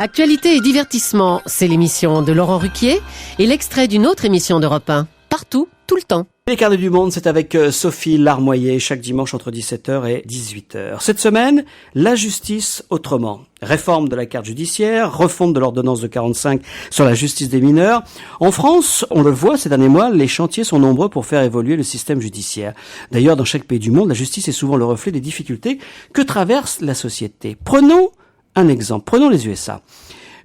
Actualité et divertissement, c'est l'émission de Laurent Ruquier et l'extrait d'une autre émission d'Europe 1. Partout, tout le temps. Les quarts du monde, c'est avec Sophie Larmoyer, chaque dimanche entre 17h et 18h. Cette semaine, la justice autrement. Réforme de la carte judiciaire, refonte de l'ordonnance de 45 sur la justice des mineurs. En France, on le voit ces derniers mois, les chantiers sont nombreux pour faire évoluer le système judiciaire. D'ailleurs, dans chaque pays du monde, la justice est souvent le reflet des difficultés que traverse la société. Prenons un exemple, prenons les USA.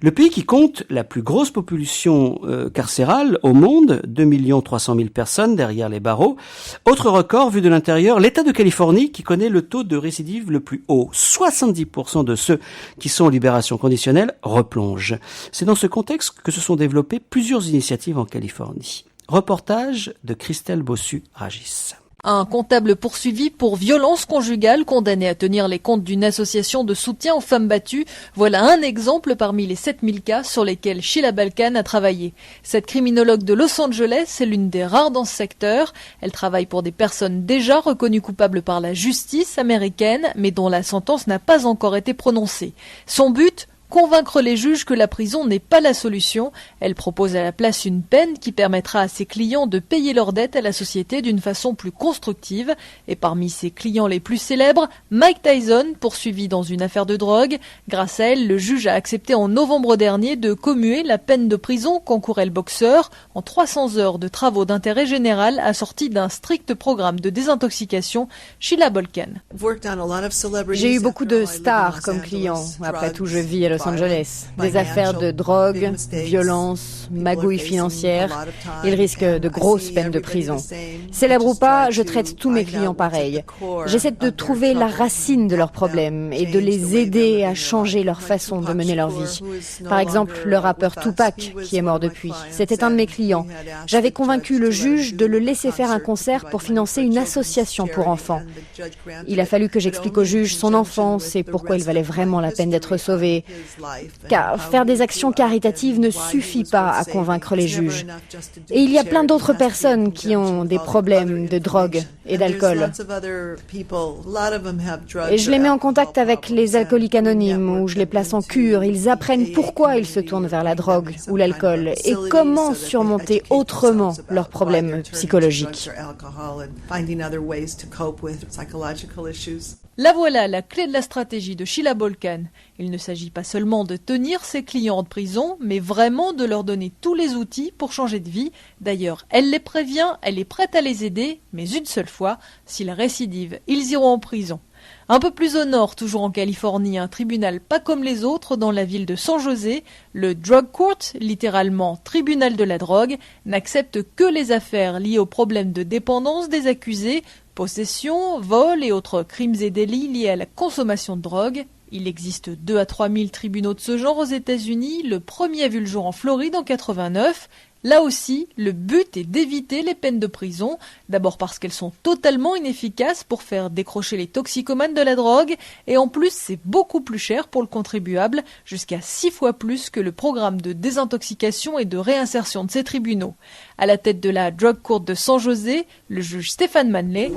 Le pays qui compte la plus grosse population carcérale au monde, 2 300 000 personnes derrière les barreaux. Autre record vu de l'intérieur, l'État de Californie qui connaît le taux de récidive le plus haut. 70% de ceux qui sont en libération conditionnelle replongent. C'est dans ce contexte que se sont développées plusieurs initiatives en Californie. Reportage de Christelle Bossu-Ragis. Un comptable poursuivi pour violence conjugale, condamné à tenir les comptes d'une association de soutien aux femmes battues. Voilà un exemple parmi les 7000 cas sur lesquels Sheila Balkan a travaillé. Cette criminologue de Los Angeles est l'une des rares dans ce secteur. Elle travaille pour des personnes déjà reconnues coupables par la justice américaine, mais dont la sentence n'a pas encore été prononcée. Son but ? Convaincre les juges que la prison n'est pas la solution. Elle propose à la place une peine qui permettra à ses clients de payer leurs dettes à la société d'une façon plus constructive. Et parmi ses clients les plus célèbres, Mike Tyson, poursuivi dans une affaire de drogue. Grâce à elle, le juge a accepté en novembre dernier de commuer la peine de prison qu'encourait le boxeur en 300 heures de travaux d'intérêt général assortis d'un strict programme de désintoxication. Sheila Balkan. J'ai eu beaucoup de stars comme clients. Après tout, je vis à Los Angeles. Des affaires de drogue, violence, magouilles financières. Ils risquent de grosses peines de prison. Célèbre ou pas, je traite tous mes clients pareil. J'essaie de trouver la racine de leurs problèmes et de les aider à changer leur façon de mener leur vie. Par exemple, le rappeur Tupac, qui est mort depuis. C'était un de mes clients. J'avais convaincu le juge de le laisser faire un concert pour financer une association pour enfants. Il a fallu que j'explique au juge son enfance et pourquoi il valait vraiment la peine d'être sauvé. Car faire des actions caritatives ne suffit pas à convaincre les juges. Et il y a plein d'autres personnes qui ont des problèmes de drogue et d'alcool. Et je les mets en contact avec les alcooliques anonymes ou je les place en cure. Ils apprennent pourquoi ils se tournent vers la drogue ou l'alcool et comment surmonter autrement leurs problèmes psychologiques. La voilà, la clé de la stratégie de Sheila Balkan. Il ne s'agit pas seulement de tenir ses clients en prison, mais vraiment de leur donner tous les outils pour changer de vie. D'ailleurs, elle les prévient, elle est prête à les aider, mais une seule fois, s'ils récidivent, ils iront en prison. Un peu plus au nord, toujours en Californie, un tribunal pas comme les autres dans la ville de San José, le Drug Court, littéralement tribunal de la drogue, n'accepte que les affaires liées aux problèmes de dépendance des accusés, possession, vol et autres crimes et délits liés à la consommation de drogue. Il existe 2 à 3 000 tribunaux de ce genre aux États-Unis. Le premier a vu le jour en Floride en 89. Là aussi, le but est d'éviter les peines de prison, d'abord parce qu'elles sont totalement inefficaces pour faire décrocher les toxicomanes de la drogue, et en plus c'est beaucoup plus cher pour le contribuable, jusqu'à 6 fois plus que le programme de désintoxication et de réinsertion de ces tribunaux. À la tête de la Drug Court de San José, le juge Stéphane Manley.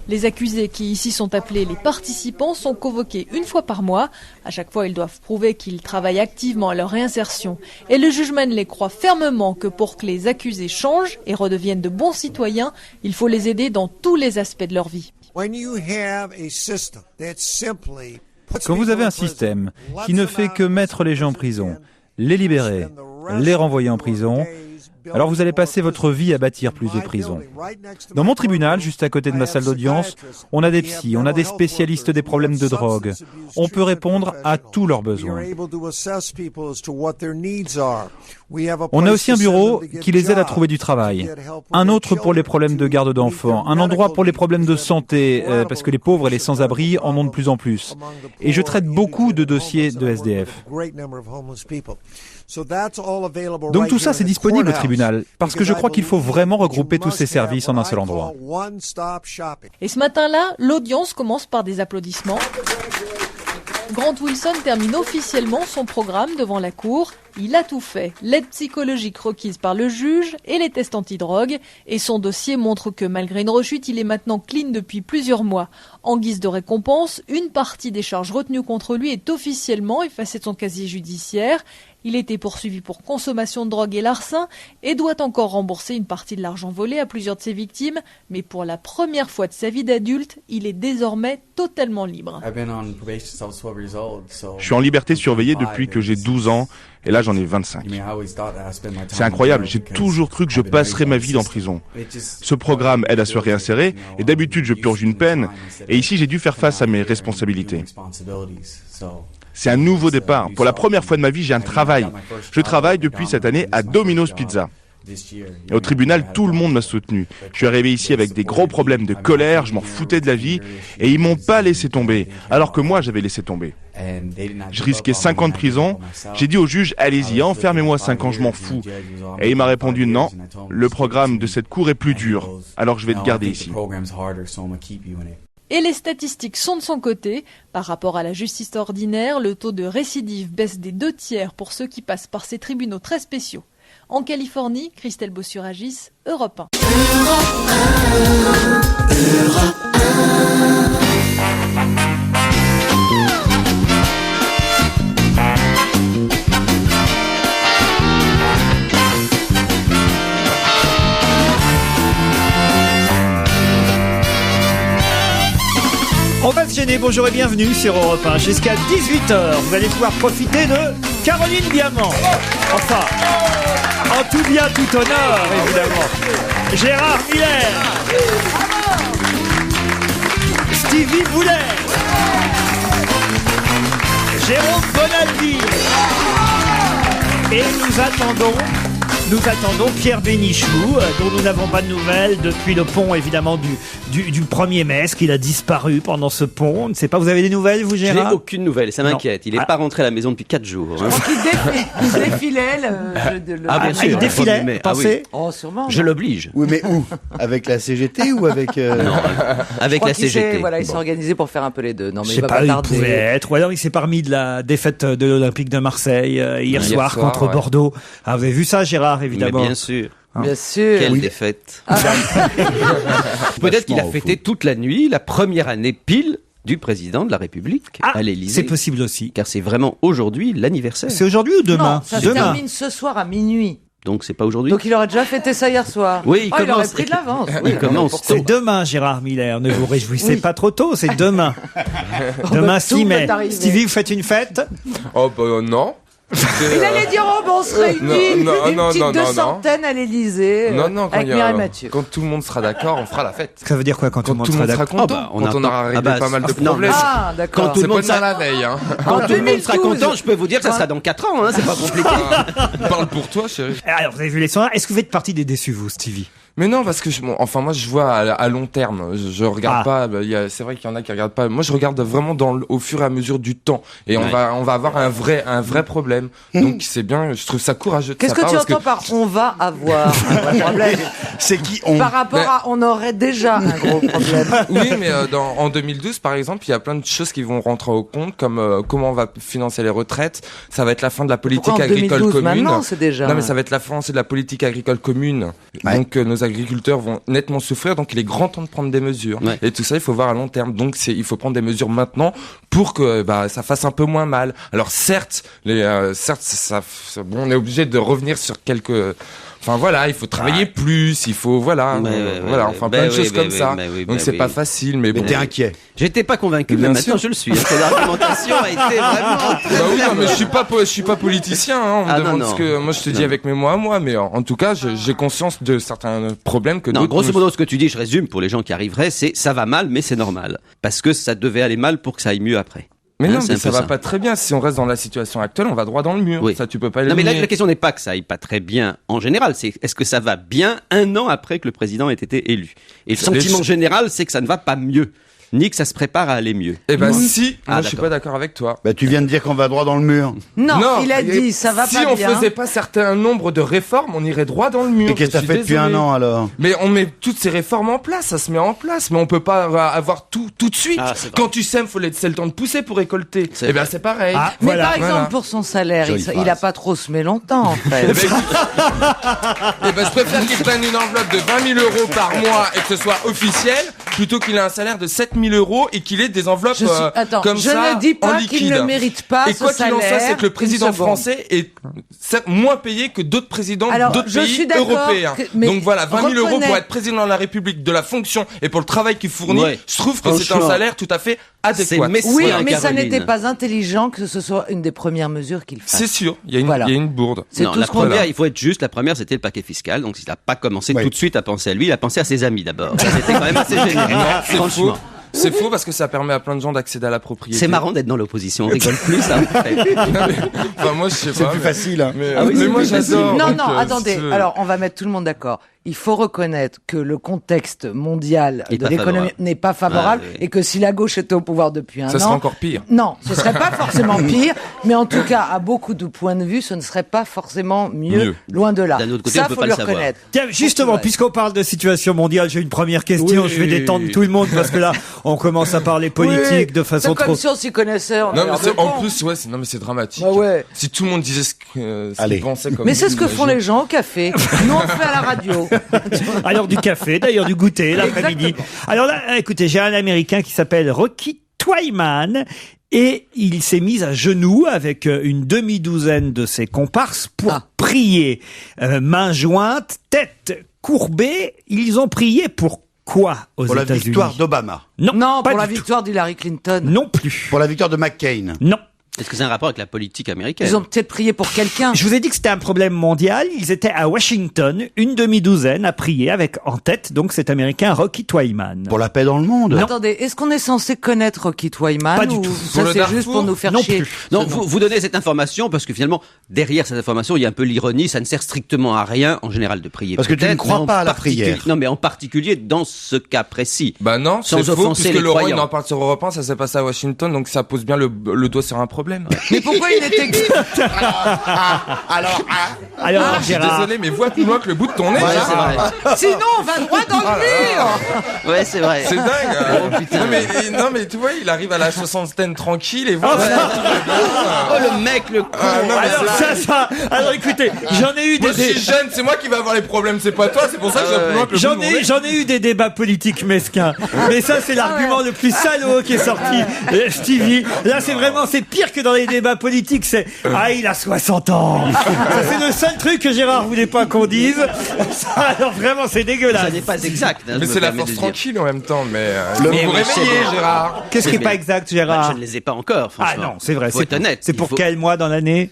Les accusés qui ici sont appelés les participants sont convoqués une fois par mois. À chaque fois, ils doivent prouver qu'ils travaillent activement à leur réinsertion. Et le juge Manley croit fermement que pour que les accusés changent et redeviennent de bons citoyens, il faut les aider dans tous les aspects de leur vie. Quand vous avez un système qui ne fait que mettre les gens en prison, les libérer, les renvoyer en prison, alors vous allez passer votre vie à bâtir plus de prisons. Dans mon tribunal, juste à côté de ma salle d'audience, on a des psys, on a des spécialistes des problèmes de drogue. On peut répondre à tous leurs besoins. On a aussi un bureau qui les aide à trouver du travail, un autre pour les problèmes de garde d'enfants, un endroit pour les problèmes de santé, parce que les pauvres et les sans-abri en ont de plus en plus. Et je traite beaucoup de dossiers de SDF. Donc tout ça, c'est disponible au tribunal, parce que je crois qu'il faut vraiment regrouper tous ces services en un seul endroit. Et ce matin-là, l'audience commence par des applaudissements. Grant Wilson termine officiellement son programme devant la cour. Il a tout fait, l'aide psychologique requise par le juge et les tests antidrogue. Et son dossier montre que malgré une rechute, il est maintenant clean depuis plusieurs mois. En guise de récompense, une partie des charges retenues contre lui est officiellement effacée de son casier judiciaire. Il était poursuivi pour consommation de drogue et larcin et doit encore rembourser une partie de l'argent volé à plusieurs de ses victimes. Mais pour la première fois de sa vie d'adulte, il est désormais totalement libre. Je suis en liberté surveillée depuis que j'ai 12 ans et là j'en ai 25. C'est incroyable, j'ai toujours cru que je passerais ma vie en prison. Ce programme aide à se réinsérer et d'habitude je purge une peine et ici j'ai dû faire face à mes responsabilités. C'est un nouveau départ. Pour la première fois de ma vie, j'ai un travail. Je travaille depuis cette année à Domino's Pizza. Et au tribunal, tout le monde m'a soutenu. Je suis arrivé ici avec des gros problèmes de colère, je m'en foutais de la vie, et ils m'ont pas laissé tomber, alors que moi j'avais laissé tomber. Je risquais 5 ans de prison. J'ai dit au juge, allez-y, enfermez-moi 5 ans, je m'en fous. Et il m'a répondu, non, le programme de cette cour est plus dur, alors je vais te garder ici. Et les statistiques sont de son côté. Par rapport à la justice ordinaire, le taux de récidive baisse des 2/3 pour ceux qui passent par ces tribunaux très spéciaux. En Californie, Christelle Bossuragis, Europe 1. On va se gêner, bonjour et bienvenue sur Europe 1. Jusqu'à 18h, vous allez pouvoir profiter de Caroline Diamant. Enfin, en tout bien, tout honneur, évidemment. Gérard Miller. Stevie Boulet. Jérôme Bonaldi. Et nous attendons Pierre Bénichou, dont nous n'avons pas de nouvelles depuis le pont, évidemment, du 1er mai, qu'il a disparu pendant ce pont. On ne sait pas, vous avez des nouvelles, vous, Gérard ? J'ai aucune nouvelle, ça m'inquiète. Il n'est pas rentré à la maison depuis 4 jours. Je crois qu'il défilait il défilait, vous pensez ? Oh, sûrement. Je l'oblige. Oui, mais où ? Avec la CGT ou avec... Non, avec la CGT. Il s'est organisé pour faire un peu les deux. Non, mais je sais pas, il pouvait être. Ou alors il s'est parmi de la défaite de l'Olympique de Marseille hier soir contre Bordeaux. Ah, vous avez vu ça, Gérard, évidemment. Mais bien sûr. Bien sûr. Quelle défaite. Peut-être qu'il a fêté toute la nuit, la première année pile du président de la République à l'Élysée. C'est possible aussi. Car c'est vraiment aujourd'hui l'anniversaire. C'est aujourd'hui ou demain ? Non, ça se termine ce soir à minuit. Donc c'est pas aujourd'hui. Donc il aurait déjà fêté ça hier soir. Oui, il aurait pris de l'avance. Oui, il commence. C'est demain, Gérard Miller. Ne vous réjouissez pas trop tôt, c'est demain. Demain 6 mai. Stevie, vous faites une fête ? Oh bah non. Il allait dire on se réunit une petite 200 à l'Élysée avec Mireille Mathieu. Quand tout le monde sera d'accord, on fera la fête. Ça veut dire quoi quand tout le monde sera d'accord ? Content, quand on aura réglé pas mal de problèmes. Ah, d'accord. Quand tout le monde sera la veille. Quand tout le monde sera content, je peux vous dire que ça sera dans 4 ans, c'est pas compliqué. Parle pour toi, chérie. Alors, vous avez vu les sondages. Est-ce que vous faites partie des déçus, vous, Stevie ? Mais non, parce que moi je vois à long terme. Je regarde pas. C'est vrai qu'il y en a qui regardent pas. Moi je regarde vraiment au fur et à mesure du temps. Et on va avoir un vrai problème. Donc c'est bien. Je trouve ça courageux. Qu'est-ce que tu entends par on va avoir un vrai problème ? C'est qui on ? Par rapport à on aurait déjà un gros problème. Oui, mais en 2012 par exemple, il y a plein de choses qui vont rentrer au compte, comme comment on va financer les retraites. Ça va être la fin de la politique agricole commune. Maintenant, c'est déjà. Non, mais ça va être la fin de la politique agricole commune. Ouais. Donc nos agriculteurs vont nettement souffrir, donc il est grand temps de prendre des mesures. Ouais. Et tout ça, il faut voir à long terme. Donc il faut prendre des mesures maintenant pour que ça fasse un peu moins mal. Alors certes, on est obligé de revenir sur quelques. Enfin voilà, il faut travailler plus, il faut plein de choses comme ça. Donc c'est pas facile, mais bon. Mais t'es inquiet. J'étais pas convaincu, mais maintenant je le suis. Cette argumentation a été vraiment. Oui, non, mais je suis pas politicien. On me demande ce que moi je te dis avec mes mots à moi, mais en tout cas j'ai conscience de certains problèmes que d'autres. Grosso modo, ce que tu dis, je résume pour les gens qui arriveraient, c'est ça va mal, mais c'est normal, parce que ça devait aller mal pour que ça aille mieux après. Mais non, mais ça va pas très bien. Si on reste dans la situation actuelle, on va droit dans le mur. Oui. Ça, tu peux pas l'éliminer. Non, mais là, la question n'est pas que ça aille pas très bien en général. C'est est-ce que ça va bien 1 an après que le président ait été élu. Et le sentiment général, c'est que ça ne va pas mieux. Ni que ça se prépare à aller mieux. Eh ben si, moi je suis pas d'accord avec toi. Tu viens de dire qu'on va droit dans le mur. Non, il a dit ça va pas bien. Si on faisait pas certain nombre de réformes, on irait droit dans le mur. Et qu'est-ce que t'as fait depuis 1 an alors ? Mais on met toutes ces réformes en place, ça se met en place, mais on peut pas avoir tout de suite. Quand tu sèmes, faut laisser le temps de pousser pour récolter. Eh ben c'est pareil. Mais par exemple pour son salaire, il a pas trop semé longtemps en fait. Je préfère qu'il prenne une enveloppe de 20 000 € par mois et que ce soit officiel plutôt qu'il ait un salaire de 7 000 € et qu'il ait des enveloppes comme ça je ne dis en pas liquide. qu'il ne mérite pas et quoi ce qu'il en soit, salaire. c'est que le président français est certes moins payé que d'autres présidents d'autres je pays suis d'accord européens. mais Donc voilà, 20 000 € reconnais- pour être président de la République, de la fonction et pour le travail qu'il fournit, Ouais. je trouve que c'est un Franchement. salaire tout à fait adéquat. Oui, Caroline. mais ça n'était pas intelligent que ce soit une des premières mesures qu'il fasse. C'est sûr, il y a une bourde. C'est Non, tout la ce qu'on première, dit. il faut être juste, la première c'était le paquet fiscal, donc il n'a pas commencé tout de suite à penser à lui, il a pensé à ses amis d'abord. Ça, c'était quand même assez génial. Non, c'est faux. Franchement. C'est faux parce que ça permet à plein de gens d'accéder à la propriété. C'est marrant d'être dans l'opposition, on rigole plus. Ça. Enfin, moi, je sais pas. C'est plus facile. Hein. Mais, Ah oui, mais c'est moi, plus facile. j'adore. Non, donc, non, attendez. si- Alors, on va mettre tout le monde d'accord. Il faut reconnaître que le contexte mondial Est de pas l'économie favorable. n'est pas favorable Ah, oui. et que si la gauche était au pouvoir depuis un Ça an... serait encore pire. Non, ce serait pas forcément pire, mais en tout cas, à beaucoup de points de vue, ce ne serait pas forcément mieux. Loin de là. D'un autre côté, ça, on peut faut pas le le savoir. reconnaître. Tiens, justement, puisqu'on parle de situation mondiale, j'ai une première question. Oui. Je vais détendre tout le monde parce que là, on commence à parler politique Oui, de façon c'est trop... comme si on s'y connaissait. On a Non, mais l'air c'est, de en con. plus, ouais, non, mais c'est dramatique. Bah ouais. Si tout le monde disait ce Allez. qu'il pensait comme Mais lui, c'est ce que font imagine. les gens au café. Nous, on le fait à la radio. À l'heure du café, d'ailleurs du goûter, l'après-midi. Exactement. Alors là, écoutez, j'ai un Américain qui s'appelle Rocky Twyman et il s'est mis à genoux avec une demi-douzaine de ses comparses pour prier. Mains jointes, tête courbée, ils ont prié pour quoi aux Pour la États-Unis? victoire d'Obama. Non, pas pour la du tout. victoire d'Hillary Clinton. Non plus. Pour la victoire de McCain. Non. Est-ce que c'est un rapport avec la politique américaine? Ils ont peut-être prié pour quelqu'un. Je vous ai dit que c'était un problème mondial. Ils étaient à Washington, une demi-douzaine à prier avec en tête donc cet Américain Rocky Twyman. Pour la paix dans le monde. Attendez, est-ce qu'on est censé connaître Rocky Twyman Pas du ou tout. ça Pour le c'est Darfour juste pour nous faire Non chier plus. Non, vous donnez cette information parce que finalement, derrière cette information, il y a un peu l'ironie, ça ne sert strictement à rien, en général, de prier. Parce que tu ne peut-être, crois mais en pas à la particulier- prière. Non, mais en particulier dans ce cas précis. Bah non, Sans c'est faux, offenser puisque les le roi, il croyants. en parle sur Europe 1, ça s'est passé à Washington, donc ça pose bien le doigt sur un problème. Mais pourquoi il était... Alors, Alors, Je suis Gérard. désolé, mais vois plus loin que le bout de ton nez. Ouais, là. c'est vrai. Sinon, on va droit dans le mur. Ouais, c'est vrai. C'est dingue. Oh, putain. Non, mais tu vois, il arrive à la soixantaine tranquille et voilà. Oh, le mec, le con. Ah, non, mais Alors c'est vrai. alors écoutez, j'en ai eu Moi, des... je suis jeune, c'est moi qui vais avoir les problèmes, c'est pas toi, c'est pour ça que je vais plus loin que le bout de mon nez. J'en ai eu des débats politiques mesquins. Mais ça, c'est l'argument le plus salaud qui est sorti. Stevie, là, c'est pire que dans les débats politiques. C'est, il a 60 ans. Ça, c'est le seul truc que Gérard voulait pas qu'on dise. Ça, alors vraiment, c'est dégueulasse. Ça n'est pas exact. hein, je Mais me c'est la permets force de dire. tranquille en même temps, mais Mais vous oui, c'est réveillez, bon. Gérard. Qu'est-ce qui est Mais- pas exact, Bah, Gérard? je ne les ai pas encore, Ah franchement. non, c'est vrai. Faut être honnête. C'est Il pour faut- quel mois dans l'année?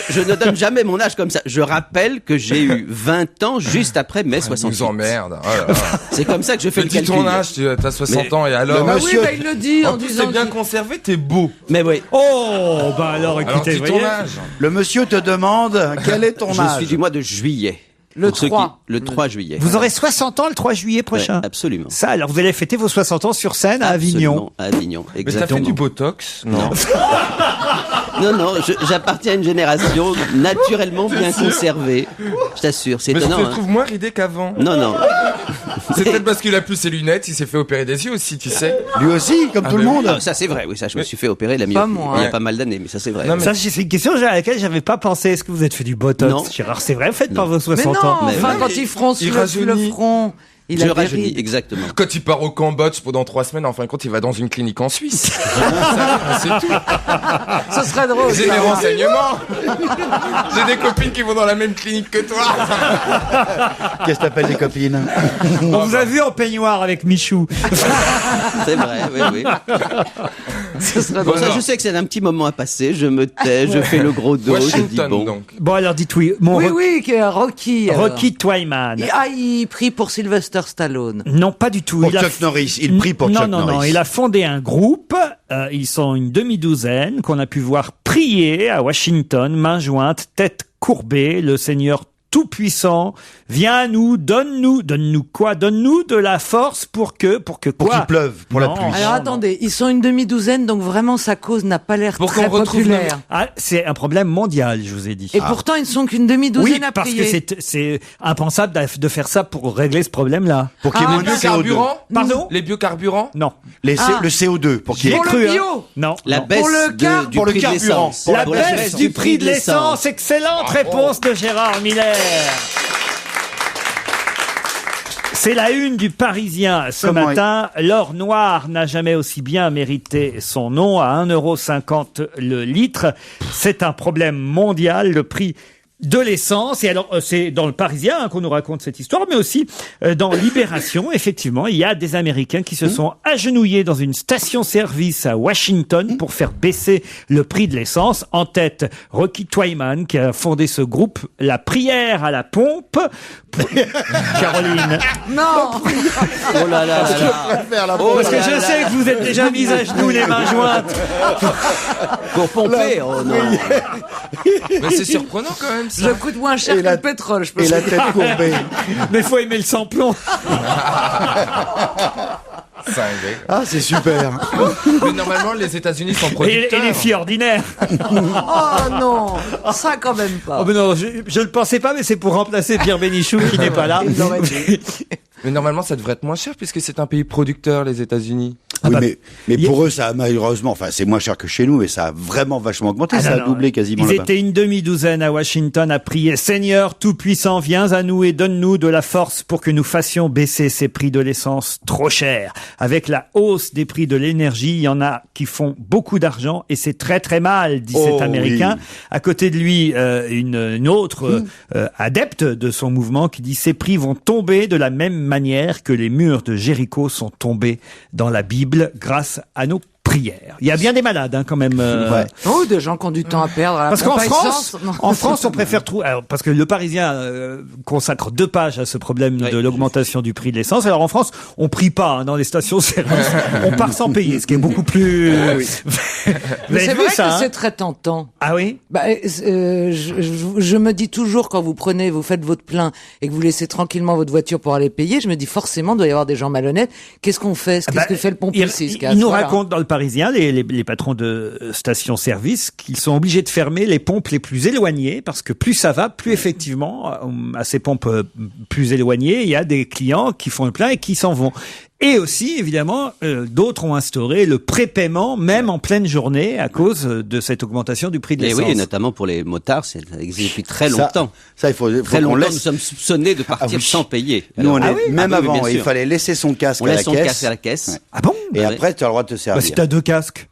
Je ne donne jamais mon âge comme ça. Je rappelle que j'ai eu 20 ans juste après mai Nous 68. emmerde. Oh là là. C'est comme ça que je fais Mais le dis calcul. ton âge, t'as 60 ans et alors. Bah oui, monsieur- bah, il le dit en En plus, disant... t'es bien conservé, t'es beau. Mais oui. Oh, bah alors, Alors écoutez, dis vous ton voyez. âge. le monsieur te demande quel est ton Je âge. suis du mois de juillet. Le Pour ceux 3. le 3 juillet. Vous aurez 60 ans le 3 juillet prochain. Ouais, absolument. Ça, alors vous allez fêter vos 60 ans sur scène à Avignon. Absolument, à Avignon, Mais t'as fait exactement. du botox? Non. Non, j'appartiens à une génération naturellement bien conservée. Je t'assure, c'est Mais je étonnant. te hein. trouve moins ridé qu'avant. Non. C'est peut-être parce qu'il a plus ses lunettes, il s'est fait opérer des yeux aussi, tu sais. Lui aussi, comme Ah, tout le mais monde. Ah, ça c'est vrai, oui, ça je me suis fait opérer la Pas myopie. moi, Il y hein. a pas mal d'années, mais ça c'est vrai. Non, mais- Ça, c'est une question à laquelle j'avais pas pensé. Est-ce que vous êtes fait du botox, Non. Gérard? C'est vrai, faites pas Non. vos Mais 60 non, ans. Mais enfin, oui, quand mais il fronce il le rajeunit. front, il Je a des rajeunis, rides. exactement. Quand il part au Cambodge pendant 3 semaines, en fin de compte, il va dans une clinique en Suisse. C'est tout. Ce serait drôle. J'ai ça. des renseignements. J'ai des copines qui vont dans la même clinique que toi. Qu'est-ce que t'appelles des copines? On vous a vu en peignoir avec Michou. C'est vrai, oui. Ce serait Bon, drôle. ça, je sais que c'est un petit moment à passer. Je me tais, je fais le gros dos, je dis Washington, bon. donc. Bon, alors dites oui. Mon Oui, qui est Rocky. alors. Rocky Twyman. Il prie pour Sylvester Stallone. Non, pas du tout. Pour Il a- Chuck Norris. Il prie pour non, Chuck non, Norris. non. Il a fondé un groupe. Ils sont une demi-douzaine qu'on a pu voir prier à Washington, main jointe, tête courbée. Le Seigneur Tout-Puissant, viens à nous, donne-nous quoi? Donne-nous de la force pour que Pour quoi? qu'il pleuve, pour la Non. pluie. Alors attendez, ils sont une demi-douzaine, donc vraiment sa cause n'a pas l'air Pour très qu'on retrouve populaire. Ah, c'est un problème mondial, je vous ai dit. Et pourtant, ils ne sont qu'une demi-douzaine Oui, à parce que prier. c'est impensable de faire ça pour régler ce problème-là. Pour qu'il y ait Ah, moins de CO2. Biocarburant? Pardon? Les biocarburants? Non. Le CO2. Pour qu'il y ait... Pour le cru, hein. bio. Non. La non. baisse Pour le car- du pour le prix de carburant. l'essence. La Pour baisse du prix de l'essence. Excellente réponse de Gérard Miller. C'est la une du Parisien ce matin. L'or noir n'a jamais aussi bien mérité son nom, à 1,50 € le litre. C'est un problème mondial, le prix de l'essence. Et alors, c'est dans le Parisien qu'on nous raconte cette histoire, mais aussi dans Libération. Effectivement, il y a des Américains qui se sont agenouillés dans une station-service à Washington pour faire baisser le prix de l'essence. En tête, Rocky Twyman, qui a fondé ce groupe, La Prière à la Pompe. Caroline. Non. Oh là là là là. Parce que je sais que vous êtes déjà mis à genoux, les mains jointes. Pour pomper, oh non. Mais c'est surprenant quand même. Je coûte moins cher que le pétrole, je peux Et la tête courbée. Mais faut aimer le sans-plomb. Ah, c'est super. Mais normalement, les États-Unis sont Et producteurs. les filles ordinaires. Oh non, ça quand même pas. Oh, mais non, je ne pensais pas, mais c'est pour remplacer Pierre Bénichou qui n'est pas là. Mais normalement, ça devrait être moins cher puisque c'est un pays producteur, les États-Unis. Oui, mais pour eux, ça a malheureusement, enfin, c'est moins cher que chez nous, mais ça a vraiment vachement augmenté. Ça a doublé quasiment Ils là-bas. étaient une demi-douzaine à Washington à prier: Seigneur Tout-Puissant, viens à nous et donne-nous de la force pour que nous fassions baisser ces prix de l'essence trop chers. Avec la hausse des prix de l'énergie, il y en a qui font beaucoup d'argent et c'est très très mal, dit cet Américain. Oui. À côté de lui, une autre adepte de son mouvement qui dit: ces prix vont tomber de la même manière que les murs de Jéricho sont tombés dans la Bible grâce à nos prières. Il y a bien des malades, quand même. Oh, des gens qui ont du temps à perdre. À la Parce qu'en pompe à France, essence. on préfère trouver. Parce que le Parisien consacre 2 pages à ce problème de l'augmentation du prix de l'essence. Alors en France, on prie pas dans les stations-service. On part sans payer, ce qui est beaucoup plus. Mais c'est vrai ça, que c'est très tentant. Ah oui. Je me dis toujours, quand vous faites votre plein et que vous laissez tranquillement votre voiture pour aller payer, je me dis forcément, il doit y avoir des gens malhonnêtes. Qu'est-ce qu'on fait? Qu'est-ce que fait le pompiste? Il nous raconte dans le Parisien, les patrons de stations-service, qu'ils sont obligés de fermer les pompes les plus éloignées, parce que plus ça va, plus effectivement, à ces pompes plus éloignées, il y a des clients qui font le plein et qui s'en vont. Et aussi, évidemment, d'autres ont instauré le prépaiement, même en pleine journée, à cause de cette augmentation du prix de l'essence. Et oui, et notamment pour les motards, ça existe depuis très longtemps. Ça, il faut très qu'on longtemps, laisse. nous sommes soupçonnés de partir sans payer. Nous, on Alors, est, même oui, avant, bien il sûr. fallait laisser son casque On à la laisse son caisse. casque à la caisse. Ouais. Ah bon? Et après, tu as le droit de te servir. Si t'as 2 casques.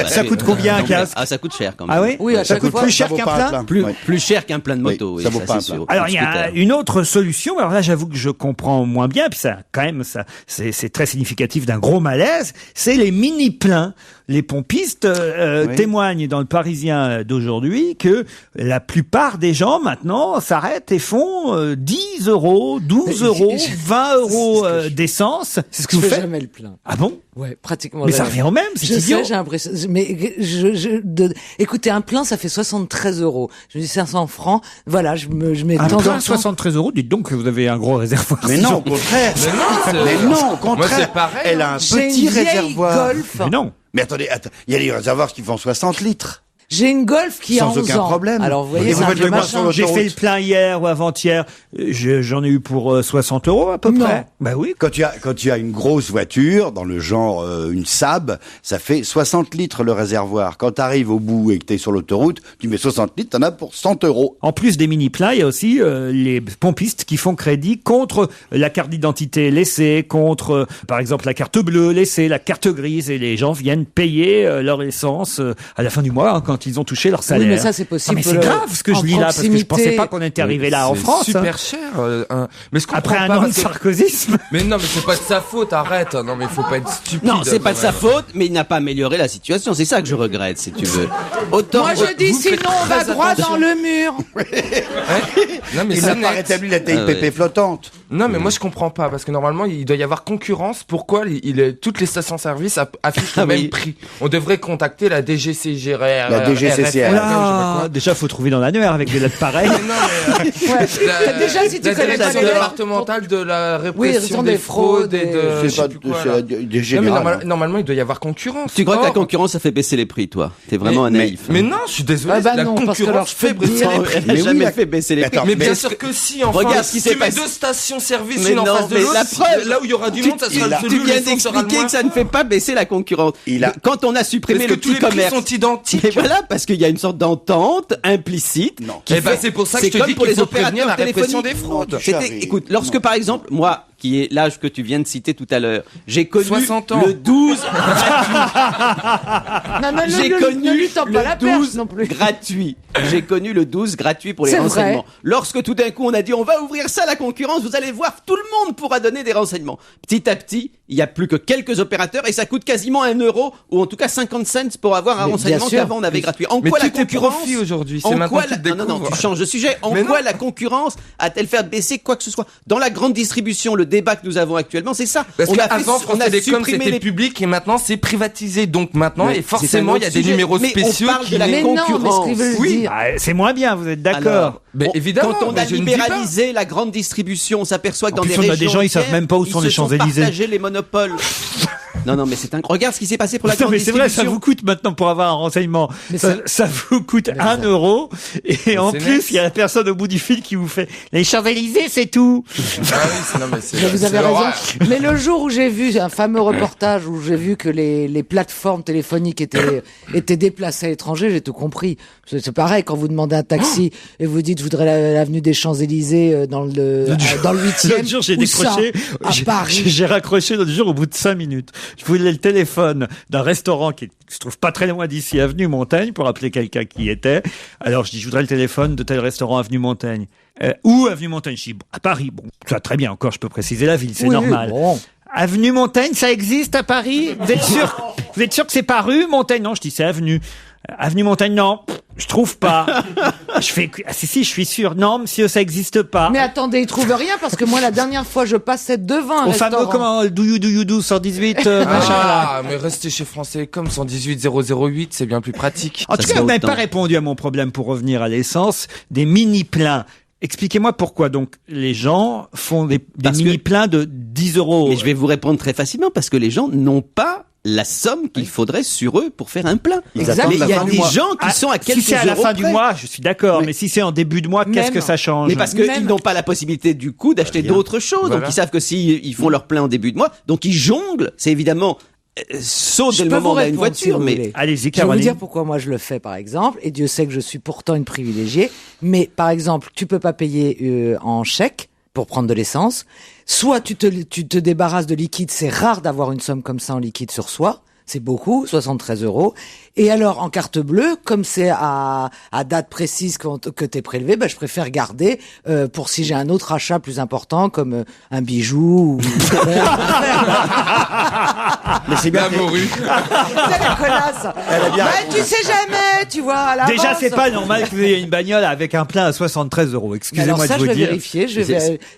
Ça coûte combien un casque? Ah, ça coûte cher quand même. Ah oui? Oui, à ça chaque coûte fois, plus ça cher vaut qu'un pas un plein? plein. Plus cher qu'un plein de moto. Oui, oui, ça vaut pas un c'est plein. sûr. Alors il y a une autre solution. Alors là, j'avoue que je comprends moins bien. Puis ça, quand même, ça, c'est très significatif d'un gros malaise. C'est les mini pleins. Les pompistes témoignent dans le Parisien d'aujourd'hui que la plupart des gens maintenant s'arrêtent et font 10 €, 12 €, 20 € d'essence. C'est ce que Je vous fais faites? jamais le plein. Ah bon? Ouais, pratiquement. Mais ça revient au même, c'est Je idiot. sais, j'ai l'impression. Mais écoutez, un plein, ça fait 73 €. Je me dis 500 francs. Voilà, je mets Un de temps plein en temps. 73 €. Dites donc que vous avez un gros réservoir. Mais non, au contraire. Mais non, au contraire. Moi, c'est pareil. Elle a un J'ai petit une vieille réservoir. Golf. Mais non. Mais attendez, il y a des réservoirs qui font 60 litres. J'ai une Golf qui a Sans 11 aucun ans. problème. Alors vous Et voyez, vous c'est un faites vieux le plein machin. sur le- J'ai Autoroute. fait le plein hier ou avant-hier. J'en ai eu pour 60 € à peu Non. près. Bah oui. Quand tu as une grosse voiture, dans le genre une Saab, ça fait 60 litres le réservoir. Quand tu arrives au bout et que tu es sur l'autoroute, tu mets 60 litres, t'en as pour 100 €. En plus des mini-pleins, il y a aussi les pompistes qui font crédit contre la carte d'identité laissée, contre, par exemple, la carte bleue laissée, la carte grise, et les gens viennent payer leur essence à la fin du mois, quand ils ont touché leur salaire. Oui, mais ça, c'est possible. Ah, mais c'est grave ce que je lis là, parce que je pensais pas qu'on était arrivé là en C'est France. super cher. Mais je comprends Après un pas an de parce que- sarkozysme. Mais non, mais c'est pas de sa faute, arrête. Non, mais il faut pas être stupide. Non, c'est pas de sa quand faute, mais il n'a pas amélioré la situation. C'est ça que je regrette, si tu veux. Autant. Moi, je dis vous faites sinon, on va très droit attention. dans le mur. même. Non, mais Il c'est n'a pas net. rétabli la TIPP Ah ouais. flottante. Non, mais moi je comprends pas parce que normalement il doit y avoir concurrence. Pourquoi toutes les stations-service affichent le Ah même oui. prix? On devrait contacter la DGCGR. La DGCCR. Voilà. Déjà, faut trouver dans l'annuaire avec des lettres pareilles. Déjà, si tu la connais pas direction les lettres. départementale de la Oui, répression des fraudes et de. je C'est sais pas plus quoi, c'est là. la DG Non, mais générale. normalement il doit y avoir concurrence. Tu crois que la Or- concurrence, ça fait baisser les prix, toi? T'es vraiment un naïf. Mais non, je suis désolé. Ah bah la non, parce que alors, concurrence je peux fait te baisser dire- les prix. Elle n'a Mais oui, jamais la- fait baisser les Mais prix. attends, Mais bien mais- sûr que si, enfin. Regarde ce qui s'est tu mets passé. 2 stations-service, Mais une en non, face de mais l'autre. la preuve- Là où il y aura du monde, ça sera Tu celui où viens l'essence sera le d'expliquer moins. que ça ne fait pas baisser la concurrence. Quand on a supprimé Parce que le tous petit les prix commerce. sont identiques. Mais voilà, parce qu'il y a une sorte d'entente implicite. Non. qui Eh ben, fait- c'est pour ça que je te comme dis pour qu'il les faut prévenir opérateurs la répression téléphoniques. des fraudes. C'était- Charlie. Écoute, lorsque par exemple, moi, qui est l'âge que tu viens de citer tout à l'heure. J'ai connu 60 ans. le 12 J'ai connu le 12 gratuit. J'ai connu le 12 gratuit pour les C'est renseignements. vrai. Lorsque tout d'un coup on a dit on va ouvrir ça à la concurrence, vous allez voir, tout le monde pourra donner des renseignements. Petit à petit, il y a plus que quelques opérateurs et ça coûte quasiment 1 euro ou en tout cas 50 cents pour avoir un Mais renseignement bien sûr. qu'avant on avait gratuit. En Mais quoi la tout est concurrence profit aujourd'hui, en c'est maintenant quoi que tu la... non, découvres. tu changes de sujet. En Mais quoi non. la concurrence a-t-elle fait baisser quoi que ce soit? Dans la grande distribution, le débat que nous avons actuellement, c'est ça. Parce qu'avant, on France a Télécom, supprimé c'était les public et maintenant, c'est privatisé. Donc maintenant, Mais et forcément, il y a des numéros Mais on spéciaux parle qui... de la Mais non, mais ce concurrence. qu'il veut Oui. dire. Ah, c'est moins bien, vous êtes d'accord? Alors, Mais évidemment, quand on a mais je ne dis pas. libéralisé la grande distribution, on s'aperçoit que En dans plus, des on a régions des gens, ils savent entières, même pas où ils sont se les Champs-Élysées. partagés les monopoles. Non, mais c'est un... Regarde ce qui s'est passé pour la Putain, grande mais c'est vrai, ça distribution. vous coûte maintenant pour avoir un renseignement. Mais Ça vous coûte 1 euro. Et en c'est plus, net. il y a la personne au bout du fil qui vous fait les Champs-Élysées, c'est tout. Ah oui, non, mais c'est... Mais vous avez c'est raison. l'horreur. Mais le jour où j'ai vu un fameux reportage où j'ai vu que les plateformes téléphoniques étaient déplacées à l'étranger, j'ai tout compris. C'est pareil quand vous demandez un taxi et vous dites je voudrais l'avenue des Champs-Élysées dans le 8e. L'autre jour, j'ai décroché. À Paris. J'ai raccroché l'autre jour au bout de 5 minutes. Je voulais le téléphone d'un restaurant qui se trouve pas très loin d'ici, avenue Montaigne, pour appeler quelqu'un qui y était. Alors je dis, je voudrais le téléphone de tel restaurant, avenue Montaigne. Où avenue Montaigne? Je dis, bon, à Paris. Bon, ça très bien, encore, je peux préciser la ville, c'est Oui, normal. bon. Avenue Montaigne, ça existe à Paris? Vous êtes sûr que c'est pas rue Montaigne? Non, je dis, c'est avenue. Avenue Montaigne, non, je trouve pas. Je fais, ah si, je suis sûr. Non, monsieur, ça existe pas. Mais attendez, ils trouvent rien parce que moi la dernière fois je passais devant un Au restaurant. fameux, comment, do you do 118, machin, là. Ah, mais restez chez France Télécom 118 008, c'est bien plus pratique. En tout cas, vous n'avez pas répondu à mon problème pour revenir à l'essence des mini-pleins. Expliquez-moi pourquoi donc les gens font des mini-pleins de 10 euros. Mais je vais vous répondre très facilement parce que les gens n'ont pas la somme qu'il faudrait sur eux pour faire un plein. Exactement. Mais il y a des mois. gens qui sont à quelques Si c'est à la euros fin du près. mois, je suis d'accord. Mais si c'est en début de mois, qu'est-ce Même. que ça change? Mais parce qu'ils n'ont pas la possibilité du coup d'acheter d'autres choses. Voilà. Donc ils savent que s'ils font leur plein en début de mois, donc ils jonglent. C'est évidemment saut Je dès le peux moment où vous on a une répondre, si voiture. vous Mais voulez. Allez-y, Je vais vous Caroline. dire pourquoi moi je le fais, par exemple, et Dieu sait que je suis pourtant une privilégiée. Mais par exemple, tu peux pas payer en chèque pour prendre de l'essence. Soit tu te débarrasses de liquide. C'est rare d'avoir une somme comme ça en liquide sur soi. C'est beaucoup, 73 euros. Et alors, en carte bleue, comme c'est à date précise que t'es prélevé, je préfère garder pour si j'ai un autre achat plus important, comme un bijou ou... Mais c'est bien. La morue. C'est la connasse. Elle a bien Tu sais jamais, tu vois, à l'avance. Déjà, c'est pas normal que vous ayez une bagnole avec un plein à 73 euros. Mais alors Excusez-moi ça, de je vous vais dire. vérifier.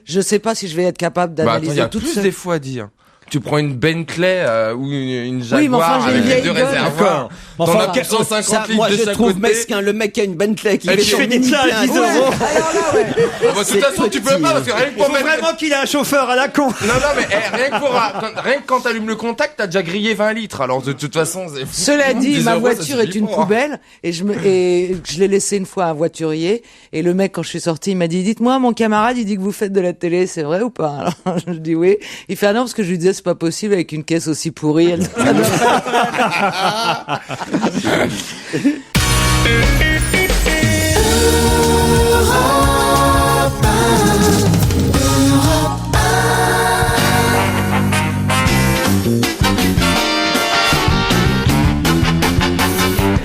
Je sais pas si je vais être capable Bah attends, il d'analyser y a toute plus seule. des fois à dire. Tu prends une Bentley ou une Jaguar Oui, mais enfin, j'ai une avec vieille deux gueule. réservoirs. D'accord. T'en Enfin, as pour 150 ça, litres moi de je chaque trouve côté. mesquin le mec qui a une Bentley qui Elle fait qui son fait des mini pleins à plein. 10 euros. Alors là, ouais. Ah bah, de toute C'est façon, tu peux petit, pas parce que rien que Il pour faut mettre... vraiment qu'il ait un chauffeur à la con. Non, mais rien que quand t'allumes le contact, t'as déjà grillé 20 litres. Alors de toute façon, c'est... Cela dit, 10 ma euros, ça voiture suffit est une pas. poubelle et je l'ai laissé une fois à un voiturier et le mec quand je suis sorti il m'a dit dites-moi mon camarade il dit que vous faites de la télé c'est vrai ou pas? Alors je dis oui. Il fait ah non parce que je lui disais c'est pas possible avec une caisse aussi pourrie. Ça doit pas-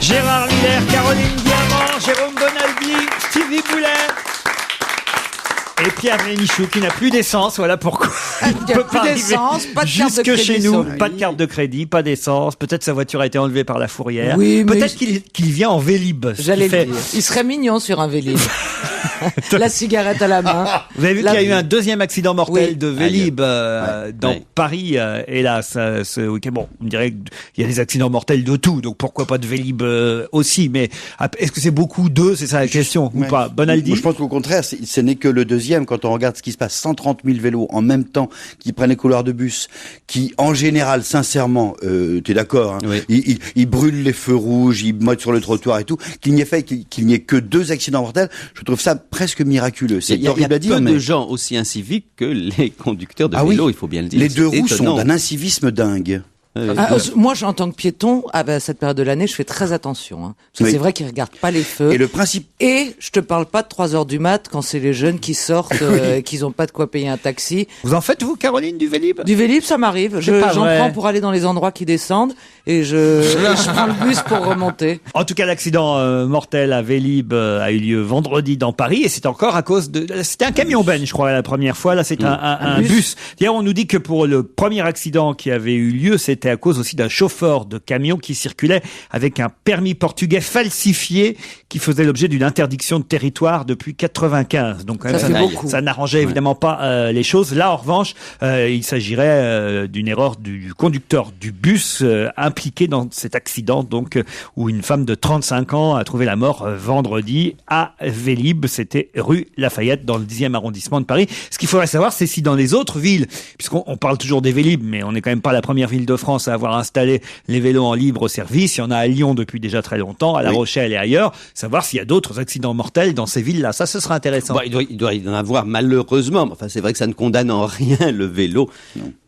Gérard Miller, Caroline Diamant, Jérôme Bonaldi, Stevie Boulet. Et Pierre Bénichou qui n'a plus d'essence, voilà pourquoi. Il n'y a plus d'essence, pas de carte de jusque crédit chez nous, sur lui. pas de carte de crédit, pas d'essence. Peut-être sa voiture a été enlevée par la fourrière. Oui, mais peut-être qu'il vient en Vélib. ce qui J'allais fait- le dire. Il serait mignon sur un Vélib. La cigarette à la main. Vous avez vu qu'il y a eu un deuxième accident mortel Oui. de Vélib dans Ouais. Paris, hélas, ce week-end. Bon, on dirait qu'il y a des accidents mortels de tout, donc pourquoi pas de Vélib aussi. Mais est-ce que c'est beaucoup d'eux, c'est ça la question, ou Ouais. pas? Bonaldi. Moi, je pense qu'au contraire, ce n'est que le deuxième. Quand on regarde ce qui se passe, 130 000 vélos en même temps qui prennent les couloirs de bus, qui en général, sincèrement, t'es d'accord, hein, Oui. ils brûlent les feux rouges, ils mettent sur le trottoir et tout, qu'il n'y ait que 2 accidents mortels, je trouve ça presque miraculeux. C'est Il y a horrible à dire, peu mais de gens aussi inciviques que les conducteurs de Ah oui. vélo, il faut bien le dire. les deux C'est roues sont étonnant. d'un incivisme dingue. Moi, en tant que piéton, à cette période de l'année, je fais très attention. Hein, parce que c'est vrai qu'ils regardent pas les feux. Et le principe. Et je te parle pas de 3h du mat quand c'est les jeunes qui sortent et qu'ils ont pas de quoi payer un taxi. Vous en faites, vous, Caroline, du Vélib? Du Vélib, ça m'arrive. J'en prends pour aller dans les endroits qui descendent et je prends le bus pour remonter. En tout cas, l'accident mortel à Vélib a eu lieu vendredi dans Paris et c'est encore à cause de... C'était un camion-ben, je crois, la première fois. Là, c'est un bus. D'ailleurs, on nous dit que pour le premier accident qui avait eu lieu, c'était à cause aussi d'un chauffeur de camion qui circulait avec un permis portugais falsifié qui faisait l'objet d'une interdiction de territoire depuis 95. Donc, quand même, ça n'arrangeait évidemment pas les choses. Là, en revanche, il s'agirait d'une erreur du conducteur du bus impliqué dans cet accident, donc où une femme de 35 ans a trouvé la mort vendredi à Vélib. C'était rue Lafayette, dans le 10e arrondissement de Paris. Ce qu'il faudrait savoir, c'est si dans les autres villes, puisqu'on parle toujours des Vélib, mais on n'est quand même pas la première ville de France à avoir installé les vélos en libre service. Il y en a à Lyon depuis déjà très longtemps, à La Rochelle et ailleurs. Savoir s'il y a d'autres accidents mortels dans ces villes-là. Ça, ce sera intéressant. Bon, il doit y en avoir malheureusement. Enfin, c'est vrai que ça ne condamne en rien le vélo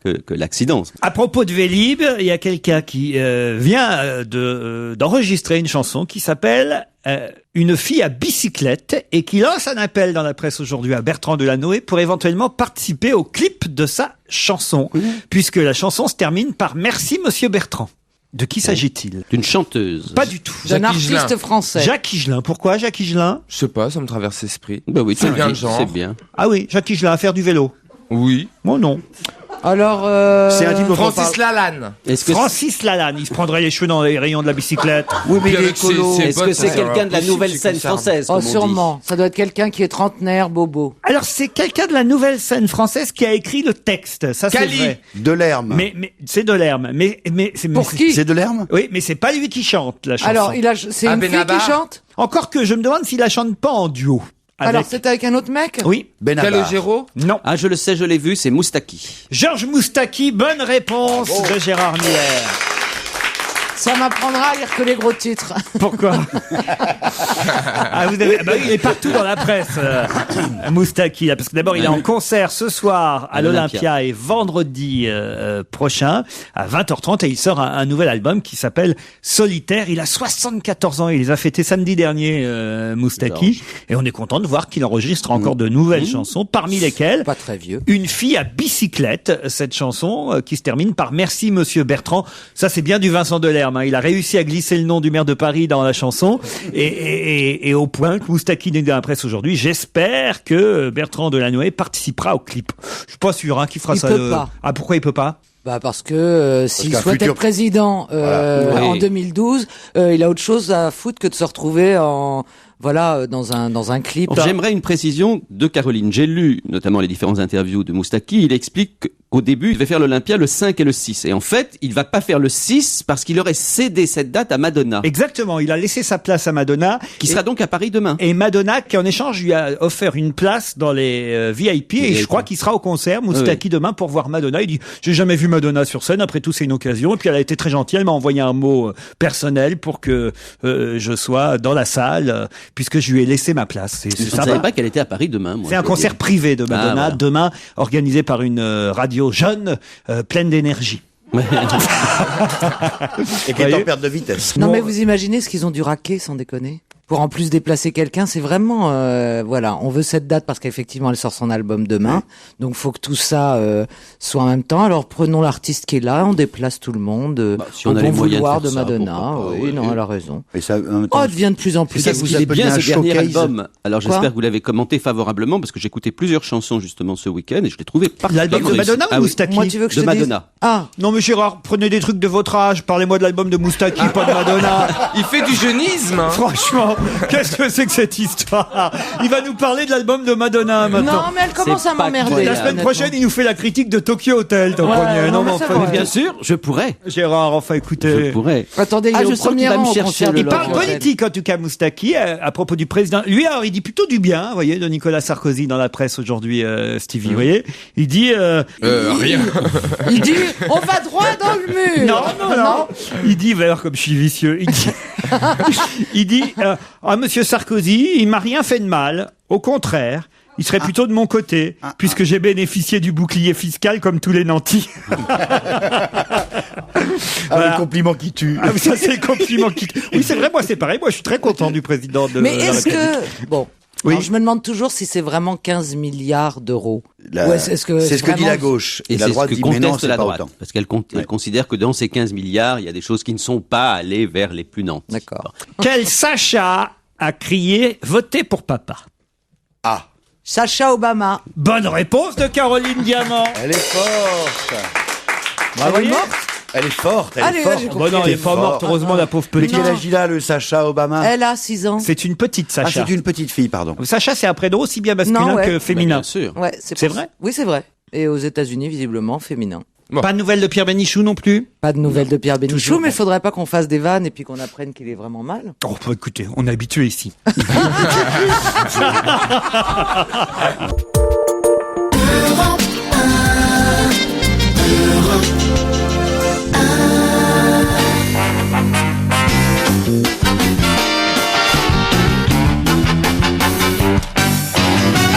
que l'accident. À propos de Vélib, il y a quelqu'un qui vient d'enregistrer une chanson qui s'appelle Une fille à bicyclette et qui lance un appel dans la presse aujourd'hui à Bertrand Delanoë pour éventuellement participer au clip de sa chanson, puisque la chanson se termine par Merci Monsieur Bertrand. De qui s'agit-il? D'une chanteuse. Pas du tout. D'un artiste français. Jacques Higelin. Pourquoi Jacques Higelin? Je sais pas, ça me traverse l'esprit. Bah oui, c'est bien le genre. C'est bien. Ah oui, Jacques Higelin à faire du vélo. Oui. Moi non. Alors, c'est un type Francis Lalanne. Francis Lalanne, il se prendrait les cheveux dans les rayons de la bicyclette. Oui, mais il est écolo. Est-ce que c'est quelqu'un de la nouvelle scène française? Oh, sûrement. Ça doit être quelqu'un qui est trentenaire, bobo. Alors, c'est quelqu'un de la nouvelle scène française qui a écrit le texte. Ça, c'est vrai. Delerme. Mais c'est Delerme. Mais Pour qui? C'est Delerme? Oui, mais c'est pas lui qui chante la chanson. Alors, c'est une fille qui chante? Encore que je me demande s'il la chante pas en duo. Alors, c'est avec un autre mec? Oui. Calogero? Non. Ah, je le sais, je l'ai vu, c'est Moustaki. Georges Moustaki, bonne réponse de Gérard Miller. Ça m'apprendra à lire que les gros titres. Pourquoi? Il est partout dans la presse, Moustaki, là, parce que d'abord il est en concert ce soir à l'Olympia et vendredi prochain à 20h30 et il sort un nouvel album qui s'appelle Solitaire. Il a 74 ans, il les a fêtés samedi dernier, Moustaki, et on est content de voir qu'il enregistre encore de nouvelles chansons, parmi lesquelles pas très vieux. Une fille à bicyclette, cette chanson qui se termine par Merci Monsieur Bertrand. Ça c'est bien du Vincent Delerme. Il a réussi à glisser le nom du maire de Paris dans la chanson et au point que Moustaki dit dans la presse aujourd'hui, j'espère que Bertrand Delanoë participera au clip. Je suis pas sûr qu'il fera ça. Il peut pas. Ah, pourquoi il peut pas? Parce que s'il souhaite être président en 2012, il a autre chose à foutre que de se retrouver dans un clip. J'aimerais une précision de Caroline. J'ai lu notamment les différentes interviews de Moustaki. Il explique qu'au début, il devait faire l'Olympia le 5 et le 6. Et en fait, il va pas faire le 6 parce qu'il aurait cédé cette date à Madonna. Exactement. Il a laissé sa place à Madonna. Qui sera donc à Paris demain. Et Madonna, qui en échange lui a offert une place dans les VIP. Et je crois qu'il sera au concert, Moustaki, demain pour voir Madonna. Il dit, j'ai jamais vu Madonna sur scène. Après tout, c'est une occasion. Et puis elle a été très gentille. Elle m'a envoyé un mot personnel pour que je sois dans la salle, puisque je lui ai laissé ma place. Je ne savais pas qu'elle était à Paris demain. C'est un concert privé de Madonna, demain, organisé par une radio jeune, pleine d'énergie. Et qui est en perte de vitesse. Non, mais vous imaginez ce qu'ils ont dû raquer, sans déconner? Pour en plus déplacer quelqu'un, c'est vraiment on veut cette date parce qu'effectivement elle sort son album demain, donc faut que tout ça soit en même temps. Alors prenons l'artiste qui est là, on déplace tout le monde si on a les moyens de Madonna. Elle a raison. Et ça, elle devient de plus en plus. C'est ce qu'il est bien ce dernier album. Alors j'espère que vous l'avez commenté favorablement parce que j'ai écouté plusieurs chansons justement ce week-end et je l'ai trouvé parfaitement. L'album de Madonna ou Moustaki? Moi, tu veux que je de Madonna. Ah non mais Gérard, prenez des trucs de votre âge. Parlez-moi de l'album de Moustaki, pas de Madonna. Il fait du jeunisme. Franchement. Qu'est-ce que c'est que cette histoire? Il va nous parler de l'album de Madonna maintenant. Non, mais elle commence à m'emmerder. La semaine prochaine, il nous fait la critique de Tokyo Hotel. Bien sûr, je pourrais. Gérard, enfin écoutez. Je pourrais. Attendez, il est au premier rang au concert de Il parle politique en tout cas, Moustaki, à propos du président. Lui, alors, il dit plutôt du bien, vous voyez, de Nicolas Sarkozy dans la presse aujourd'hui, Stevie, vous voyez. Il dit... rien. Il dit, on va droit dans le mur. Non. Il dit, alors comme je suis vicieux, il dit, Monsieur Sarkozy, il m'a rien fait de mal. Au contraire, Il serait plutôt de mon côté, puisque j'ai bénéficié du bouclier fiscal comme tous les nantis. Le compliment qui tue. Ah, ça, c'est le compliment qui tue. Oui, c'est vrai, moi, c'est pareil. Moi, je suis très content du président de Mais la est-ce République. que... Bon. Oui. Alors, je me demande toujours si c'est vraiment 15 milliards d'euros. C'est ce que dit la gauche. Et la c'est droite ce que dit mais non, conteste c'est la pas droite. autant. Parce qu'elle considère que dans ces 15 milliards, il y a des choses qui ne sont pas allées vers les plus nantis. D'accord. Quel Sacha a crié « Votez pour papa » Sacha Obama. Bonne réponse de Caroline Diamant. Elle est forte. Bravo, Elle est morte. Elle est forte. Elle Allez, est forte. j'ai Bon, non, elle est pas morte, heureusement, la pauvre Mais petite. quel âge il a, le Sacha Obama? Elle a 6 ans. C'est une petite Sacha. C'est une petite fille, pardon. Sacha, c'est un prénom aussi bien masculin Non, ouais. que féminin. Bien sûr. Ouais, C'est vrai? Oui, c'est vrai. Et aux États-Unis, visiblement, féminin. Bon. Pas de nouvelles de Pierre Bénichou non plus? Pas de nouvelles de Pierre Bénichou, Toujours. mais il faudrait pas qu'on fasse des vannes et puis qu'on apprenne qu'il est vraiment mal. Oh, bah, écoutez, on est habitué ici.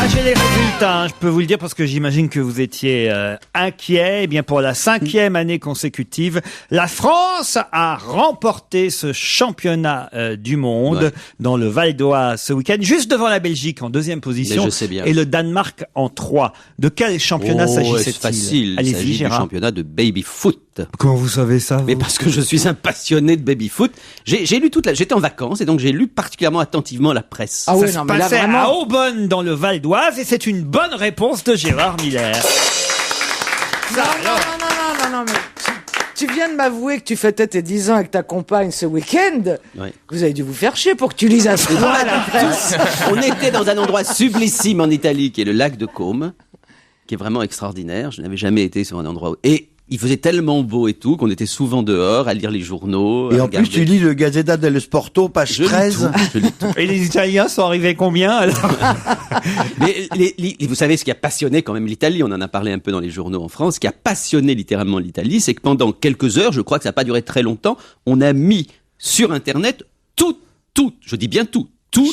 Ah, j'ai les résultats, hein, je peux vous le dire parce que j'imagine que vous étiez inquiet. Eh bien, pour la 5e année consécutive, la France a remporté ce championnat du monde dans le Val d'Oise ce week-end, juste devant la Belgique en 2e position Mais je sais bien. et le Danemark en 3. De quel championnat s'agissait-il? C'est facile. Il Allez-y, s'agit du Gérard. championnat de baby-foot. Comment vous savez ça? Mais parce que je suis un passionné de baby-foot. J'ai lu j'étais en vacances et donc j'ai lu particulièrement attentivement la presse. Ah Ça oui, se non, mais là, passait vraiment. à Aubonne dans le Val d'Oise et c'est une bonne réponse de Gérard Miller. Non, mais tu viens de m'avouer que tu fêtais tes 10 ans avec ta compagne ce week-end. Ouais. Vous avez dû vous faire chier pour que tu lises à ce point la presse. On était dans un endroit sublissime en Italie qui est le lac de Côme, qui est vraiment extraordinaire. Je n'avais jamais été sur un endroit et il faisait tellement beau et tout qu'on était souvent dehors à lire les journaux. Et à en plus, regarder. tu lis le Gazzetta dello Sporto, page Je lis 13. tout, je lis tout. Et les Italiens sont arrivés combien alors? Mais vous savez ce qui a passionné quand même l'Italie, on en a parlé un peu dans les journaux en France, ce qui a passionné littéralement l'Italie, c'est que pendant quelques heures, je crois que ça n'a pas duré très longtemps, on a mis sur Internet je dis bien tous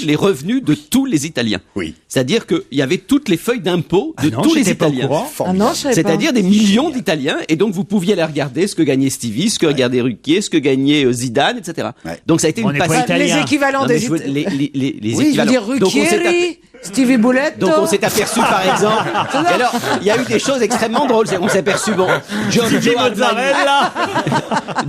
les revenus de tous les Italiens. Oui. C'est-à-dire qu'il y avait toutes les feuilles d'impôts de Ah non, tous les j'étais pas au Italiens. courant. Ah non, je savais pas. C'est-à-dire des millions d'Italiens, et donc vous pouviez aller regarder ce que gagnait Stevie, ce que gagnait Ruquier, ce que gagnait Zidane, etc. Ouais. Donc ça a été On une n'est pas passion. italien. Les équivalents Non, mais des je veux- Italiens. les Oui, je veux équivalents. dire Donc, on s'est Rucchieri, Stevie Bouletto. Donc on s'est aperçu par exemple. Et alors il y a eu des choses extrêmement drôles. C'est qu'on s'est aperçu Didier Giorgio Armani, Mozzarella.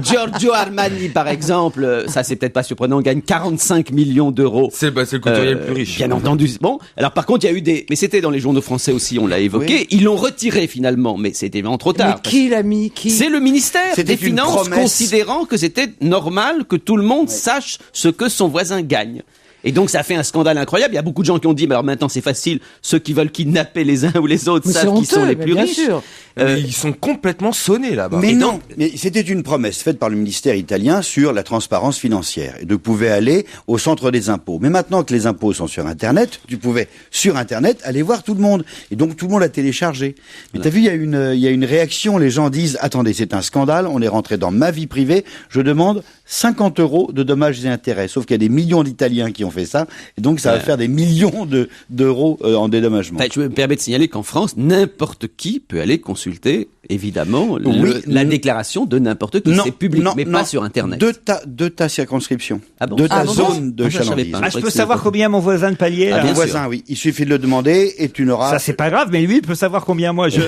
Giorgio Armani par exemple, ça c'est peut-être pas surprenant, gagne 45 millions d'euros. C'est le couturier le plus riche. Bien entendu. Bon, alors par contre il y a eu mais c'était dans les journaux français aussi, on l'a évoqué. Oui. Ils l'ont retiré finalement, mais c'était vraiment trop Mais tard. qui l'a mis? Qui? C'est le ministère C'était des une Finances promesse. considérant que c'était normal que tout le monde sache ce que son voisin gagne. Et donc ça fait un scandale incroyable. Il y a beaucoup de gens qui ont dit, mais alors maintenant c'est facile, ceux qui veulent kidnapper les uns ou les autres Mais c'est savent qui sont honteux, les mais plus bien riches. sûr. Mais ils sont complètement sonnés là-bas. Mais Et non, donc- mais c'était une promesse faite par le ministère italien sur la transparence financière. Et de pouvait aller au centre des impôts. Mais maintenant que les impôts sont sur Internet, tu pouvais, sur Internet, aller voir tout le monde. Et donc tout le monde a téléchargé. Mais t'as vu, il y a une réaction. Les gens disent, attendez, c'est un scandale, on est rentré dans ma vie privée, je demande 50 € de dommages et intérêts. Sauf qu'il y a des millions d'Italiens qui ont fait ça. Et donc ça va faire des millions d'euros en dédommagement. Enfin, je me permets de signaler qu'en France, n'importe qui peut aller consulter, évidemment, la déclaration de n'importe qui. C'est public, mais pas sur Internet. De ta circonscription. Ah bon? De ta Ah bon? zone de Ah, je savais chalandise. pas. Ah, je peux savoir combien mon voisin de palier Ah, là bien Ton sûr. voisin, oui. Il suffit de le demander et tu n'auras... Ça c'est pas grave, mais lui il peut savoir combien moi je.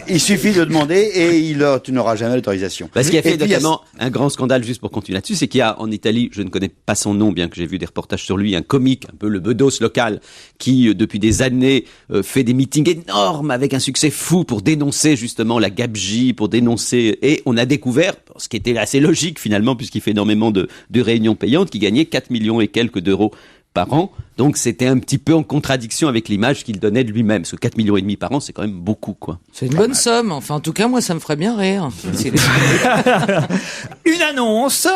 Il suffit de demander et tu n'auras jamais l'autorisation. Parce qu'il y a Et fait puis, il y a- notamment un grand scandale, juste pour continuer là-dessus, c'est qu'il y a en Italie, je ne connais pas son nom, bien que j'ai vu des reportages sur lui, un comique, un peu le bedos local, qui depuis des années fait des meetings énormes avec un succès fou pour dénoncer justement la gabegie, pour dénoncer, et on a découvert, ce qui était assez logique finalement, puisqu'il fait énormément de réunions payantes, qui gagnait 4 millions et quelques d'euros par an. Donc c'était un petit peu en contradiction avec l'image qu'il donnait de lui-même. Parce que 4,5 millions par an, c'est quand même beaucoup, quoi. C'est une bonne somme. Enfin, en tout cas, moi, ça me ferait bien rire. Une annonce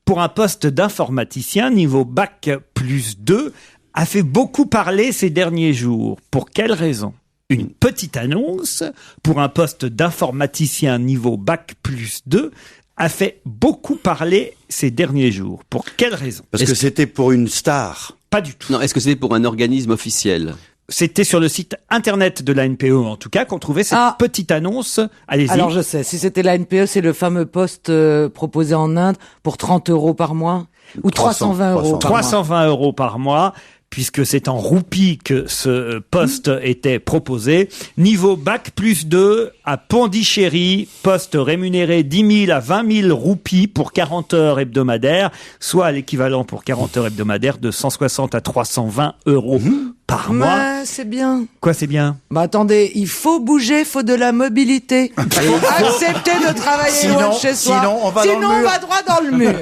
pour un poste d'informaticien niveau bac plus 2 a fait beaucoup parler ces derniers jours. Pour quelle raison? Une petite annonce pour un poste d'informaticien niveau bac plus 2 a fait beaucoup parler ces derniers jours. Pour quelle raison? Parce que c'était pour une star. Pas du tout. Non, est-ce que c'était pour un organisme officiel? C'était sur le site internet de la NPE, en tout cas, qu'on trouvait cette petite annonce. Allez-y. Alors je sais, si c'était la NPE, c'est le fameux poste proposé en Inde pour 30 € par mois ou 320 €. 320 € par mois. Puisque c'est en roupies que ce poste était proposé. Niveau bac plus 2 à Pondichéry, poste rémunéré 10 000 à 20 000 roupies pour 40 heures hebdomadaires, soit l'équivalent pour 40 heures hebdomadaires de 160 à 320 € par mois. Ouais, c'est bien. Quoi, c'est bien? Bah attendez, il faut bouger, faut de la mobilité. Accepter de travailler loin de chez soi. Sinon, on va dans le mur. On va droit dans le mur.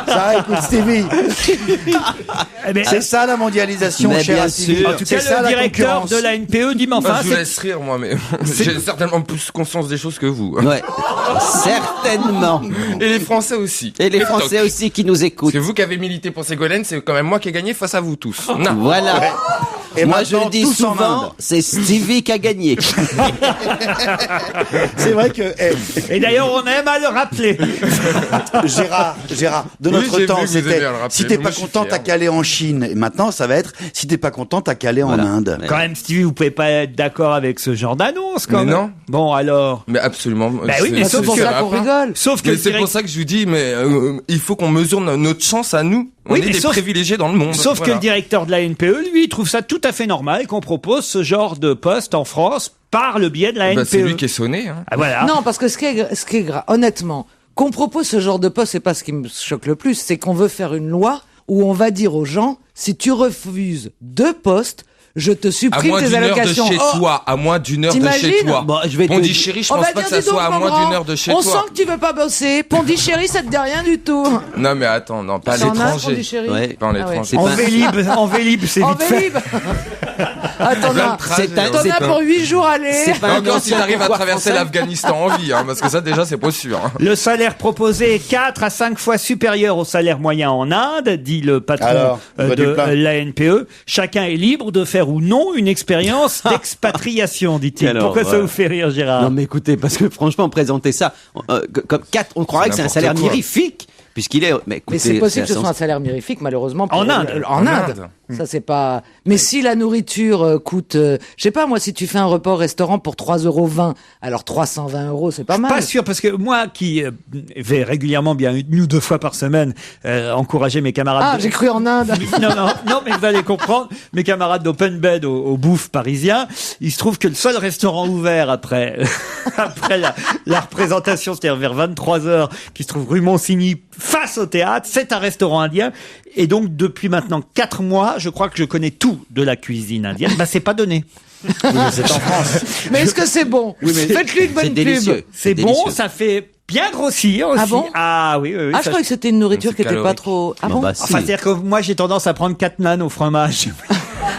Ça, écoute, Stevie. C'est ça la mondialisation, mais cher bien Stevie. sûr. En tout cas, le directeur de la NPE dit, mais enfin, Je vous laisse rire, moi, mais j'ai certainement plus conscience des choses que vous. Ouais, certainement. Et les Français aussi. Et les Français aussi qui nous écoutent. Parce que vous qui avez milité pour Ségolène, c'est quand même moi qui ai gagné face à vous tous. Non. Voilà. Ouais. Et moi, je maintenant, le dis tous en souvent, Inde. c'est Stevie qui a gagné. C'est vrai que... Et d'ailleurs, on aime à le rappeler. Gérard, de Oui, notre j'ai temps, vu que vous aimiez c'était le rappeler, si t'es mais pas moi, je suis content, fier. t'as qu'à aller en Chine. Et maintenant, ça va être si t'es pas content, t'as qu'à aller en Inde. Quand même, Stevie, vous pouvez pas être d'accord avec ce genre d'annonce, quand Mais même. non. Bon, alors. Mais absolument. Bah oui, mais C'est sauf pour que- ça qu'on rigole. Sauf que Mais le c'est pour ça que je vous dis, mais il faut qu'on mesure notre chance à nous. On Oui, est mais des sauf- privilégiés dans le monde. Sauf que Voilà. le directeur de la NPE, lui, il trouve ça tout à fait normal qu'on propose ce genre de poste en France par le biais de la Bah, NPE. c'est lui qui est sonné. Hein. Ah, voilà. Non, parce que ce qui est grave, honnêtement, qu'on propose ce genre de poste, c'est pas ce qui me choque le plus, c'est qu'on veut faire une loi où on va dire aux gens, si tu refuses 2 postes, je te À supprime moins tes d'une heure de allocations. chez Oh, toi, à moins d'une heure de t'imagines chez toi. Bon, je vais te- Pondichéry, je on pense va pas dire, que ça dis donc, soit à mon moins grand, d'une heure de chez on toi. sent que tu veux pas bosser. Pondichéry, ça te dit rien du tout. Non, mais attends, non, pas à C'est en Inde, l'étranger. Pondichéry Ouais. Pas en étranger. C'est En pas- Vélib, c'est En vite fait. Vélib. Attends, Plein là, de trajets, c'est un- hein. t'en c'est as pas- pour 8 jours aller. C'est pas un Encore si ancien t'arrives à pouvoir traverser français. l'Afghanistan en vie, hein, parce que ça déjà c'est pas sûr. Hein. Le salaire proposé est 4 à 5 fois supérieur au salaire moyen en Inde, dit le patron Alors, de du plein. la NPE. Chacun est libre de faire ou non une expérience d'expatriation, dit-il. Alors, Pourquoi ça ouais. vous fait rire, Gérard? Non mais écoutez, parce que franchement, présenter ça comme 4, on croirait que c'est un n'importe salaire quoi. mirifique, puisqu'il est... Mais, écoutez, Mais c'est possible que ce à soit un salaire mirifique, malheureusement. En Inde. En Inde. Ça, c'est pas... Mais si la nourriture coûte... je sais pas, moi, si tu fais un repas au restaurant pour 3,20 €, alors 320 €, c'est pas mal. Pas sûr, parce que moi qui vais régulièrement, bien 1 ou 2 fois par semaine, encourager mes camarades... Ah, j'ai cru en Inde. Non, mais vous allez comprendre, mes camarades d'Open Bed au bouffe parisien, il se trouve que le seul restaurant ouvert après la représentation, c'est-à-dire vers 23h, qui se trouve rue Monsigny, face au théâtre, c'est un restaurant indien. Et donc, depuis maintenant 4 mois, je crois que je connais tout de la cuisine indienne. Bah, c'est pas donné. Oui, mais c'est en France. Mais est-ce que c'est bon? Faites-lui une bonne C'est pub. délicieux. C'est bon, délicieux. ça fait bien grossir aussi. Ah bon? Ah oui, oui, oui. Ah, ça- je croyais que c'était une nourriture C'est qui était pas calorique. trop... Ah Bon, bon? bah, si. Enfin, c'est-à-dire que moi, j'ai tendance à prendre 4 nanes au fromage.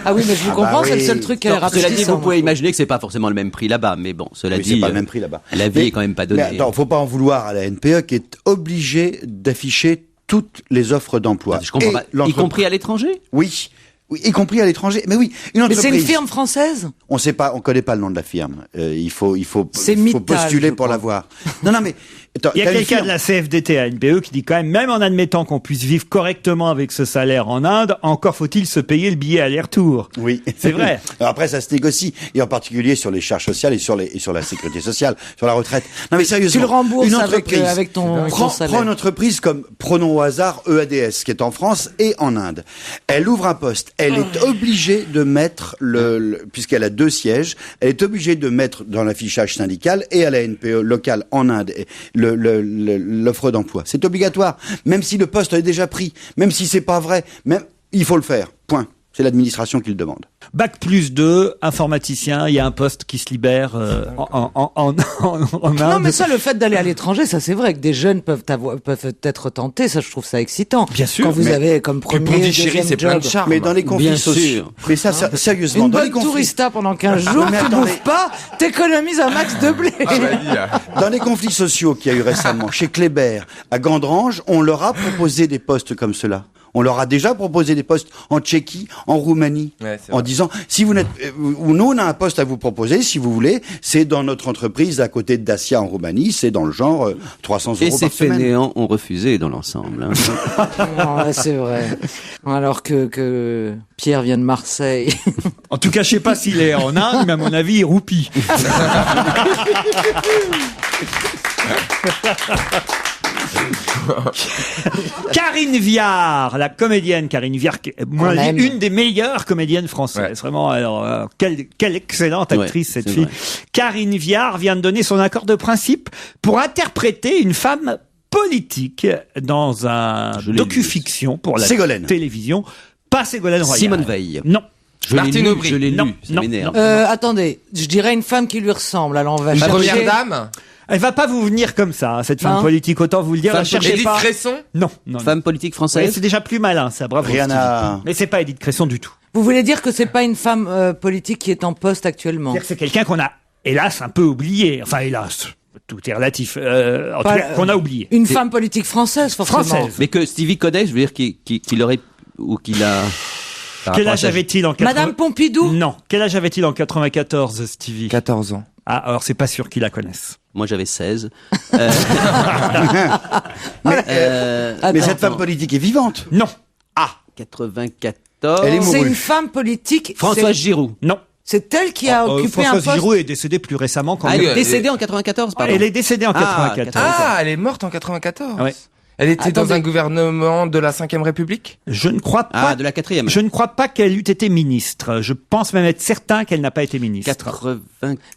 Ah oui, mais je vous comprends, bah c'est le oui. seul truc qui est Non, cela dit, rapetissant. vous pouvez imaginer que c'est pas forcément le même prix là-bas, mais bon, cela Oui, dit, c'est pas le même prix là-bas. la vie est quand même pas donnée. Mais attends, faut pas en vouloir à la NPE qui est obligée d'afficher toutes les offres d'emploi. Je comprends Et pas. Y l'entreprise- compris à l'étranger? Oui. Oui, y compris à l'étranger. Mais oui, une Mais entreprise. c'est une firme française? On sait pas, on connaît pas le nom de la firme. Il faut C'est faut Mittal, postuler je pour crois. l'avoir. Non, mais attends, Il y a t'as une quelqu'un firme. de la CFDT à NPE qui dit quand même en admettant qu'on puisse vivre correctement avec ce salaire en Inde, encore faut-il se payer le billet aller-retour. Oui, C'est vrai. Alors après, ça se négocie, et en particulier sur les charges sociales et sur la sécurité sociale, sur la retraite. Non, mais sérieusement, Tu le rembourses une avec, entreprise, avec ton salaire. prends une entreprise comme, prenons au hasard EADS, qui est en France et en Inde. Elle ouvre un poste, elle est obligée de mettre puisqu'elle a 2 sièges, elle est obligée de mettre dans l'affichage syndical et à la NPE locale en Inde l'offre d'emploi. C'est obligatoire, même si le poste est déjà pris, même si c'est pas vrai, même il faut le faire. Point. C'est l'administration qui le demande. Bac plus 2, informaticien, il y a un poste qui se libère en Inde. Non, mais ça, le fait d'aller à l'étranger, ça c'est vrai que des jeunes peuvent être tentés. Ça, je trouve ça excitant. Bien sûr. Quand vous Mais- avez comme premier, Pondichéry, deuxième c'est plein de job. charme. Mais dans les conflits Bien sociaux. sûr. Mais ça, sérieusement, Une dans les bonne conflits. tourista pendant 15 jours, mais tu attendez. bouffes pas, t'économises un max de blé. Ah, bah, dis, Dans les conflits sociaux qu'il y a eu récemment, chez Kléber, à Gandrange, on leur a proposé des postes comme cela. On leur a déjà proposé des postes en Tchéquie, en Roumanie, en disant si vous n'êtes, ou nous on a un poste à vous proposer, si vous voulez, c'est dans notre entreprise à côté de Dacia en Roumanie, c'est dans le genre 300 € par semaine. Et ces fainéants ont refusé dans l'ensemble. Hein. Non, c'est vrai. Alors que Pierre vient de Marseille. En tout cas, je sais pas s'il est en Inde, mais à mon avis, il roupille. Karine Viard, la comédienne Karine Viard, qui est une des meilleures comédiennes françaises. Vraiment, alors, quelle excellente actrice cette fille. Vrai. Karine Viard vient de donner son accord de principe pour interpréter une femme politique dans un docu-fiction pour la télévision. Pas Ségolène Royal. Simone Veil. Non. Martine Aubry. Je l'ai lu, ça m'énerve. Attendez, je dirais une femme qui lui ressemble. Alors on va chercher. Première dame. Elle va pas vous venir comme ça, cette femme politique, autant vous le dire. Femme Edith Cresson. Non. Femme politique française. Ouais, c'est déjà plus malin, ça. Bravo. Mais c'est pas Edith Cresson du tout. Vous voulez dire que c'est pas une femme politique qui est en poste actuellement? C'est quelqu'un qu'on a, hélas, un peu oublié. Enfin, hélas. Tout est relatif. En tout cas, qu'on a oublié. Une femme politique française, forcément. Française. Mais que Stevie connaît, je veux dire, qu'il aurait, ou qu'il a... Quel âge avait-il en 80... Madame Pompidou? Non. Quel âge avait-il en 94, Stevie? 14 ans. Ah, alors c'est pas sûr qu'il la connaisse. Moi, j'avais 16. Mais cette femme politique est vivante. Non. 94. Elle est mourue. C'est une femme politique. Françoise Giroud. Non. C'est elle qui a occupé un poste. Françoise Giroud est décédée plus récemment quand même. Elle est décédée en 94, pardon. Elle est décédée en 94. Ah, elle est morte en 94. Ouais. Elle était dans un gouvernement de la 5e République? Je ne crois pas. Ah, de la 4e. Je ne crois pas qu'elle eût été ministre. Je pense même être certain qu'elle n'a pas été ministre. 84.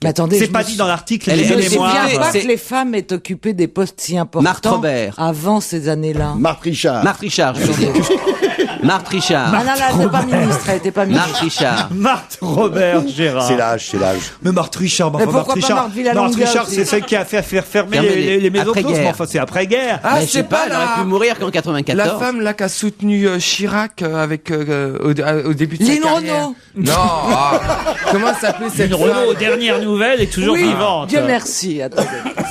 Mais attendez, c'est pas dit dans l'article. Je les ne me mémoires. souviens pas que les femmes aient occupé des postes si importants. Marthe Robert. Avant ces années-là. Marthe Richard. Marthe Richard, je veux dire. Marthe Richard. Ah non, elle n'était pas ministre, elle n'était pas ministre. Marthe Richard. Marthe Robert Gérard. C'est l'âge. Mais Marthe Richard, Mais pourquoi pas Marthe Villalonga Richard, aussi. c'est celle qui a fait faire fermer les maisons closes. Mais enfin, c'est après-guerre. Ah, je sais pas, elle aurait pu mourir qu'en 94. La femme là qui a soutenu Chirac avec au début de sa carrière. Lynn Renaud. Non. Comment s'appelait cette Lynn Renaud, aux dernières nouvelles, est toujours vivante. Dieu merci. Attendez.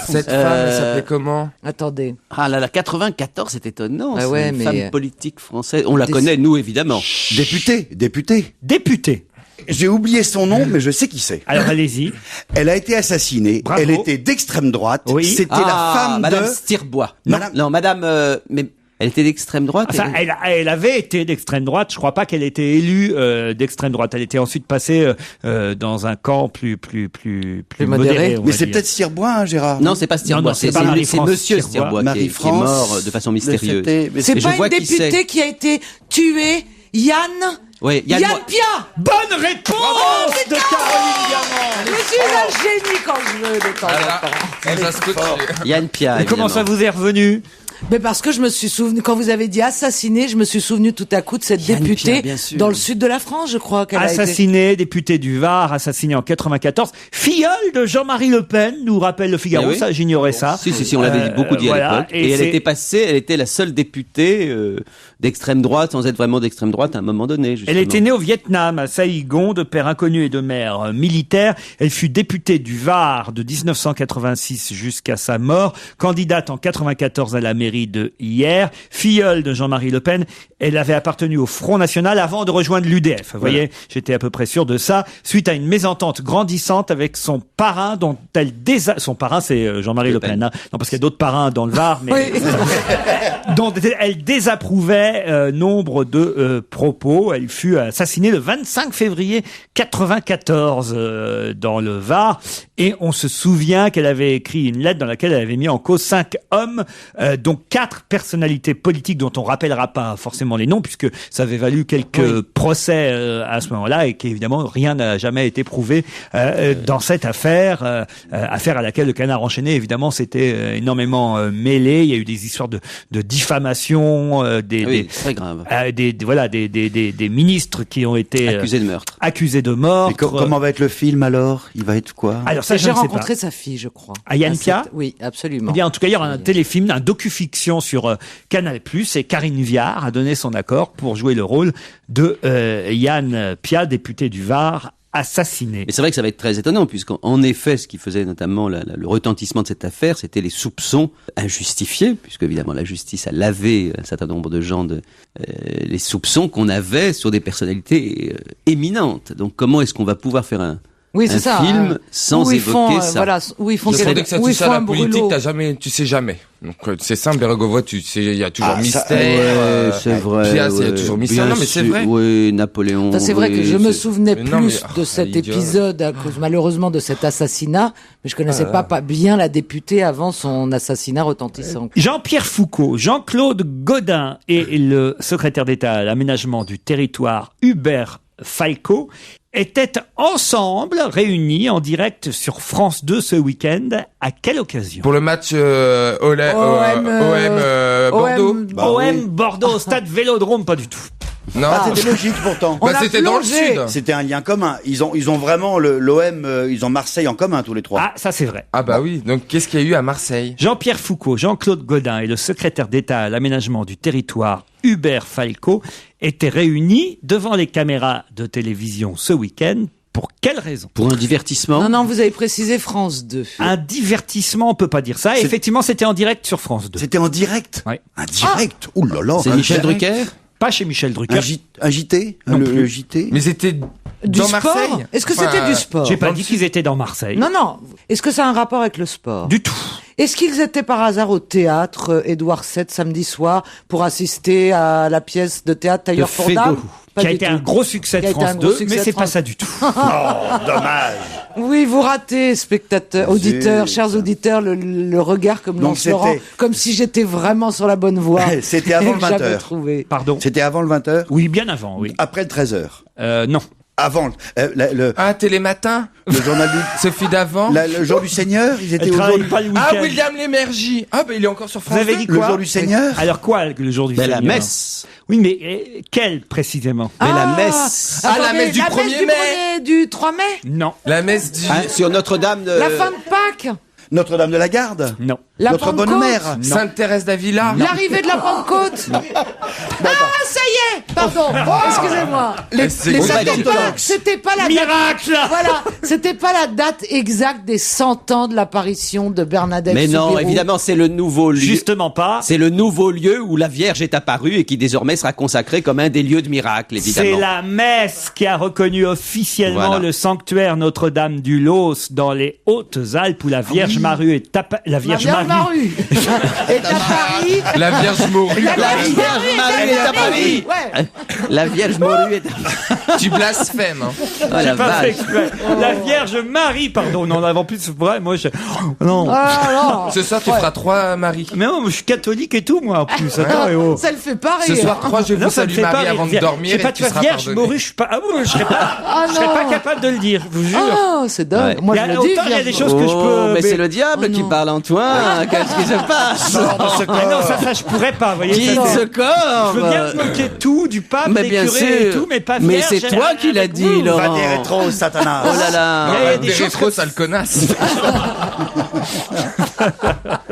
Cette femme, elle s'appelait comment? Attendez. Ah là là, 94, c'est étonnant. Ah ouais, une mais femme politique française. On la connaît, nous, évidemment. Député. J'ai oublié son nom, mais je sais qui c'est. Alors allez-y. Elle a été assassinée. Bravo. Elle était d'extrême droite. Oui. C'était la femme Madame de... Stirbois. Non. Madame... mais elle était d'extrême droite. Enfin, elle avait été d'extrême droite. Je crois pas qu'elle ait été élue d'extrême droite. Elle était ensuite passée dans un camp plus modéré. Mais c'est peut-être Stirbois, hein, Gérard. Non, c'est pas Stirbois. Non, c'est pas Marie-France Monsieur Stirbois qui est mort de façon mystérieuse. C'est pas une députée qui a été tuée, Yann? Oui, Yann Pia. Bonne réponse de Caroline Diamant. Je suis un génie quand je veux de temps en temps. Yann Pia. Et comment ça vous est revenu? Mais parce que je me suis souvenu, quand vous avez dit assassiné, je me suis souvenu tout à coup de cette députée dans le sud de la France, je crois qu'elle a été. Assassinée, députée du Var, assassinée en 94. Filleule de Jean-Marie Le Pen, nous rappelle le Figaro, ça, j'ignorais ça. Si, on l'avait beaucoup dit à l'époque. Et elle était la seule députée d'extrême droite, sans être vraiment d'extrême droite à un moment donné, justement. Elle était née au Vietnam, à Saigon, de père inconnu et de mère militaire. Elle fut députée du Var de 1986 jusqu'à sa mort, candidate en 94 à la mairie de Hyères, filleule de Jean-Marie Le Pen. Elle avait appartenu au Front National avant de rejoindre l'UDF. Vous voyez, j'étais à peu près sûr de ça. Suite à une mésentente grandissante avec son parrain, dont elle son parrain, c'est Jean-Marie Le Pen. Hein. Non, parce qu'il y a d'autres parrains dans le Var, mais dont elle désapprouvait nombre de propos. Elle fut assassinée le 25 février 94 dans le Var. Et on se souvient qu'elle avait écrit une lettre dans laquelle elle avait mis en cause 5 hommes, dont 4 personnalités politiques dont on rappellera pas forcément les noms, puisque ça avait valu quelques procès à ce moment-là, et qu'évidemment rien n'a jamais été prouvé dans cette affaire, affaire à laquelle le Canard enchaîné évidemment s'était énormément mêlé. Il y a eu des histoires de diffamation, très grave. Des ministres qui ont été accusés de meurtre. Et comment va être le film alors? Il va être quoi? Alors ça, j'ai rencontré sa fille, je crois. À Yann Pia? Oui, absolument. Eh bien, en tout cas, il y aura un téléfilm, un docu-fiction sur Canal+, et Karine Viard a donné son accord pour jouer le rôle de Yann Pia, député du Var, assassiné. Mais c'est vrai que ça va être très étonnant, puisqu'en effet, ce qui faisait notamment le retentissement de cette affaire, c'était les soupçons injustifiés, puisque évidemment la justice a lavé un certain nombre de gens les soupçons qu'on avait sur des personnalités éminentes. Donc comment est-ce qu'on va pouvoir faire un film sans évoquer ça? Voilà, où ils font dès que ça touche à la politique, tu sais jamais. Donc c'est simple, Bérégovoy, tu sais, il y a toujours mystère. C'est vrai. Il y a toujours mystère. Non, mais c'est vrai. Oui, Napoléon. Ça, c'est vrai que je me souvenais plus de mais cet épisode à cause malheureusement de cet assassinat, mais je connaissais pas bien la députée avant son assassinat retentissant. Jean-Pierre Foucault, Jean-Claude Gaudin et le secrétaire d'État à l'aménagement du territoire Hubert Falco étaient ensemble réunis en direct sur France 2 ce week-end. À quelle occasion? Pour le match Bordeaux. OM Bordeaux, stade Vélodrome, pas du tout. Non, c'était logique pourtant. C'était dans le sud. C'était un lien commun. Ils ont vraiment l'OM, ils ont Marseille en commun tous les trois. Ah, ça c'est vrai. Ah bah oui. Donc qu'est-ce qu'il y a eu à Marseille? Jean-Pierre Foucault, Jean-Claude Gaudin et le secrétaire d'État à l'aménagement du territoire Hubert Falco étaient réunis devant les caméras de télévision ce week-end. Pour quelle raison? Pour un divertissement? Non, vous avez précisé France 2. Un divertissement, on peut pas dire ça. Effectivement, c'était en direct sur France 2. C'était en direct? Oui. Un direct? Ouh là là. C'est Michel Drucker? Pas chez Michel Drucker. Un JT? Le JT? Mais c'était Du dans sport? Marseille? Est-ce que c'était du sport? J'ai pas dit qu'ils étaient dans Marseille. Non. Est-ce que ça a un rapport avec le sport? Du tout. Est-ce qu'ils étaient par hasard au théâtre Édouard VII samedi soir pour assister à la pièce de théâtre Tailleur pour dames? Qui a été un gros succès de France 2, mais c'est pas ça du tout. Oh, dommage. Oui, vous ratez, spectateurs, auditeurs, chers auditeurs, le regard comme lance Laurent, comme si j'étais vraiment sur la bonne voie. C'était avant le 20h. Pardon. C'était avant le 20h? Oui, bien avant, oui. Après le 13h? Non. Avant Télématin. Le journal du... Sophie d'avant. Le jour du Seigneur, ils étaient Elle au jour travaille pas le week-end. William Lémergie. Ah, il est encore sur France 2. Vous avez dit quoi? Le jour du Seigneur? Alors quoi, le jour du Seigneur? La messe. Oui, mais quelle précisément? Mais la messe. La messe du 1er mai. Du 3 mai? Non. La messe du... Sur Notre-Dame de... La fin de Pâques? Notre-Dame de la Garde? Non. Notre bonne mère? Sainte-Thérèse d'Avila? L'arrivée de la Pentecôte? Ça y est! Pardon, excusez-moi. Les c'était pas la miracle! Voilà, c'était pas la date exacte des 100 ans de l'apparition de Bernadette Mais non, Soubirous. évidemment, c'est le nouveau lieu. Justement pas. C'est le nouveau lieu où la Vierge est apparue et qui désormais sera consacré comme un des lieux de miracle, évidemment. C'est la messe qui a reconnu officiellement le sanctuaire Notre-Dame du Los dans les Hautes-Alpes où la Vierge Marie est la Vierge Marie est à Paris. La Vierge Morue. La Vierge Marie est à Paris. Ouais. La Vierge Morue est à Paris. Tu blasphèmes. Oh, la J'ai pas fait vache. exprès. La Vierge Marie, pardon. Non, en plus, c'est vrai, moi, non. Ah, non. Ce soir, tu feras 3 Marie. Mais non, je suis catholique et tout, moi, en plus. Attends, et oh. Ça le fait pas Ce rire. soir, 3, je Non, vous ça me salue fait pas Marie rire. avant de dormir Je sais pas, et tu tu vois, seras Vierge pardonné. Morue, je suis pas, je serais pas capable de le dire, je vous jure. Oh, c'est dingue. Ouais. Moi, je le dis. Autant il y a des choses que je peux. Mais c'est le diable qui parle, Antoine. Qu'est-ce qui se passe? Mais non, ça, je pourrais pas, vous voyez. Qui ça, se je veux bien corbe? me moquer de tout, du pape, Mais des bien curés sûr. et tout, mais pas Mais Vierge. c'est toi qui l'as dit, Va Laurent. des rétros, Satanas. Oh là là. Il y a des Des choses rétros, sale connasse.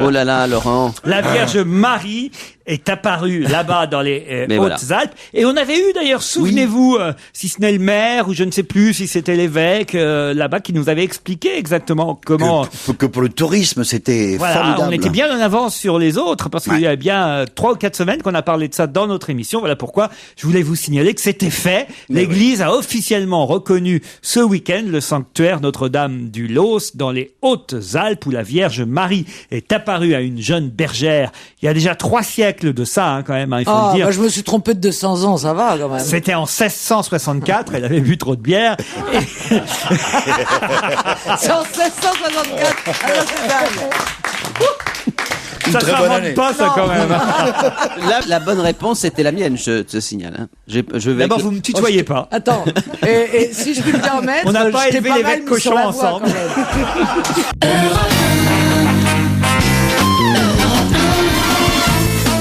Oh là là, Laurent. La Vierge Marie est apparue là-bas dans les Mais Hautes-Alpes. Et on avait eu d'ailleurs, souvenez-vous, si ce n'est le maire ou je ne sais plus si c'était l'évêque là-bas qui nous avait expliqué exactement comment... Que pour le tourisme, c'était formidable. On était bien en avance sur les autres parce qu'il y a bien 3 ou 4 semaines qu'on a parlé de ça dans notre émission. Voilà pourquoi je voulais vous signaler que c'était fait. L'Église a officiellement reconnu ce week-end le sanctuaire Notre-Dame du Los dans les Hautes-Alpes où la Vierge Marie est apparue à une jeune bergère. Il y a déjà 3 siècles de ça, hein, quand même, hein, il faut le dire. Bah, je me suis trompé de 200 ans, ça va quand même. C'était en 1664, elle avait bu trop de bière. C'est en 1664. Alors c'est dingue. Ça très bonne année. s'invente pas, ça, quand même. La bonne réponse, c'était la mienne, je te signale. Hein. Je vais D'abord, vous me tutoyez pas. Attends, et si je puis me permettre, On n'a pas je t'ai élevé pas les mal mecs mis cochons sur la voie, ensemble. quand même.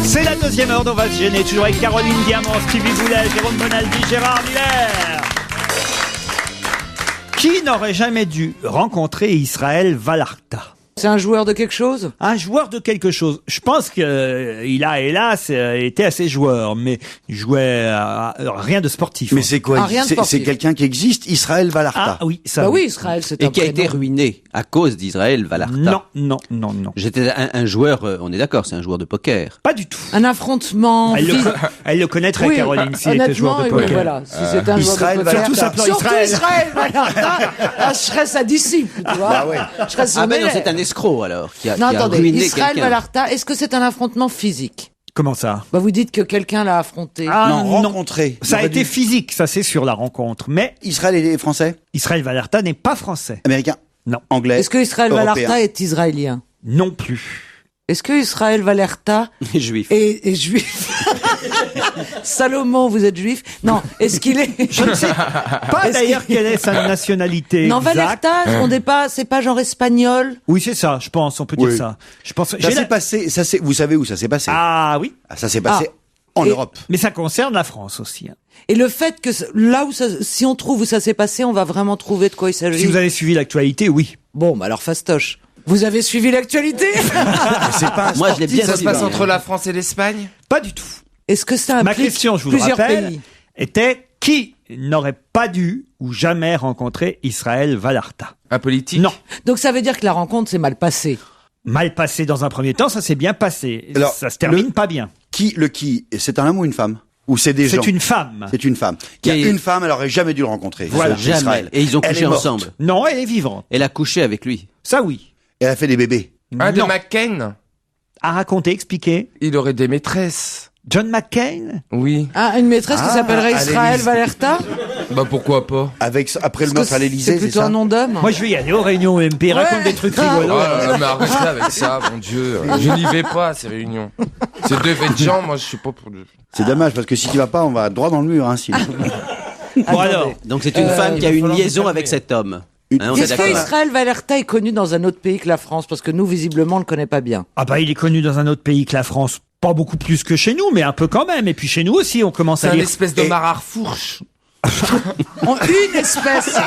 C'est la deuxième heure dont on va se gêner, toujours avec Caroline Diamant, Stevie Boulet, Jérôme Bonaldi, Gérard Miller. Qui n'aurait jamais dû rencontrer Israël Vallarta? C'est un joueur de quelque chose? Un joueur de quelque chose. Je pense qu'il a, hélas, été assez joueur, mais il jouait à rien de sportif. Mais c'est quoi? rien de C'est sportif. quelqu'un qui existe, Israël Valarta. Ah oui, ça. Bah oui, Israël, c'est un Et qui a été prénom. ruiné à cause d'Israël Valarta. Non. J'étais un joueur, on est d'accord, c'est un joueur de poker. Pas du tout. Un affrontement. Elle le connaîtrait, Oui, Caroline, s'il était joueur de honnêtement, poker. voilà. Si c'était un Israël joueur de poker. Valarta. Surtout s'appelant Surtout Israël. Israël Valarta, je serais sa disciple, tu vois. Bah ouais. Je serais son Ah ben non, élève. c'est un escroc alors, qui a Non, qui a attendez, ruiné Israël quelqu'un. Valarta, est-ce que c'est un affrontement physique? Comment ça? Bah, vous dites que quelqu'un l'a affronté. Non, rencontré. Ça a J'aurais été dû- physique, ça c'est sur la rencontre. Mais Israël est français? Israël Valarta n'est pas français. Américain? Non. Anglais? Est-ce que Israël Européen. Valarta est israélien? Non plus. Est-ce que Israël Valarta Juif. est juif? Salomon, vous êtes juif? Non. Est-ce qu'il est... Je ne sais pas Est-ce d'ailleurs qu'il- quelle est sa nationalité Non, exacte. Valarta, c'est pas genre espagnol? Oui, c'est ça, je pense, on peut Oui. dire ça. Je pense. Ça j'ai s'est la- passé, vous savez où ça s'est passé? Ah oui, Ça s'est passé en Et- Europe. mais ça concerne la France aussi. Hein. Et le fait que là où si on trouve où ça s'est passé, on va vraiment trouver de quoi il s'agit. Si vous avez suivi l'actualité, oui. Bon, bah alors fastoche. Vous avez suivi l'actualité? C'est pas un Moi, je l'ai bien Ça se passe suivi, entre hein. la France et l'Espagne? Pas du tout. Est-ce que ça Ma implique question, je vous le plusieurs rappelle, pays? était qui n'aurait pas dû ou jamais rencontré Israël Valarta? Un politique? Non. Donc ça veut dire que la rencontre s'est mal passée. Mal passé dans un premier temps, ça s'est bien passé. Alors, ça se termine pas bien. Qui, c'est un homme ou une femme? Ou c'est des gens? C'est une femme. C'est une femme. Il y a Qui- une femme, elle aurait jamais dû le rencontrer. Voilà. C'est Israël. Jamais. Et ils ont Elle couché est morte. ensemble. Non, elle est vivante. Elle a couché avec lui. Ça oui. Elle a fait des bébés. Un de Non. McCain? À raconter, expliquer. Il aurait des maîtresses. John McCain? Oui. Ah, une maîtresse qui Ah, s'appellerait à Israël l'Élysée. Valarta? Bah pourquoi pas? Après le Parce meurtre que à l'Élysée, c'est c'est plutôt ça? un nom d'homme. Moi, je vais y aller aux réunions MP, raconte des trucs Oh rigolos. là là, mais arrêtez avec ça, mon Dieu. Je n'y vais pas à ces réunions. C'est deux faits de gens, moi je suis pas pour... C'est dommage, parce que si tu vas pas, on va droit dans le mur, hein, sinon. Bon alors, Donc c'est une femme qui a il va eu une falloir se liaison calmer. avec cet homme. Une- Hein, on est Est-ce que d'accord. Israël Valarta est connu dans un autre pays que la France? Parce que nous, visiblement, on le connaît pas bien. ah bah il est connu dans un autre pays que la France. Pas beaucoup plus que chez nous, mais un peu quand même. Et puis chez nous aussi, on commence C'est à un lire. espèce de mararfourche. Une espèce.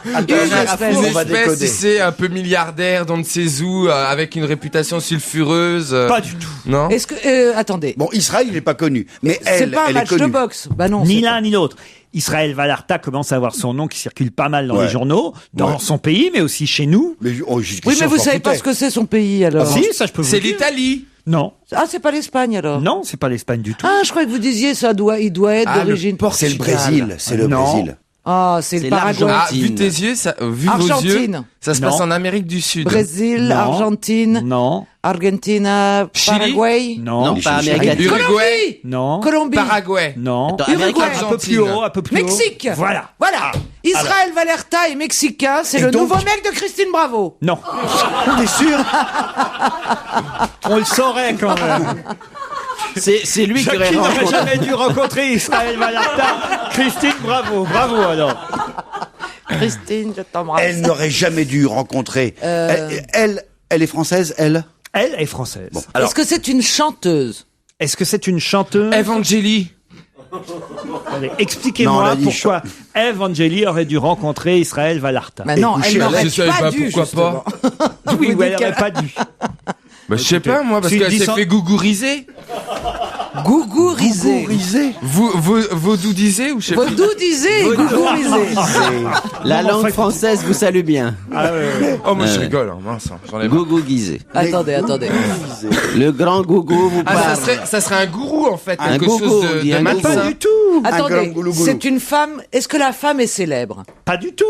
Une espèce. on Une va espèce, décoder. tu sais, un peu milliardaire, dans ne sais où, avec une réputation sulfureuse. Pas du tout. Non? Est-ce que, attendez. Bon, Israël, il n'est pas connu. Mais C'est elle, pas un elle est match de connue. boxe. Bah non. Ni c'est l'un ni l'autre. Israël Valarta commence à avoir son nom qui circule pas mal dans Ouais. les journaux, dans Ouais. son pays, mais aussi chez nous. Mais, Oui, mais vous savez pas ce que c'est son pays, alors. Si, ça je peux vous C'est dire. l'Italie. Non, Ah, c'est pas l'Espagne, alors. non, c'est pas l'Espagne du tout. Ah, je croyais que vous disiez il doit être Ah, le d'origine C'est le Portugal. Brésil, c'est le Non. Brésil. Ah, c'est le C'est Paraguay. l'argent. Ah, vu tes yeux, vu vos yeux, Argentine. ça se Non. passe en Amérique du Sud. Brésil, Non. Argentine, Non, Argentina, Chili. Paraguay. non, Non, Les pas Chili. Amérique latine. Uruguay. non, Colombie. Paraguay. non. Attends, Amérique Uruguay. Un peu plus haut, un peu plus haut. Mexique. Voilà. Voilà. Israël Valarta est mexicain. C'est Et le donc- nouveau mec de Christine Bravo. Non, T'es sûr? on le saurait quand même. C'est lui qui aurait Qui n'aurait rencontré. jamais dû rencontrer Israël Valarta. Christine, bravo, bravo alors. Christine, je t'embrasse. Elle n'aurait jamais dû rencontrer. Elle est française, elle? Elle est française. Alors, Est-ce que c'est une chanteuse? Est-ce que c'est une chanteuse? Evangélie. Allez, Non, expliquez-moi elle a dit pourquoi Eve Angeli aurait dû rencontrer Israël Valarta. Bah non, coucher elle n'aurait Je savais pas dû, pourquoi justement. Oui, Vous ouais, dites elle n'aurait qu'elle- pas dû. Bah, je sais pas, moi, parce Si, qu'elle s'est 10 ans- fait gougouriser. Gougourisé. Gougorisé. Vaudoudiser ou je sais pas. Vaudouisé, gougourisé. La Non, langue enfin, française vous salue bien. Oh, moi, je Ouais. rigole, hein, mince, j'en ai marre. Gougou Guizé. Attendez. Le grand gougou vous Ah, parle. ça serait un gourou, en fait, Un quelque gourou, chose on dit de un malsain. gourou. Pas du tout. Attendez, grand goulou-goulou. c'est une femme. Est-ce que la femme est célèbre? Pas du tout.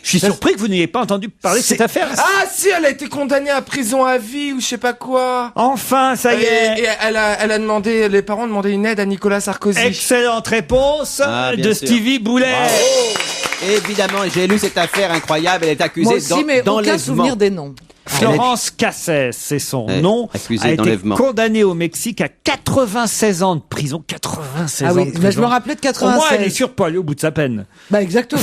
Je suis surpris que vous n'ayez pas entendu parler de cette affaire. Ah, si, elle a été condamnée à prison à vie ou je sais pas quoi. Enfin, ça y est. Et elle a demandé, les parents demandaient une aide à Nicolas Sarkozy. Excellente réponse Ah, bien de sûr. Stevie Boulet. Évidemment, j'ai lu cette affaire incroyable. Elle est accusée Moi aussi, mais aucun d'enlèvement. souvenir des noms. Florence Cassès, c'est son Ouais, nom, accusée a été d'enlèvement. condamnée au Mexique à 96 ans de prison. 96 Ah ans oui, de bah, prison. je me rappelais de Au moins, elle est 96. sur poil au bout de sa peine. Bah exactement.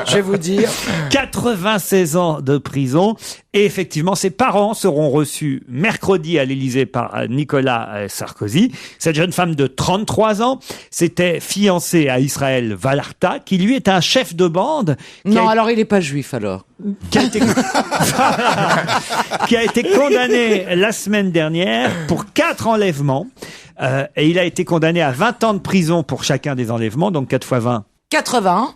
Je vais vous dire. 96 ans de prison. Et effectivement, ses parents seront reçus mercredi à l'Élysée par Nicolas Sarkozy. Cette jeune femme de 33 ans s'était fiancée à Israël Valarta, qui lui est un chef de bande. Non, alors il n'est pas juif alors. Qui a été condamné la semaine dernière pour 4 enlèvements. Et il a été condamné à 20 ans de prison pour chacun des enlèvements, donc 4 fois 20. 80.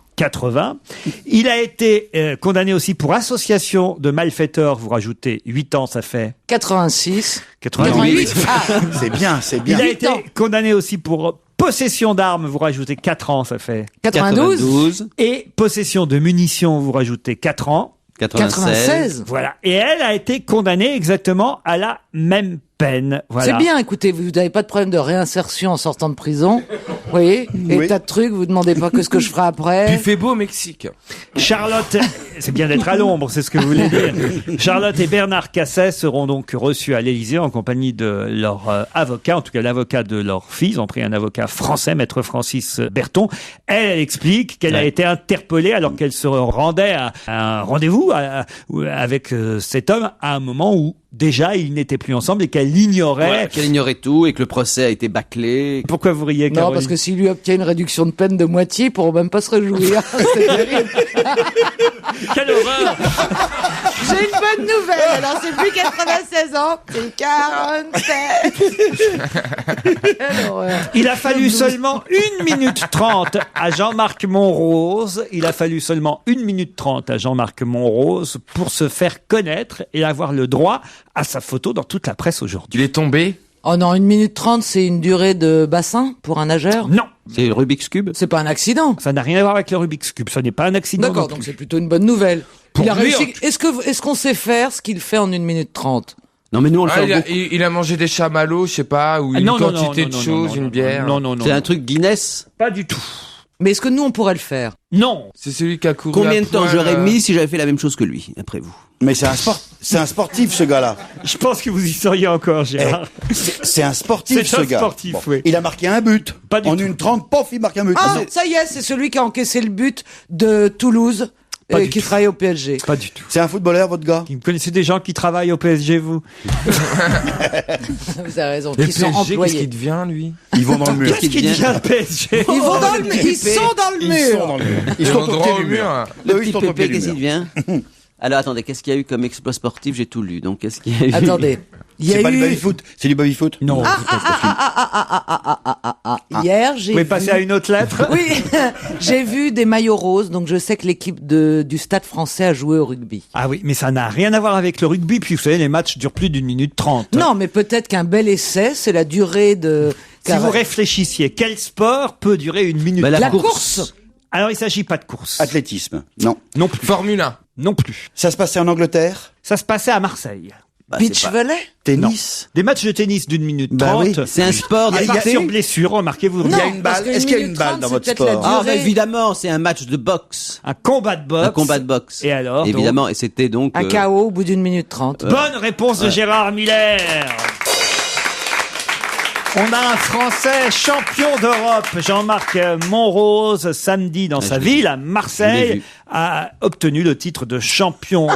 Il a été condamné aussi pour association de malfaiteurs. Vous rajoutez 8 ans, ça fait 86. 88. C'est bien. Il a été condamné aussi pour possession d'armes. Vous rajoutez 4 ans, ça fait 92. Et possession de munitions. Vous rajoutez 4 ans. 96. Voilà. Et elle a été condamnée exactement à la même peine. Voilà. C'est bien, écoutez, vous n'avez pas de problème de réinsertion en sortant de prison. Vous voyez, et tas de trucs, vous demandez pas que ce que je ferai après. Puis il fait beau au Mexique. Charlotte, c'est bien d'être à l'ombre, c'est ce que vous voulez dire. Charlotte et Bernard Casset seront donc reçus à l'Élysée en compagnie de leur avocat, en tout cas l'avocat de leur fille. Ils ont pris un avocat français, maître Francis Berton. Elle explique qu'elle a été interpellée alors qu'elle se rendait à un rendez-vous avec cet homme à un moment où déjà ils n'étaient plus ensemble et qu'elle ignorait. Ouais, qu'elle ignorait tout et que le procès a été bâclé. Pourquoi vous riez, Caroline? Non, parce que s'il lui obtient une réduction de peine de moitié, il pourra même pas se réjouir. C'est terrible. Quelle horreur! J'ai une bonne nouvelle, alors c'est plus 96 ans, c'est 47. Quelle horreur. Il a fallu seulement 1 minute 30 à Jean-Marc Monrose. Il a fallu seulement 1 minute 30 à Jean-Marc Monrose pour se faire connaître et avoir le droit à sa photo dans toute la presse aujourd'hui. Il est tombé? Oh non, 1 minute 30, c'est une durée de bassin pour un nageur? Non. C'est le Rubik's Cube? C'est pas un accident. Ça n'a rien à voir avec le Rubik's Cube. Ça n'est pas un accident. D'accord, donc c'est plutôt une bonne nouvelle. Pour Il a lui, réussi. Est-ce qu'on sait faire ce qu'il fait en 1 minute 30? Non, mais nous, on le fait beaucoup. Il a mangé des chamallows, je sais pas, ou une quantité de choses, une bière. Non. C'est un truc Guinness? Pas du tout. Mais est-ce que nous, on pourrait le faire? Non. C'est celui qui a couru. Combien à de temps poil, j'aurais mis si j'avais fait la même chose que lui, après vous? Mais c'est un sportif, ce gars-là. Je pense que vous y seriez encore, Gérard. C'est un sportif, C'est ce un gars. sportif, oui. Il a marqué un but. Pas du en tout. 1:30, pof, il marque un but. Ah, ça y est, c'est celui qui a encaissé le but de Toulouse Pas et du qui tout. travaille au PSG. Pas du tout. C'est un footballeur, votre gars? Vous connaissez des gens qui travaillent au PSG, vous? Vous avez raison, Et qui sont PSG, qu'est-ce employés. qu'il devient, lui? Ils vont dans le mur. Qu'est-ce qu'il devient le PSG? Ils vont dans le mur. Ils sont dans le Ils mur. sont dans le mur. Ils Ils sont ont au droit pied au du mur. mur. Le Eux, petit ils sont au pied Pépé, du qu'est-ce qu'il mur. devient? Alors attendez, qu'est-ce qu'il y a eu comme exploit sportif? J'ai tout lu, donc qu'est-ce qu'il y a eu? Attendez. Il y a C'est pas du eu... baby-foot. C'est du baby-foot? Non. Hier, Vous j'ai pouvez vu... passer à une autre lettre? Oui, j'ai vu des maillots roses, donc je sais que l'équipe du Stade français a joué au rugby. Ah oui, mais ça n'a rien à voir avec le rugby, puis vous savez, les matchs durent plus d'1 minute 30. Non, mais peut-être qu'un bel essai, c'est la durée de... Si vous réfléchissiez, quel sport peut durer 1 minute Bah, 30? la La course. Alors, il s'agit pas de course. Athlétisme. Non. Non plus. Formule 1. Non plus. Ça se passait en Angleterre? Ça se passait à Marseille. Bah, c'est Beach pas- volley. Tennis? Des matchs de tennis d'1 minute 30. Bah oui. C'est un sport À part d'été? sur blessure, remarquez-vous. Il y a Non, une parce balle. que Est-ce qu'il y a 1 une minute balle 30, dans c'est votre peut-être la sport? Ah, durée. bah, évidemment, c'est un match de boxe. Un combat de boxe. Un combat de boxe. Et alors, donc Évidemment, et c'était donc... Un KO au bout d'1 minute 30. Bonne réponse de Gérard Miller. On a un Français champion d'Europe, Jean-Marc Monrose, samedi dans sa je l'ai ville, à Je l'ai Marseille, vu. a obtenu le titre de champion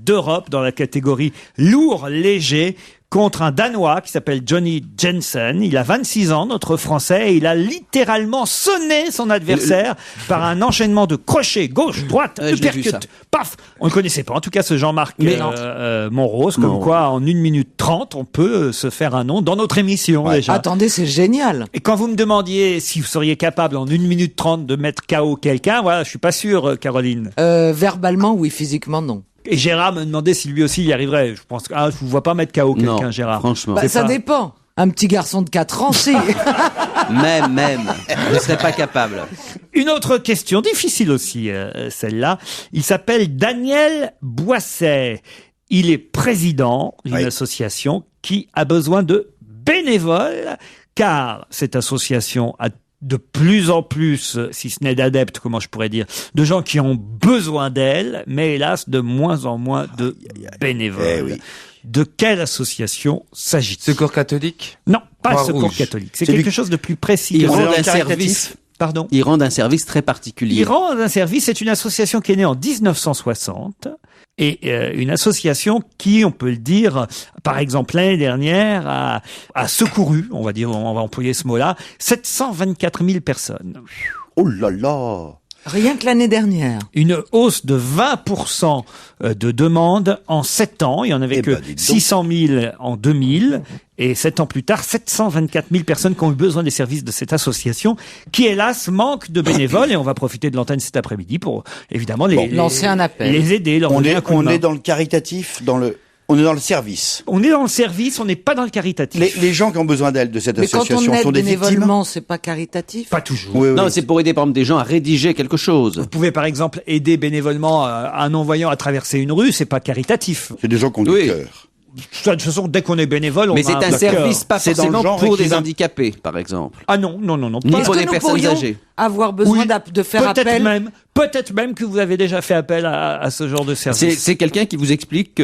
d'Europe dans la catégorie lourd-léger contre un Danois qui s'appelle Johnny Jensen. Il a 26 ans, notre Français, et il a littéralement sonné son adversaire par un enchaînement de crochets, gauche, droite, Ouais, je l'ai vu, uppercut, ça. paf. On ne connaissait pas, en tout cas, ce Jean-Marc Mais non. Monrose, comme quoi, en 1 minute 30, on peut se faire un nom dans notre émission, déjà. Attendez, c'est génial. Et quand vous me demandiez si vous seriez capable en 1 minute 30 de mettre KO quelqu'un, voilà, je suis pas sûr, Caroline. Verbalement, oui, physiquement, non. Et Gérard me demandait si lui aussi y arriverait. Je pense que, je vous vois pas mettre KO quelqu'un, Non, Gérard. franchement. Bah, C'est ça pas- dépend. Un petit garçon de 4 ans, si. Même. Je serais pas capable. Une autre question, difficile aussi, celle-là. Il s'appelle Daniel Boisset. Il est président d'une Oui. association qui a besoin de bénévoles, car cette association a de plus en plus, si ce n'est d'adeptes, comment je pourrais dire, de gens qui ont besoin d'elle, mais hélas, de moins en moins de bénévoles. Eh oui. De quelle association s'agit-il? Secours catholique? Non, pas le Croix-Rouge. Secours catholique. C'est C'est quelque du- chose de plus précis. Ils que ça. rendent un caritatif. service. Pardon. Ils rendent un service très particulier. Ils rendent un service. C'est une association qui est née en 1960. Et une association qui, on peut le dire, par exemple l'année dernière, a secouru, on va employer ce mot-là, 724 000 personnes. Oh là là! Rien que l'année dernière. Une hausse de 20% de demandes en 7 ans. Il y en avait 600 000 en 2000. Et 7 ans plus tard, 724 000 personnes qui ont eu besoin des services de cette association, qui hélas manque de bénévoles. Et on va profiter de l'antenne cet après-midi pour évidemment lancer un appel, les aider. On est dans le caritatif, on est dans le service. On est dans le service, on n'est pas dans le caritatif. Les gens qui ont besoin d'aide de cette association sont des victimes. Mais quand on aide bénévolement, c'est pas caritatif? Pas toujours. Oui. Non, c'est pour aider par exemple des gens à rédiger quelque chose. Vous pouvez par exemple aider bénévolement un non-voyant à traverser une rue, c'est pas caritatif. C'est des gens qui ont du cœur. De toute façon, dès qu'on est bénévole, on mais c'est un service pas forcément pour des handicapés, par exemple. Ah non. Ni pour des personnes âgées. Avoir besoin de faire appel. Peut-être même que vous avez déjà fait appel à ce genre de service. C'est quelqu'un qui vous explique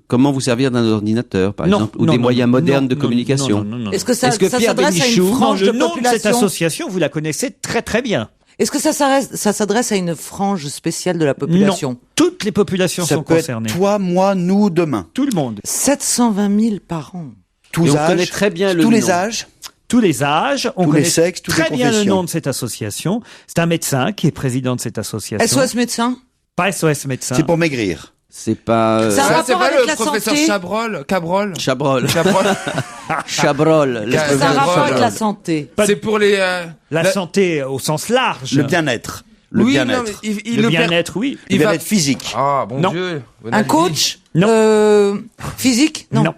comment vous servir d'un ordinateur, par exemple, ou des moyens modernes de communication. Non. Est-ce que ça s'adresse à une frange de population? De cette association, vous la connaissez très très bien. Est-ce que ça s'adresse à une frange spéciale de la population? Non, toutes les populations sont concernées. Toi, moi, nous, demain. Tout le monde. 720 000 par an. Tous âges, connaît très bien tous les âges. Tous les âges, on connaît les sexes, toutes très les bien le confessions. nom de cette association. C'est un médecin qui est président de cette association. SOS médecin? Pas SOS médecin. C'est pour maigrir. C'est pas. Ça c'est pas avec le la professeur santé? Chabrol. Chabrol. Chabrol. Ça a rapport avec la santé. C'est pour les. La santé au sens large. Le bien-être. Le Oui, bien-être. non, mais Le bien-être, oui. Le bien-être physique. Ah, bon Non. Dieu. Un coach? Non. Physique? Non.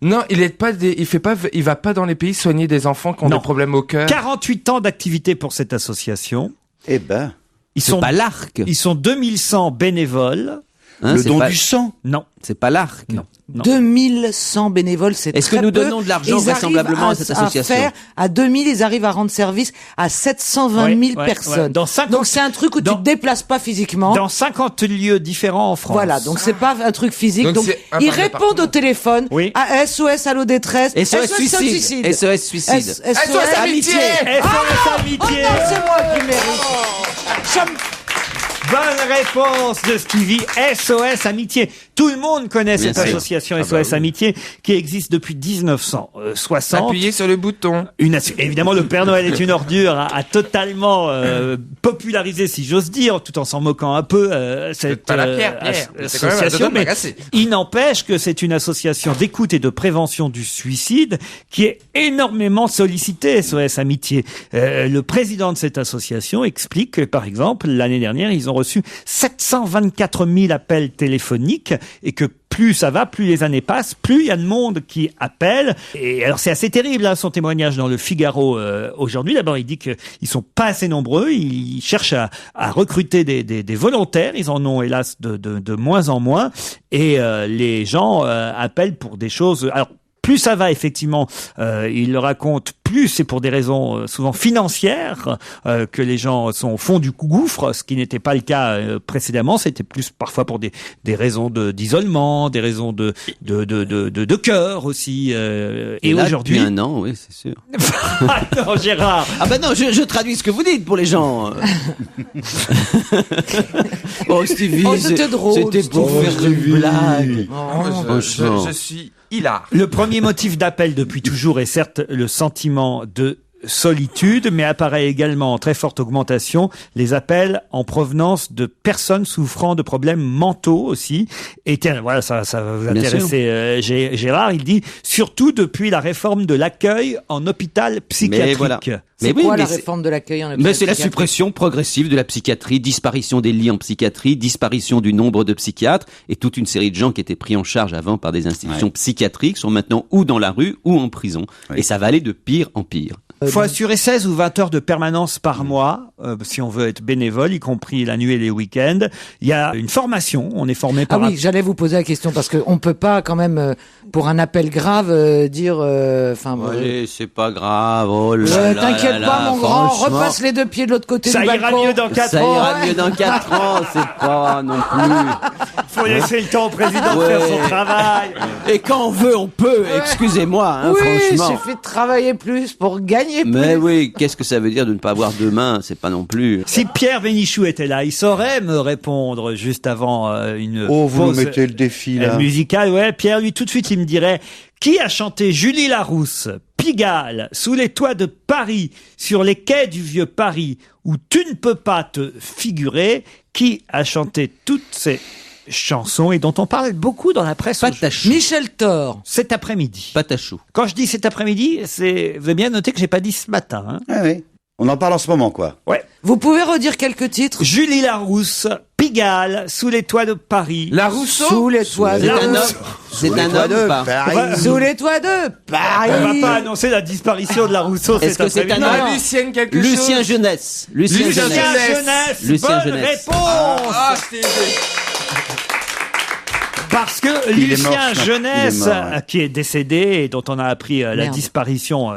Non, il va pas dans les pays soigner des enfants qui ont Non. des problèmes au cœur. 48 ans d'activité pour cette association. Eh ben, C'est pas l'Arc. Ils sont 2100 bénévoles. Hein, le c'est don pas- du sang. Non. C'est pas l'Arc. Non. 2100 bénévoles, c'est Est-ce que très nous peu. donnons de l'argent Ils vraisemblablement à arrivent cette association? à 2000, ils arrivent à rendre service à 720 000 Ouais, personnes. ouais. Dans 50 Donc c'est un truc où tu te déplaces pas physiquement. Dans 50 lieux différents en France. Voilà, donc c'est pas un truc physique. Donc Donc, c'est un ils par répondent département. au téléphone Oui. à SOS Allo Détresse, SOS suicide. SOS suicide. SOS Amitié. SOS Amitié. Oh non, c'est moi qui mérite. Bonne réponse de Stevie. SOS Amitié. Tout le monde connaît Bien cette sûr. association Ah bah SOS oui. Amitié qui existe depuis 1960. Appuyez sur le bouton. Évidemment, le Père Noël est une ordure a totalement popularisé, si j'ose dire, tout en s'en moquant un peu, cette Pas la pierre, Pierre. C'est quand même un association. dodo de Mais m'agacer. il n'empêche que c'est une association d'écoute et de prévention du suicide qui est énormément sollicitée, SOS Amitié. Le président de cette association explique que, par exemple, l'année dernière, ils ont reçu 724 000 appels téléphoniques et que plus ça va, plus les années passent, plus il y a de monde qui appelle. Et alors c'est assez terrible, hein, son témoignage dans le Figaro aujourd'hui. D'abord, il dit qu'ils sont pas assez nombreux. Ils cherchent à recruter des volontaires. Ils en ont hélas de moins en moins. Et les gens appellent pour des choses. Alors plus ça va, effectivement, il le raconte, plus c'est pour des raisons souvent financières que les gens sont au fond du gouffre, ce qui n'était pas le cas précédemment. C'était plus parfois pour des raisons d'isolement, des raisons de cœur aussi. Et là, aujourd'hui, depuis un an, oui, c'est sûr. Attends, Gérard. Ah ben non, je traduis ce que vous dites pour les gens. Oh Stevie, Oh, c'était drôle, c'était pour faire une blague. Je suis hilar. Le premier motif d'appel depuis toujours est certes le sentiment de solitude, mais apparaît également en très forte augmentation les appels en provenance de personnes souffrant de problèmes mentaux aussi. Et tiens, voilà, ça va vous Bien intéresser, Gérard. Il dit surtout depuis la réforme de l'accueil en hôpital psychiatrique. Mais voilà. C'est Mais oui, quoi la mais c'est- réforme de l'accueil en hôpital Mais c'est la psychiatrique? suppression progressive de la psychiatrie, disparition des lits en psychiatrie, disparition du nombre de psychiatres, et toute une série de gens qui étaient pris en charge avant par des institutions psychiatriques sont maintenant ou dans la rue ou en prison. Oui. Et ça va aller de pire en pire. Faut assurer 16 ou 20 heures de permanence par mois, si on veut être bénévole, y compris la nuit et les week-ends. Il y a une formation, on est formé Ah par... oui, j'allais vous poser la question parce que on peut pas quand même pour un appel grave dire enfin Allez, c'est pas grave, oh là là t'inquiète là pas là, mon grand, franchement. repasse les deux pieds de l'autre côté Ça du ira balcon. mieux dans 4 Ça ans. ira mieux dans 4 ans, c'est pas non plus. Faut laisser le temps au président de Ouais. faire son travail. Et quand on veut, on peut. Excusez-moi, hein, oui, il franchement. suffit de travailler plus pour gagner plus. Mais oui, qu'est-ce que ça veut dire de ne pas avoir deux mains? C'est pas non plus. Si Pierre Bénichou était là, il saurait me répondre juste avant une Oh, vous nous pause mettez le défi, là. musicale. Ouais, Pierre, lui, tout de suite, il me dirait qui a chanté Julie Larousse, Pigalle, sous les toits de Paris, sur les quais du vieux Paris, où tu ne peux pas te figurer, qui a chanté toutes ces chansons et dont on parle beaucoup dans la presse Patachou. Michel Thor. cet après-midi. Patachou. Quand je dis cet après-midi, vous avez bien noté que j'ai pas dit ce matin. Hein. Ah oui. On en parle en ce moment, quoi. Ouais. Vous pouvez redire quelques titres? Julie Larousse, Pigalle, sous les toits de Paris. La Rousseau. Sous les toits C'est de un homme. C'est un homme ou pas? Sous les toits de Paris. On va pas annoncer la disparition de la Rousseau Est-ce que c'est un après-midi. homme? Lucienne quelque Lucien chose. Jeunesse. Lucien Lucien Jeunesse. Jeunesse. Lucien Bonne Jeunesse. réponse. Ah, je t'ai aidé. Parce que Il est Lucien mort, ce matin. Jeunesse, Il est mort, ouais. qui est décédé et dont on a appris la Merde. disparition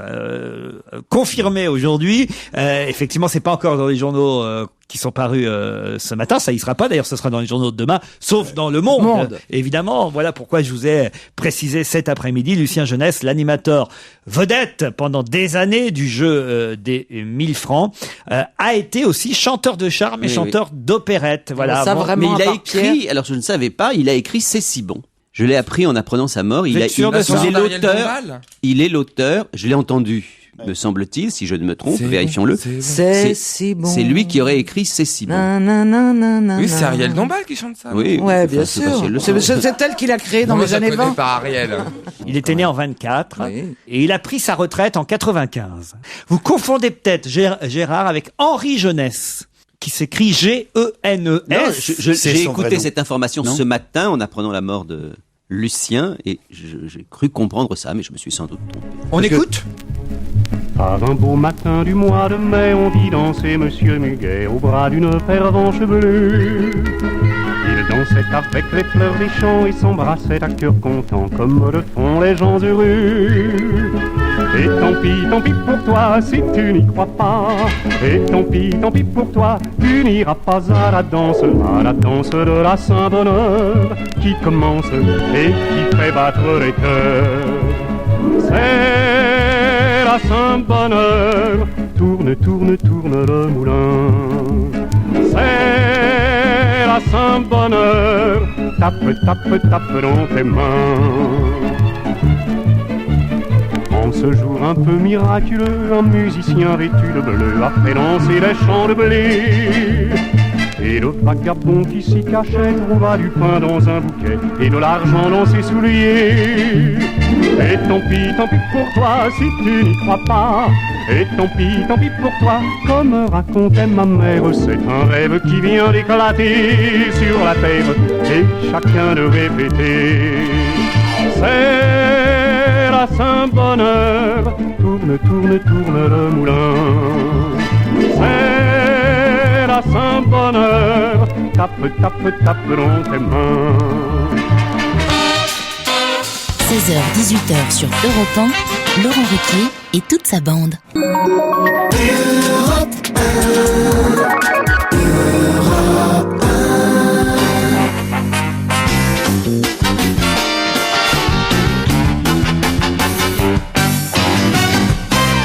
confirmée aujourd'hui, effectivement, c'est pas encore dans les journaux qui sont parus ce matin. Ça y sera pas. D'ailleurs, ce sera dans les journaux de demain, sauf dans Le Monde. Évidemment, voilà pourquoi je vous ai précisé cet après-midi. Lucien Jeunesse, l'animateur vedette pendant des années du jeu des 1000 francs, a été aussi chanteur de charme et Oui, chanteur d'opérette. Voilà. Ça, Bon, vraiment, Mais il à a part Pierre. écrit, alors je ne savais pas, il a écrit C'est si bon. Je l'ai appris en apprenant sa mort. Vous êtes sûr de ça? il est Ariel l'auteur. Dombal. Il est l'auteur. Je l'ai entendu, me semble-t-il, si je ne me trompe. Vérifions-le. C'est si bon. C'est lui qui aurait écrit C'est si bon. Nananana. Oui, c'est Ariel Dombal qui chante ça. Oui. Ouais, enfin, bien c'est sûr. facile, le C'est sens. c'est elle qui l'a créé dans Moi, les je la années connais 20. pas, Ariel. Il était né en 24 Oui. et il a pris sa retraite en 95. Vous confondez peut-être Gérard avec Henri Jeunesse, qui s'écrit G-E-N-E-S. Non, C'est j'ai son vrai écouté nom. cette information Non ce matin en apprenant la mort de Lucien et j'ai cru comprendre ça, mais je me suis sans doute trompé. On écoute Par un beau matin du mois de mai, on vit danser Monsieur Muguet au bras d'une pervenche bleue. Il dansait avec les fleurs des champs et s'embrassait à cœur content comme le font les gens heureux. Et tant pis pour toi si tu n'y crois pas. Et tant pis pour toi, tu n'iras pas à la danse de la Saint-Bonheur qui commence et qui fait battre les cœurs. C'est la Saint-Bonheur, tourne, tourne, tourne le moulin. C'est la Saint-Bonheur, tape, tape, tape dans tes mains. En ce jour un peu miraculeux, un musicien vêtu de bleu a fait danser les champs de blé. Et le vagabond qui s'y cachait trouva du pain dans un bouquet et de l'argent dans ses souliers. Et tant pis pour toi si tu n'y crois pas. Et tant pis pour toi, comme racontait ma mère, c'est un rêve qui vient d'éclater sur la terre et chacun de répéter. C'est la Saint-Bonheur, tourne, tourne, tourne le moulin. C'est la Saint-Bonheur, tape, tape, tape dans tes mains. 16h-18h sur Europe 1, Laurent Ruquier et toute sa bande.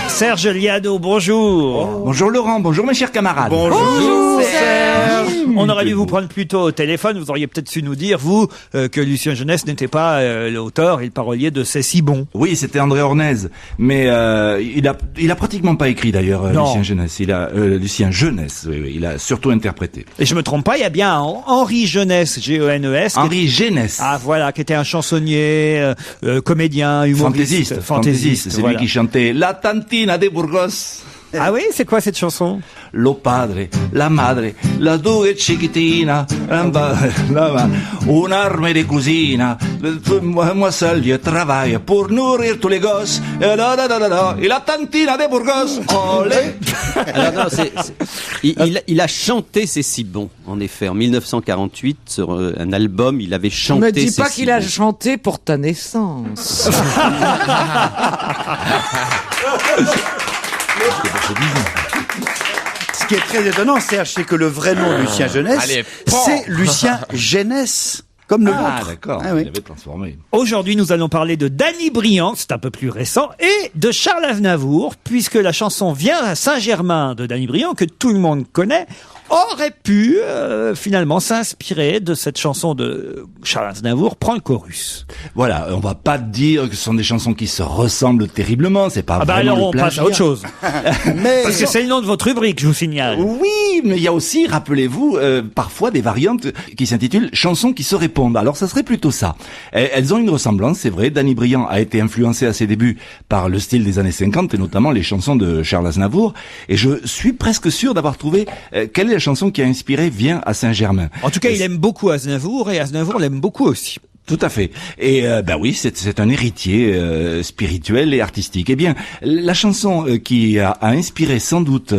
Serge Liado, bonjour. Bonjour Laurent, bonjour mes chers camarades. Bonjour Serge. On aurait dû vous prendre plus tôt au téléphone, vous auriez peut-être su nous dire, vous, que Lucien Jeunesse n'était pas l'auteur et le parolier de C'est si bon. Oui, c'était André Ornez, mais il a pratiquement pas écrit d'ailleurs Lucien Jeunesse. Lucien Jeunesse, oui, il a surtout interprété. Et je me trompe pas, il y a bien Henri Jeunesse, G-E-N-E-S. Henri Jeunesse. Ah voilà, qui était un chansonnier, comédien, humoriste. Fantaisiste, c'est voilà. lui qui chantait La Tantina de Burgos. Ah oui, c'est quoi cette chanson? Lo padre, la madre, la due chiquitina, un'arme de cuisine, moi seul je travaille pour nourrir tous les gosses, et la tantina de Burgos, olé. Alors non, il a chanté C'est si bon, en effet, en 1948, sur un album, il avait chanté Me dis C'est pas si qu'il a bon. chanté pour ta naissance. Ce qui est très étonnant, Serge, c'est que le vrai nom de Lucien Jeunesse, Allez, c'est Lucien Jeunesse. comme le Ah, vôtre. d'accord, Ah, oui. il avait transformé. Aujourd'hui, nous allons parler de Danny Briand, c'est un peu plus récent, et de Charles Aznavour, puisque la chanson Viens à Saint-Germain de Danny Briand, que tout le monde connaît, aurait pu finalement s'inspirer de cette chanson de Charles Aznavour, Prends le chorus. Voilà, on va pas dire que ce sont des chansons qui se ressemblent terriblement, c'est pas Ah bah vraiment alors le on passe à plagiat. autre chose. Mais Parce que c'est le nom de votre rubrique, je vous signale. Oui, mais il y a aussi, rappelez-vous, parfois des variantes qui s'intitulent chansons qui se répondent. Alors ça serait plutôt ça. Elles ont une ressemblance, c'est vrai. Danny Briand a été influencé à ses débuts par le style des années 50 et notamment les chansons de Charles Aznavour. Et je suis presque sûr d'avoir trouvé quelle est la chanson qui a inspiré Viens à Saint-Germain. En tout cas, il aime beaucoup Aznavour et Aznavour l'aime beaucoup aussi. Tout à fait. Et ben oui, c'est un héritier spirituel et artistique. Eh bien, la chanson qui a inspiré sans doute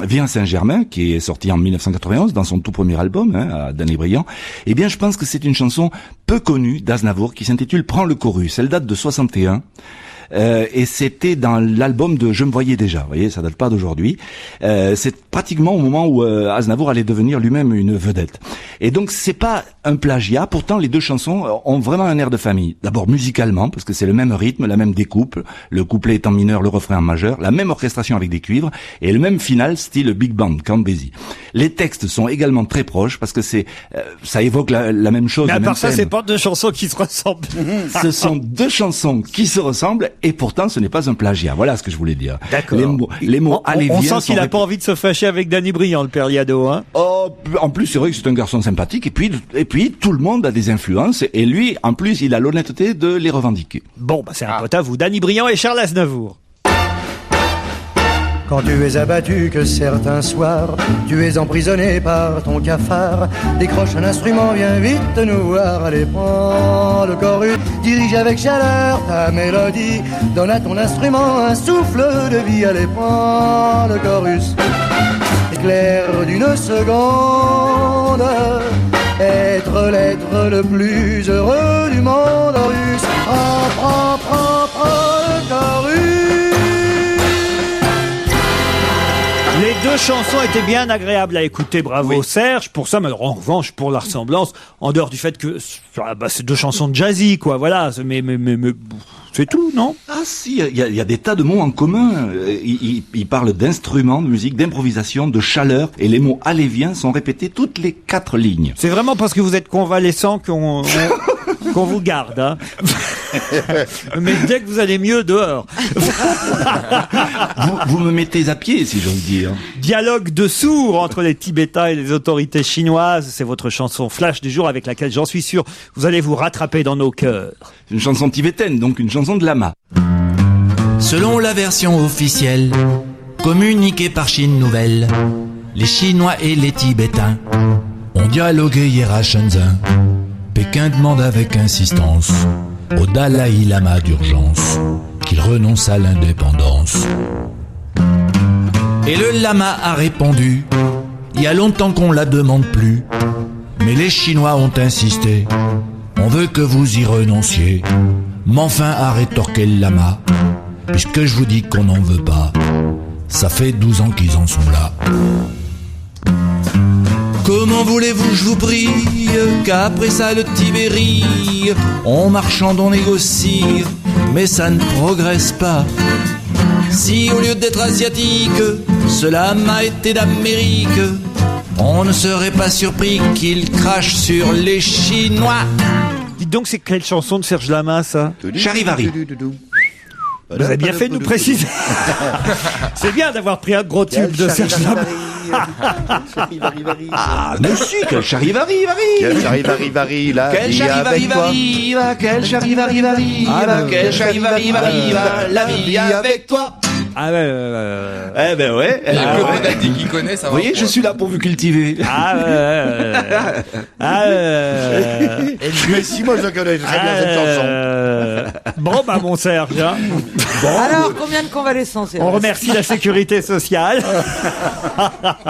Viens à Saint-Germain, qui est sortie en 1991 dans son tout premier album, à Danny Briand, eh bien, je pense que c'est une chanson peu connue d'Aznavour qui s'intitule Prends le chorus. Elle date de 61. Et c'était dans l'album de Je me voyais déjà. Vous voyez, ça date pas d'aujourd'hui. C'est pratiquement au moment où Aznavour allait devenir lui-même une vedette. Et donc c'est pas un plagiat. Pourtant, les deux chansons ont vraiment un air de famille. D'abord musicalement, parce que c'est le même rythme, la même découpe, le couplet est en mineur, le refrain en majeur, la même orchestration avec des cuivres et le même final style big band, Count Basie. Les textes sont également très proches parce que c'est ça évoque la même chose. Mais à le part même ça, thème. c'est pas deux chansons qui se ressemblent. Ce sont deux chansons qui se ressemblent et pourtant ce n'est pas un plagiat. Voilà ce que je voulais dire. D'accord. Les mots allez On viens sent qu'il sont a pas envie de se fâcher avec Danny Briand, le père Liado, hein. Oh, en plus c'est vrai que c'est un garçon sympathique et puis tout le monde a des influences et lui en plus il a l'honnêteté de les revendiquer. Bon, bah c'est un pote à vous, Danny Briand et Charles Aznavour. Quand tu es abattu que certains soirs, tu es emprisonné par ton cafard. Décroche un instrument, viens vite nous voir. Allez, prends le chorus, dirige avec chaleur ta mélodie. Donne à ton instrument un souffle de vie. Allez, prends le chorus. Éclair d'une seconde, être l'être le plus heureux du monde russe. Prends le chorus. Les deux chansons étaient bien agréables à écouter, bravo Serge, pour ça, mais en revanche, pour la ressemblance, en dehors du fait que c'est deux chansons de jazzy, quoi, voilà, mais c'est tout, non? Ah si, il y a des tas de mots en commun. Il parle d'instruments, de musique, d'improvisation, de chaleur, et les mots allez viens sont répétés toutes les 4 lignes. C'est vraiment parce que vous êtes convalescent qu'on vous garde, hein. Mais dès que vous allez mieux, dehors. vous me mettez à pied, si j'ose dire. Dialogue de sourds entre les Tibétains et les autorités chinoises, c'est votre chanson flash du jour avec laquelle, j'en suis sûr, vous allez vous rattraper dans nos cœurs. Une chanson tibétaine, donc une chanson de lama. Selon la version officielle, communiquée par Chine Nouvelle, les Chinois et les Tibétains ont dialogué hier à Shenzhen. Pékin demande avec insistance au Dalai Lama d'urgence qu'il renonce à l'indépendance. Et le lama a répondu, il y a longtemps qu'on la demande plus, mais les Chinois ont insisté, on veut que vous y renonciez. Mais enfin a rétorqué le lama, puisque je vous dis qu'on n'en veut pas, ça fait 12 ans qu'ils en sont là. Comment voulez-vous, je vous prie, qu'après ça le Tibéri, en marchant on négocie, mais ça ne progresse pas. Si au lieu d'être asiatique, cela m'a été d'Amérique, on ne serait pas surpris qu'il crache sur les Chinois. Dites donc, c'est quelle chanson de Serge Lama, ça? Charivari. Vous avez bien fait de nous préciser. C'est bien d'avoir pris un gros tube de Serge Lama. Ah, mais si, quel charivari, Quel charivari, la quel vie avec toi. quel charivari, quel charivari, la vie avec toi. Ah ouais. Eh ben ouais. Il y a que Bonaldi qui connaît, ça va. Vous voyez, je suis là pour vous cultiver. Ah ouais. Mais si, moi je connais très bien cette chanson. Bon, bah, mon Serge, hein. Bon. Alors, combien de convalescents c'est On remercie la sécurité sociale.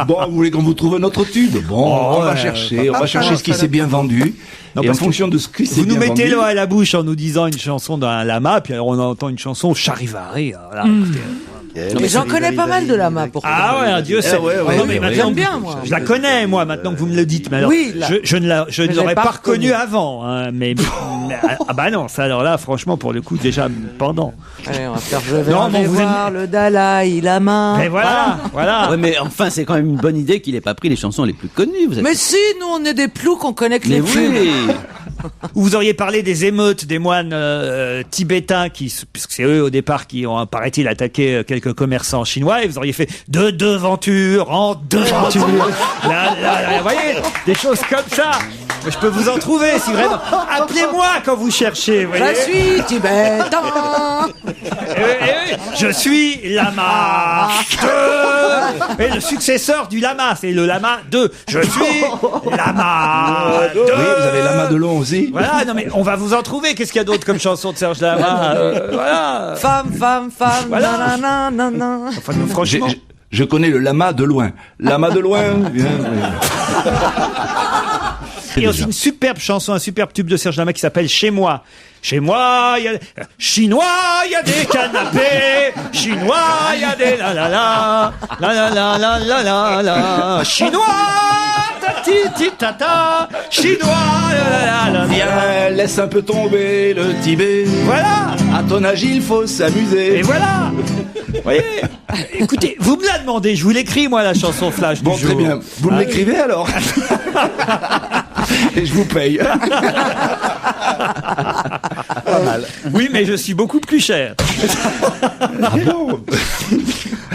Bon, vous voulez qu'on vous trouve un autre tube? Bon, on va chercher ce qui s'est bien vendu. Non, et en parce que fonction de ce qui s'est vous bien nous mettez vendu. l'eau à la bouche en nous disant une chanson d'un lama, puis alors on entend une chanson Charivari. Voilà, écoutez, Mais j'en connais pas mal de lamas, pourquoi? Ah ouais, Dieu sait. Non, mais maintenant, J'aime bien, moi. Je la connais, moi, maintenant que vous me le dites. Mais alors, Oui, je ne l'aurais pas reconnue avant. Hein, mais ah bah non, ça alors là, franchement, pour le coup, déjà pendant. Allez, on va faire je vais aller voir le Dalai Lama. Mais voilà. Ouais, mais enfin, c'est quand même une bonne idée qu'il ait pas pris les chansons les plus connues. Vous êtes... Mais si, nous, on est des ploucs, on connaît que les oui. tubes. Vous auriez parlé des émeutes des moines tibétains puisque c'est eux au départ qui ont, paraît-il, attaqué quelques commerçants chinois, et vous auriez fait de devanture en devanture. Là, vous voyez, des choses comme ça. Je peux vous en trouver si vraiment. Appelez-moi quand vous cherchez. Vous voyez. Je suis tibétain. Je suis lama 2. Et le successeur du lama, c'est le lama 2. Je suis lama 2. Oui, vous avez lama de long aussi. Voilà, non mais on va vous en trouver. Qu'est-ce qu'il y a d'autre comme chanson de Serge Lama voilà. Femme, Voilà. nanana. Enfin, nous, franchement. Je connais le lama de loin. Lama de loin. Il y a aussi une superbe chanson, un superbe tube de Serge Lama qui s'appelle Chez moi. Chez moi, il y a Chinois, il y a des canapés. Chinois, il y a des la la la la la la la la la. Chinois, tati tata. Chinois, la la la. Viens, laisse un peu tomber le Tibet. Voilà. À ton âge, il faut s'amuser. Et voilà. Vous voyez. Écoutez, vous me la demandez, je vous l'écris moi la chanson flash du jour. Bon, très bien. Vous me l'écrivez alors. Et je vous paye. Pas mal. Oui, mais je suis beaucoup plus cher. Ah bon.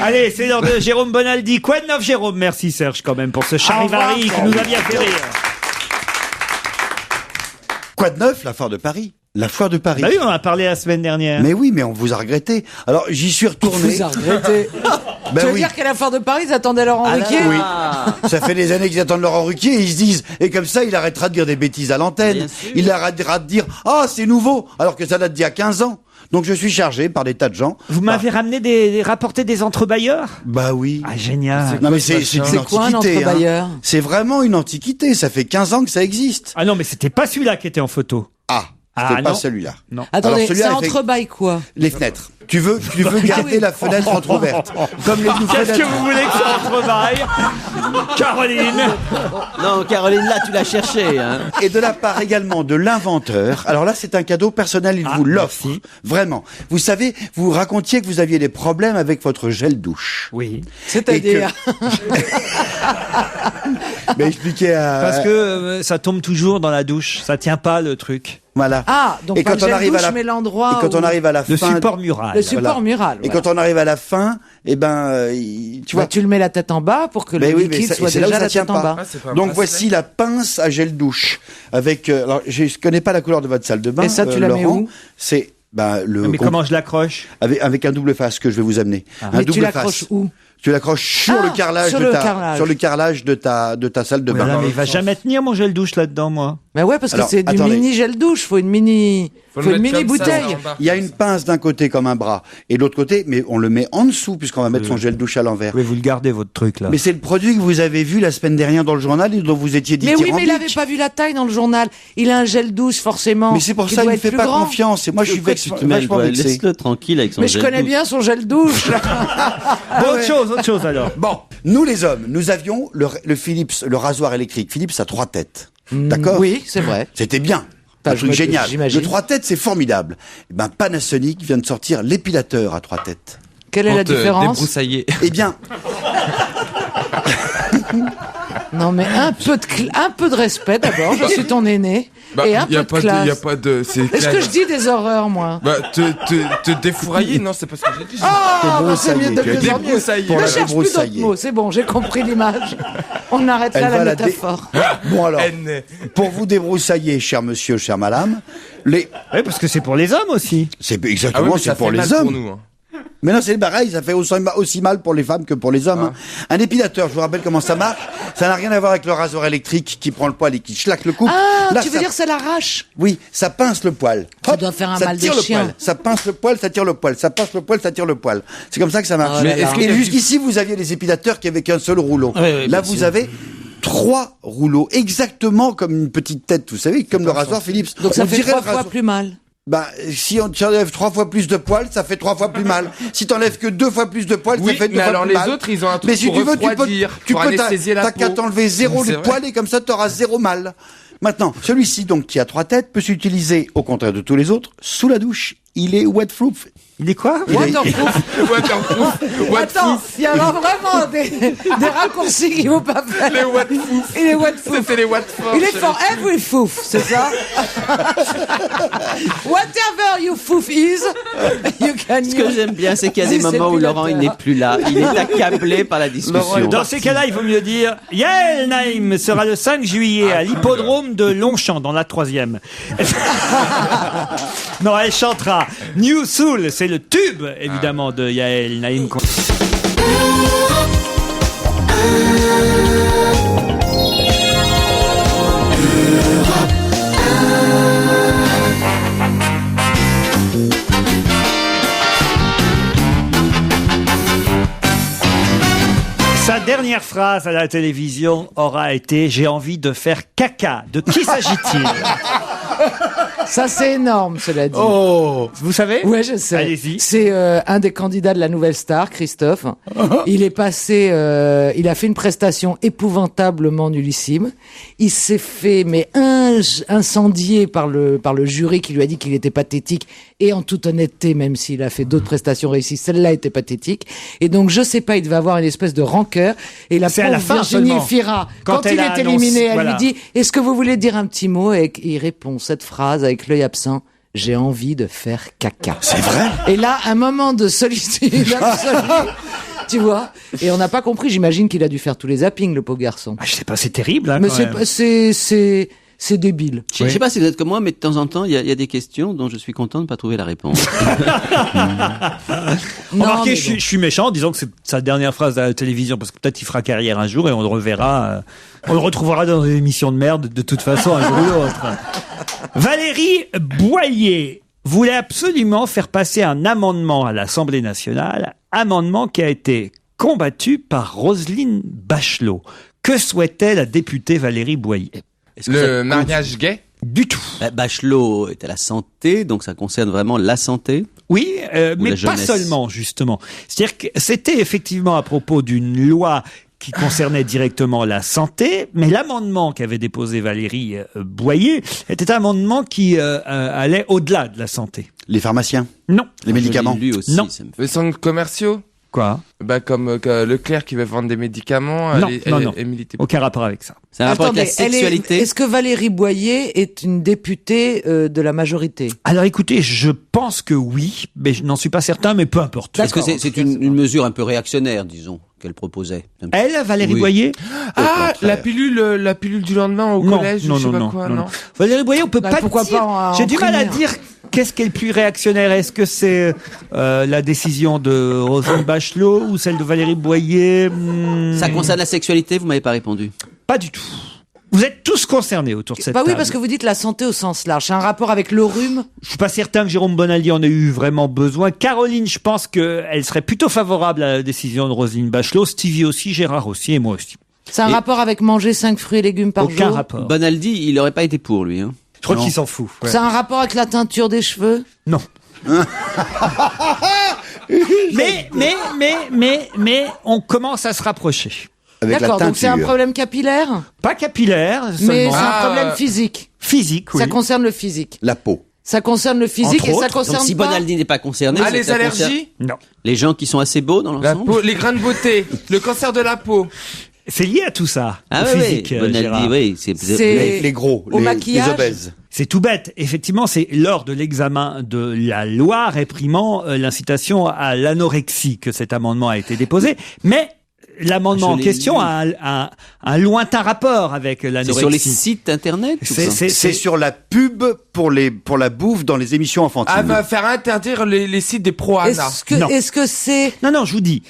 Allez, c'est l'heure de Jérôme Bonaldi. Quoi de neuf, Jérôme? Merci Serge quand même pour ce charivari qui nous a bien fait rire. Quoi de neuf? La foire de Paris. La foire de Paris. Bah oui, on en a parlé la semaine dernière. Mais oui, mais on vous a regretté. Alors, j'y suis retourné. Vous a regretté. Ben tu veux oui. dire qu'à la foire de Paris, ils attendaient Laurent Ruquier? Oui. Ça fait des années qu'ils attendent Laurent Ruquier et ils se disent, et comme ça, il arrêtera de dire des bêtises à l'antenne. Il arrêtera de dire, ah, c'est nouveau, alors que ça date d'il y a 15 ans. Donc je suis chargé par des tas de gens. Vous m'avez rapporté des entrebailleurs? Bah oui. Ah, génial. Non mais c'est une quoi, un antiquité. entrebailleur? C'est vraiment une antiquité. Ça fait 15 ans que ça existe. Ah non, mais c'était pas celui-là qui était en photo. C'était pas non. celui-là. Non. Attendez, celui-là, ça il fait- entrebaille quoi? Les fenêtres. Tu veux garder la fenêtre entrouverte. Comme les Qu'est-ce que vous voulez que ça entrebaille? Caroline. Non, Caroline, là, tu l'as cherché. Hein. Et de la part également de l'inventeur. Alors là, c'est un cadeau personnel, il vous l'offre. Vraiment. Vous savez, vous racontiez que vous aviez des problèmes avec votre gel douche. Oui. C'est-à-dire? Mais expliquez à... Parce que ça tombe toujours dans la douche. Ça tient pas le truc. Voilà. Ah, donc Et pas quand le on gel arrive douche, à la... mais l'endroit Et quand on arrive à la Le fin... support mural. Le support mural. Et voilà. quand on arrive à la fin, eh ben, tu vois... Tu le mets la tête en bas pour que le liquide soit c'est là où déjà ça la tient tête en pas. bas. Donc voici la pince à gel douche avec. Alors je connais pas la couleur de votre salle de bain. Et ça, tu la mets Laurent. où? C'est Mais comment je l'accroche? avec un double face que je vais vous amener. Un Mais double tu l'accroches face. où? Tu l'accroches sur le carrelage sur de le ta carrelage. sur le carrelage de ta salle de Mais bain. là, mais il va jamais tenir mon gel douche là-dedans, moi. Mais ouais, parce que Alors, c'est du attendez. mini gel douche. Faut une mini bouteille. Il y a une pince d'un côté comme un bras et de l'autre côté, mais on le met en dessous puisqu'on va mettre son gel douche à l'envers. Vous pouvez vous le garder votre truc là. Mais c'est le produit que vous avez vu la semaine dernière dans le journal et dont vous étiez Mais oui, mais il dithyrambique. avait pas vu la taille dans le journal. Il a un gel douche, forcément. Mais c'est pour qui ça doit qu'il ne être fait plus pas grand. confiance. Et moi, je suis vachement vexé. Laisse-le tranquille avec son Mais je gel connais douche. bien son gel douche. Autre chose alors. Bon, nous les hommes, nous avions le Philips, le rasoir électrique. Philips a 3 têtes. D'accord? Oui, c'est vrai. C'était bien. Un truc génial. Le 3 têtes, c'est formidable. Eh ben, Panasonic vient de sortir l'épilateur à 3 têtes. Quelle est la différence? Débroussailler. Eh bien, Non, mais un peu de respect d'abord. Je suis ton aîné. Et un peu de classe. Y a pas de. Est-ce que je dis des horreurs, moi? Bah, te défourailler, non, c'est pas ce que j'ai dit. Ah, c'est mieux de plus en mieux. Débroussailler. Ne cherche plus d'autres mots. C'est bon, j'ai compris l'image. On arrête là la métaphore. Bon alors, pour vous débroussailler, cher monsieur, cher madame, Oui, parce que c'est pour les hommes aussi. c'est exactement, c'est pour les hommes. Pour nous, hein. Mais non, c'est pareil, ça fait aussi mal pour les femmes que pour les hommes. Hein. Un épilateur, je vous rappelle comment ça marche. Ça n'a rien à voir avec le rasoir électrique qui prend le poil et qui schlaque le couple. Ah, Là, tu veux dire ça l'arrache? Oui, ça pince le poil. Ça doit faire un ça mal tire de le chien. poil. Ça pince le poil, ça tire le poil. Ça pince le poil, ça tire le poil. C'est comme ça que ça marche. Oh là là. Et jusqu'ici, vous aviez les épilateurs qui avaient qu'un seul rouleau. Oui, Là, bien vous sûr. avez 3 rouleaux, exactement comme une petite tête, vous savez, comme le rasoir Philips. Donc ça On fait dirait 3 le fois rasoir- plus mal. Si tu enlèves 3 fois plus de poils, ça fait 3 fois plus mal. Si t'enlèves que 2 fois plus de poils, ça fait 2 fois alors plus mal. les autres, ils ont un truc mais si pour tu veux, refroidir, pour anesthésier la peau. T'as qu'à t'enlever 0 les poils et comme ça t'auras 0 mal. Maintenant, celui-ci, donc, qui a 3 têtes, peut s'utiliser, au contraire de tous les autres, sous la douche. Il est wetproof. Il est quoi? Waterproof. Attends, il y a vraiment des raccourcis qu'il ne faut pas faire. Les wetproof. Il est wetproof. C'était les wetproof. Il est for every foof, c'est ça? Whatever your foof is, you can Ce que j'aime bien, c'est qu'il y a des moments où Laurent, il n'est plus là. Il est accablé par la discussion. Dans ces cas-là, il vaut mieux dire Yael Naïm sera le 5 juillet à l'hippodrome de Longchamp, dans la 3e. Non, elle chantera New Soul, c'est le tube, évidemment, de Yael Naïm. Sa dernière phrase à la télévision aura été « J'ai envie de faire caca ». De qui s'agit-il? Ça, c'est énorme, cela dit. Oh, vous savez? Ouais, je sais. Allez-y. C'est un des candidats de la Nouvelle Star, Christophe. Il est passé, il a fait une prestation épouvantablement nullissime. Il s'est fait incendier par le jury qui lui a dit qu'il était pathétique. Et en toute honnêteté, même s'il a fait d'autres prestations réussies, celle-là était pathétique. Et donc, je sais pas, il devait avoir une espèce de rancœur. Et la pauvre Virginie Fira, quand il est éliminé, elle lui dit « Est-ce que vous voulez dire un petit mot ?» Et il répond cette phrase avec l'œil absent. J'ai envie de faire caca. C'est vrai? Et là, un moment de solitude absolue. Tu vois? Et on n'a pas compris. J'imagine qu'il a dû faire tous les zappings, le pauvre garçon. Je sais pas, c'est terrible, hein, mais quand même. C'est débile. Je sais pas si vous êtes comme moi, mais de temps en temps, il y a des questions dont je suis content de ne pas trouver la réponse. Remarquez, je suis méchant en disant que c'est sa dernière phrase à la télévision, parce que peut-être il fera carrière un jour et on le reverra. On le retrouvera dans une émission de merde, de toute façon, un jour ou l'autre. Valérie Boyer voulait absolument faire passer un amendement à l'Assemblée nationale, amendement qui a été combattu par Roselyne Bachelot. Que souhaitait la députée Valérie Boyer? Le mariage gay? Du tout. Bachelot est à la santé, donc ça concerne vraiment la santé. Oui, mais pas seulement, justement. C'est-à-dire que c'était effectivement à propos d'une loi qui concernait directement la santé, mais l'amendement qu'avait déposé Valérie Boyer était un amendement qui allait au-delà de la santé. Les pharmaciens? Non. Les médicaments? Non. Les centres commerciaux? Quoi? Comme Leclerc qui va vendre des médicaments. Non. Aucun rapport avec ça. C'est un rapport avec la sexualité. Est-ce que Valérie Boyer est une députée de la majorité? Alors écoutez, je pense que oui, mais je n'en suis pas certain, mais peu importe. Est-ce que c'est une mesure un peu réactionnaire, disons, qu'elle proposait? Elle, Valérie Boyer? Ah, la pilule du lendemain au collège, je sais pas quoi, non. Valérie Boyer, on peut pas pourquoi dire. Pas J'ai du mal à dire. Qu'est-ce qui est le plus réactionnaire? Est-ce que c'est la décision de Roselyne Bachelot ou celle de Valérie Boyer? Ça concerne la sexualité, vous m'avez pas répondu. Pas du tout. Vous êtes tous concernés autour de cette table. Oui, parce que vous dites la santé au sens large. C'est un rapport avec le rhume? Je suis pas certain que Jérôme Bonaldi en ait eu vraiment besoin. Caroline, je pense qu'elle serait plutôt favorable à la décision de Roselyne Bachelot. Stevie aussi, Gérard aussi et moi aussi. C'est un rapport avec manger 5 fruits et légumes par jour? Aucun rapport. Bonaldi, il aurait pas été pour lui, hein. Je crois qu'il s'en fout. Ouais. C'est un rapport avec la teinture des cheveux? Non. mais on commence à se rapprocher. D'accord, donc c'est un problème capillaire? Pas capillaire, seulement. Mais c'est un problème physique? Physique, oui. Ça concerne le physique? La peau. Ça concerne le physique et ça concerne donc, si Bonaldi n'est pas concerné... les allergies? Non. Les gens qui sont assez beaux dans l'ensemble? Les grains de beauté, le cancer de la peau. C'est lié à tout ça, au physique, Bonaldi, oui. C'est les gros, les obèses. C'est tout bête. Effectivement, c'est lors de l'examen de la loi réprimant l'incitation à l'anorexie que cet amendement a été déposé. Mais l'amendement en question a un lointain rapport avec l'anorexie. C'est sur les sites internet? C'est sur la pub pour la bouffe dans les émissions enfantines. Ah, va faire interdire les sites des pro-Ana. Est-ce que c'est... Non, je vous dis.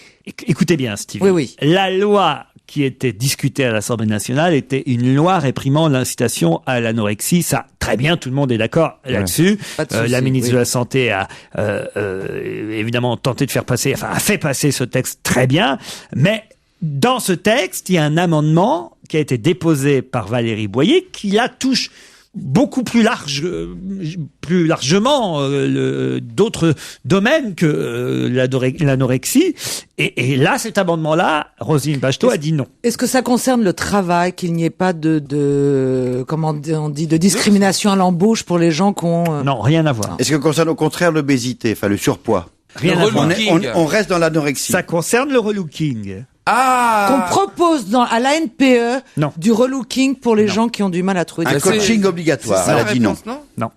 Écoutez bien, Steve. Oui. La loi qui était discutée à l'Assemblée nationale était une loi réprimant l'incitation à l'anorexie. Ça, très bien, tout le monde est d'accord là-dessus. La ministre de la Santé a évidemment tenté de a fait passer ce texte très bien. Mais dans ce texte, il y a un amendement qui a été déposé par Valérie Boyer qui la touche beaucoup plus largement d'autres domaines que l'anorexie. Et là, cet amendement-là, Roselyne Bachelot a dit non. Est-ce que ça concerne le travail, qu'il n'y ait pas comment on dit, de discrimination à l'embauche pour les gens qui ont... Non, rien à voir. Est-ce que ça concerne au contraire l'obésité, enfin le surpoids? Rien à voir. On reste dans l'anorexie. Ça concerne le relooking. Qu'on propose à la NPE du relooking pour les gens qui ont du mal à trouver un coaching obligatoire. Elle a dit non.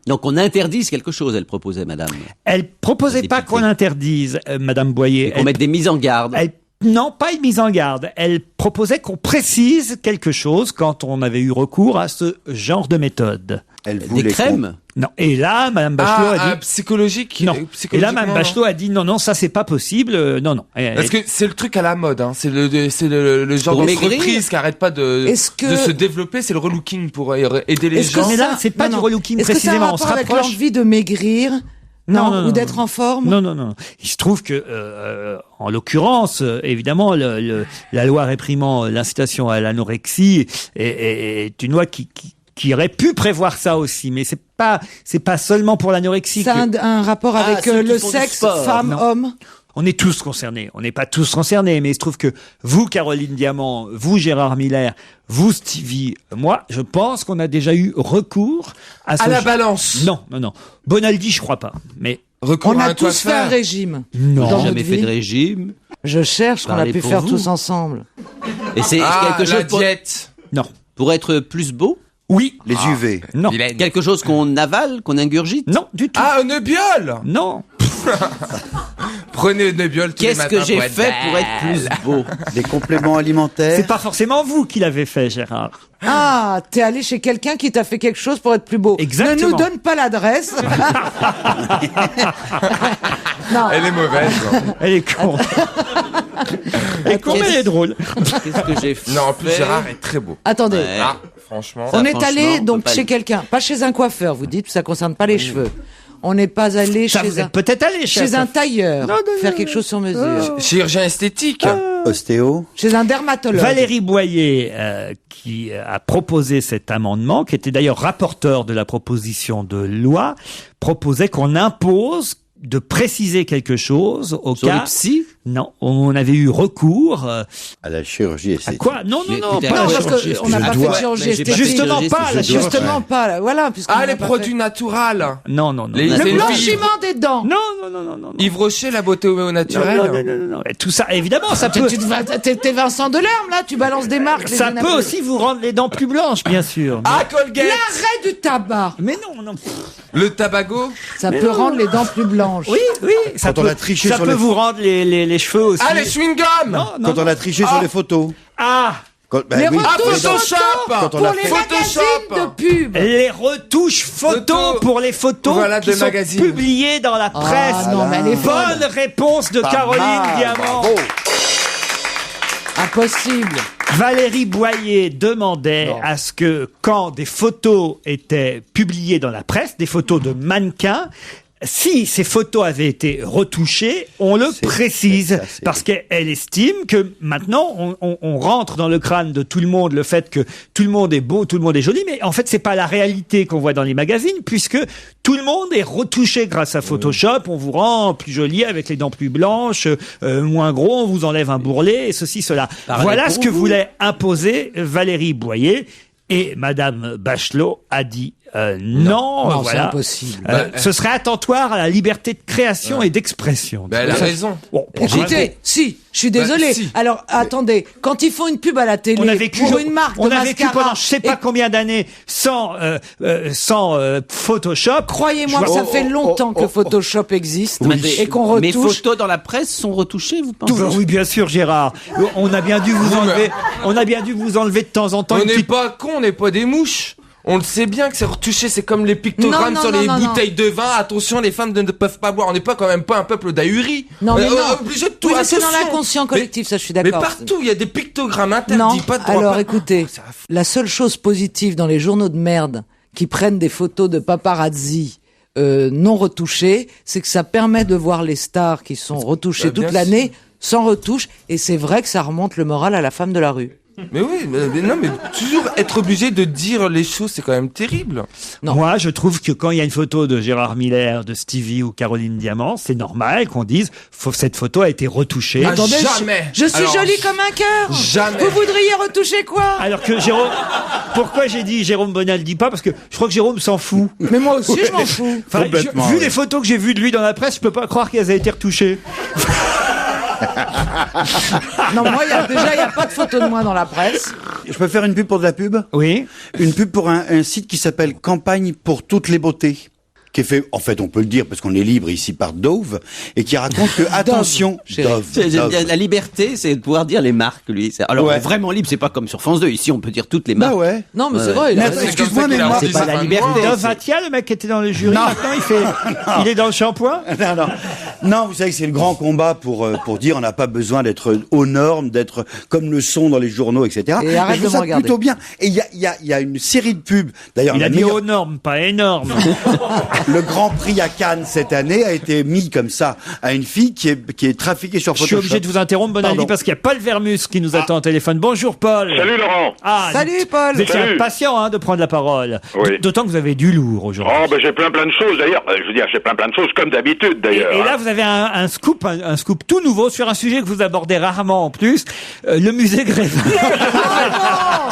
Donc on interdise quelque chose, elle proposait, madame. Elle proposait pas qu'on interdise, madame Boyer. Qu'on mette des mises en garde. Non, pas une mise en garde. Elle proposait qu'on précise quelque chose quand on avait eu recours à ce genre de méthode. Des crèmes? Non. Et là, madame Bachelot a dit... psychologique? Non. Et là, madame Bachelot a dit non, ça c'est pas possible, non. Parce que c'est le truc à la mode, hein. C'est le genre d'entreprise qui arrête pas de se développer, c'est le relooking pour aider les gens. Mais là, c'est pas du relooking précisément. Est-ce que ça a un rapport avec l'envie de maigrir? Non, ou d'être en forme? Non. Il se trouve que, en l'occurrence, évidemment, la loi réprimant l'incitation à l'anorexie est une loi qui aurait pu prévoir ça aussi, mais c'est pas seulement pour l'anorexie. Ça a un rapport avec le sexe, femme, homme? On est tous concernés. On n'est pas tous concernés, mais il se trouve que vous, Caroline Diamant, vous, Gérard Miller, vous, Stevie, moi, je pense qu'on a déjà eu recours à la balance. Non. Bonaldi, je crois pas. Mais on a tous fait un régime. Non. J'ai jamais fait de régime. Je cherche qu'on a pu faire tous ensemble. Et c'est quelque chose la diète. Non. Pour être plus beau? Oui. Les UV. Non. Quelque chose qu'on avale, qu'on ingurgite? Non, du tout. Ah, un neubiole? Non. Prenez une neubiole tous les matins. Qu'est-ce que j'ai fait pour être plus beau? Des compléments alimentaires. C'est pas forcément vous qui l'avez fait, Gérard. Ah, t'es allé chez quelqu'un qui t'a fait quelque chose pour être plus beau. Exactement. Ne nous donne pas l'adresse. Non. Elle est mauvaise. Elle est con. Elle est con, mais elle est drôle. Qu'est-ce que j'ai fait? Non, en plus, Gérard est très beau. Attendez. Ouais. Franchement. On est allé donc chez quelqu'un, pas chez un coiffeur, vous dites, ça concerne pas les cheveux. On n'est pas allé chez un tailleur faire quelque chose sur mesure. Chirurgien esthétique. Ostéo. Chez un dermatologue. Valérie Boyer, qui a proposé cet amendement, qui était d'ailleurs rapporteur de la proposition de loi, proposait qu'on impose de préciser quelque chose au sur cas... les psys? Non, on avait eu recours... à la chirurgie esthétique. À quoi? Non, pas parce qu'on n'a pas fait de chirurgie esthétique. Justement pas, la chirurgie. Justement pas, voilà. Les produits naturels. Non. Le blanchiment des dents. Non. Yves Rocher, la beauté au naturel. Non. Tout ça, évidemment, ça peut... T'es Vincent Delerme, là, tu balances des marques. Ça peut aussi vous rendre les dents plus blanches, bien sûr. Colgate. L'arrêt du tabac. Mais non. Le tabago. Ça peut rendre les dents plus blanches. Oui. Ça Quand on a triché ça sur peut les... vous rendre les cheveux aussi. Les chewing-gums. Quand on a triché sur les photos. Les retouches Photoshop pour les magazines de pub. Les retouches photos pour les photos qui sont publiées dans la presse. Bonne réponse de Caroline Diamant. Bravo. Impossible. Valérie Boyer demandait à ce que quand des photos étaient publiées dans la presse, des photos de mannequins, si ces photos avaient été retouchées, on le précise, parce qu'elle estime que maintenant on rentre dans le crâne de tout le monde le fait que tout le monde est beau, tout le monde est joli, mais en fait c'est pas la réalité qu'on voit dans les magazines, puisque tout le monde est retouché grâce à Photoshop. On vous rend plus joli avec les dents plus blanches, moins gros, on vous enlève un bourrelet et ceci, cela. Voilà ce que voulait imposer Valérie Boyer. Et Madame Bachelot a dit non, voilà. C'est impossible. Ce serait attentoire à la liberté de création et d'expression. Elle a raison. Bon, écoutez, si, je suis désolé. Si. Alors, attendez, quand ils font une pub à la télé pour une marque de on a vécu pendant je sais pas combien d'années sans Photoshop. Croyez-moi que ça fait longtemps que Photoshop existe et qu'on retouche. Mes photos dans la presse sont retouchées, vous pensez? Oui, bien sûr, Gérard. On a bien dû vous enlever. On a bien dû vous enlever de temps en temps. On n'est pas cons, on n'est pas des mouches. On le sait bien que c'est retouché, c'est comme les pictogrammes sur les bouteilles de vin. Attention, les femmes ne peuvent pas boire. On n'est pas quand même pas un peuple d'ahuris. Non, mais non. Obligé de tout. Oui, c'est dans l'inconscient collectif, ça je suis d'accord. Mais partout, il y a des pictogrammes interdits, pas de droit. Alors écoutez, la seule chose positive dans les journaux de merde qui prennent des photos de paparazzi non retouchées, c'est que ça permet de voir les stars qui sont retouchées toute l'année sans retouche, et c'est vrai que ça remonte le moral à la femme de la rue. Mais oui, mais non, mais toujours être obligé de dire les choses, c'est quand même terrible. Moi, je trouve que quand il y a une photo de Gérard Miller, de Stevie ou Caroline Diamant, c'est normal qu'on dise cette photo a été retouchée. Attendez, jamais. Je suis jolie comme un cœur. Jamais. Vous voudriez retoucher quoi? Alors que Jérôme, pourquoi j'ai dit Jérôme Bonal dit pas? Parce que je crois que Jérôme s'en fout. Mais moi aussi, je m'en fous. Enfin, vu les photos que j'ai vues de lui dans la presse, je peux pas croire qu'elles aient été retouchées. Non, moi, il y a pas de photo de moi dans la presse. Je peux faire une pub pour de la pub? Oui. Une pub pour un site qui s'appelle Campagne pour toutes les beautés, qui est fait, en fait, on peut le dire parce qu'on est libre ici par Dove, et qui raconte que, attention, Dove. La liberté, c'est de pouvoir dire les marques, lui. Alors, Ouais. vraiment libre, c'est pas comme sur France 2. Ici, on peut dire toutes les marques. Bah ouais. Non, mais c'est vrai. Mais excuse-moi, mais moi, C'est pas la liberté. Dove Atia, le mec qui était dans le jury, maintenant il est dans le shampoing. Non, vous savez que c'est le grand combat pour dire on n'a pas besoin d'être aux normes, d'être comme le sont dans les journaux, etc. Et arrête je de trouve ça me regarder. plutôt bien. Et il y a une série de pubs. D'ailleurs, Il a la dit meilleure- aux normes, pas énorme. le Grand Prix à Cannes cette année a été mis comme ça à une fille qui est trafiquée sur Je Photoshop. suis obligé de vous interrompre, Bonaldi, Pardon. parce qu'il y a Paul Vermus qui nous attend au téléphone. Bonjour, Paul. Salut Laurent. Ah, Salut, Paul. vous étiez Salut. impatient de prendre la parole. Oui. D'autant que vous avez du lourd aujourd'hui. Oh, ben j'ai plein de choses d'ailleurs. Je veux dire, j'ai plein de choses comme d'habitude d'ailleurs. Et là, vous avez un scoop, un scoop tout nouveau sur un sujet que vous abordez rarement en plus, le musée Grévin.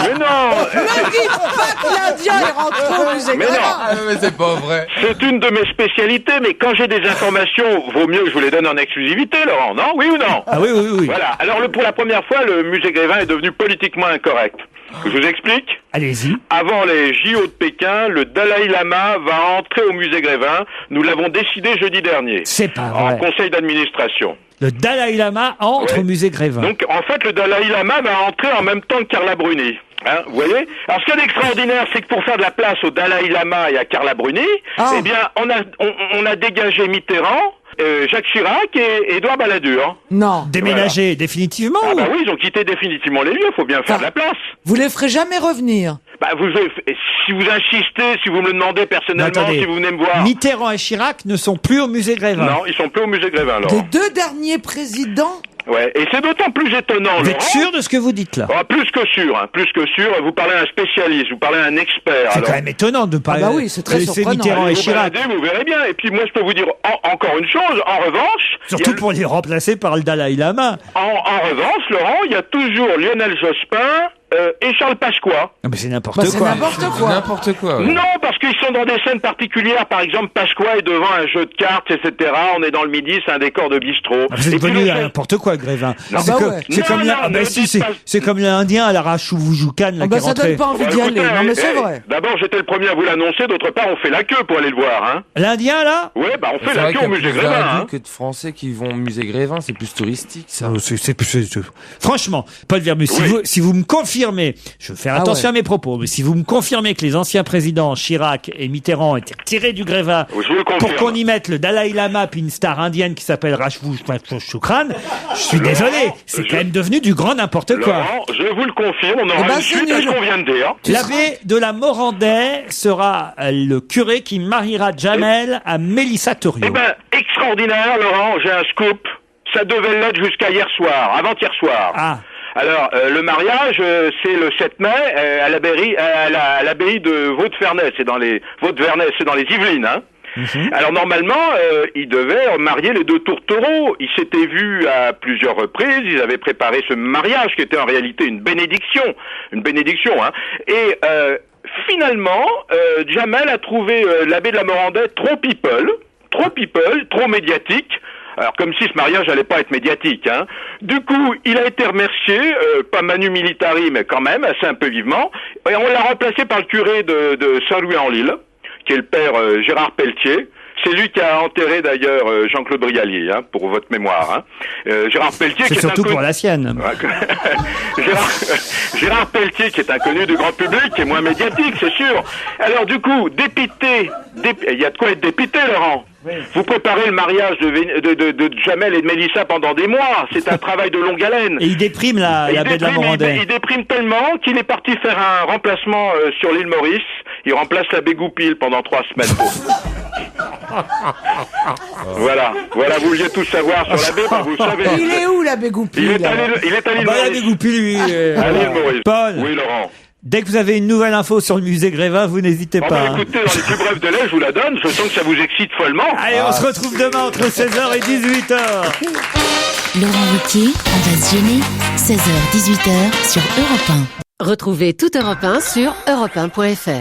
Mais non. Ne dites pas que l'Indien est rentré au musée Mais non. Grévin. Ah, mais c'est pas vrai. C'est une de mes spécialités, mais quand j'ai des informations, vaut mieux que je vous les donne en exclusivité, Laurent, non? Oui ou non? Ah oui, oui, oui. Voilà. Alors, pour la première fois, le musée Grévin est devenu politiquement incorrect. Je vous explique. Allez-y. Avant les JO de Pékin, le Dalai Lama va entrer au musée Grévin. Nous l'avons décidé jeudi dernier. C'est pas En vrai. conseil d'administration. Le Dalai Lama entre au musée Grévin. Donc, en fait, le Dalai Lama va entrer en même temps que Carla Bruni. Hein, vous voyez? Alors, ce qui est d'extraordinaire, c'est que pour faire de la place au Dalai Lama et à Carla Bruni, eh bien, on a dégagé Mitterrand, Jacques Chirac et Édouard Balladur. Non. Déménager définitivement. Ah bah oui, ils ont quitté définitivement les lieux, il faut bien faire de la place. Vous les ferez jamais revenir. Bah, si vous insistez, si vous me le demandez personnellement, Attendez. si vous venez me voir. Mitterrand et Chirac ne sont plus au musée Grévin. Non, ils sont plus au musée Grévin, Les Laurent. deux derniers présidents. Ouais, et c'est d'autant plus étonnant, Vous êtes Laurent. sûr de ce que vous dites là? Ah, plus que sûr, hein, plus que sûr. Vous parlez à un spécialiste, vous parlez à un expert. C'est alors. quand même étonnant de parler. Ah bah oui, c'est très laisser surprenant. Mitterrand et Allez vous Chirac. balader, vous verrez bien. Et puis moi, je peux vous dire encore une chose. En revanche, Surtout pour les remplacer par le Dalai Lama. en revanche, Laurent, il y a toujours Lionel Jospin et Charles Pasqua. Ah, mais c'est n'importe Bah, c'est quoi. n'importe quoi. N'importe quoi. ouais. Non, parce qu'ils sont dans des scènes particulières. Par exemple, Pasqua est devant un jeu de cartes, etc. On est dans le midi, c'est un décor de bistrot. Ah, vous êtes Et puis devenu le à fait- n'importe quoi, Grévin. Non, C'est bah que- ouais. c'est Non, comme non, ah, bah ne si, dites pas- c'est comme l'Indien à la Rachouvujukan là Oh bah, qui est ça donne rentré. pas envie Bah, d'y écoutez, aller. Non, mais c'est vrai. D'abord, j'étais le premier à vous l'annoncer. D'autre part, on fait la queue pour aller le voir. Hein. L'Indien là? Ouais, bah on fait C'est la vrai queue qu'il y au a musée plus Grévin. d'Indiens Hein. que de Français qui vont au musée Grévin, c'est plus touristique, ça. Franchement, Paul Vermus, Oui. si vous me confirmez, je veux faire Ah attention ouais. à mes propos, mais si vous me confirmez que les anciens présidents Chirac et Mitterrand étaient tirés du Grévin Je vous le confirme. pour qu'on y mette le Dalai Lama puis une star indienne qui s'appelle Rashvujukran, je suis désolé, c'est quand même devenu du grand n'importe quoi. Laurent, je vous le confirme, on aura Eh ben, une c'est suite à ce nul. qu'on vient de dire. L'abbé de la Morandais sera le curé qui mariera Jamel à Mélissa Thuriot. Eh ben, extraordinaire, Laurent, j'ai un scoop. Ça devait l'être jusqu'à hier soir, avant-hier soir. Ah. Alors, le mariage, c'est le 7 mai à l'abbaye de Vaux-de-Ferney. C'est dans les Vaux-de-Ferney, c'est dans les Yvelines, hein. Alors normalement, ils devaient marier les deux tourtereaux. Ils s'étaient vus à plusieurs reprises. Ils avaient préparé ce mariage qui était en réalité une bénédiction, hein. Et finalement, Jamel a trouvé l'abbé de la Morandais trop people, trop médiatique. Alors comme si ce mariage allait pas être médiatique, hein. Du coup, il a été remercié, pas manu militari, mais quand même assez un peu vivement. Et on l'a remplacé par le curé de Saint-Louis-en-l'Île, qui est le père Gérard Pelletier. C'est lui qui a enterré d'ailleurs Jean-Claude Brialy, hein, pour votre mémoire. Hein. Gérard Pelletier, C'est qui surtout est pour la sienne. Gérard Pelletier, qui est inconnu du grand public, qui est moins médiatique, c'est sûr. Alors du coup, il y a de quoi être dépité, Laurent. Oui. Vous préparez le mariage de Jamel et de Mélissa pendant des mois. C'est un travail de longue haleine. Et il déprime l'abbé de la Morandais. Il déprime tellement qu'il est parti faire un remplacement sur l'île Maurice. il remplace l'abbé Goupil pendant 3 semaines. Voilà, vous vouliez tout savoir sur l'abbé, vous savez. Il est où l'abbé Goupil? Il est à l'île Maurice. L'abbé Goupil, lui. À l'île Maurice. Paul. Oui, Laurent. Dès que vous avez une nouvelle info sur le musée Grévin, vous n'hésitez pas. Écoutez, dans les plus brefs délais, je vous la donne. Je sens que ça vous excite follement. Allez, on se retrouve demain entre 16h et 18h. Laurent Ruquier, on va se gêner, 16h-18h sur Europe 1. Retrouvez toute Europe 1 sur europe1.fr.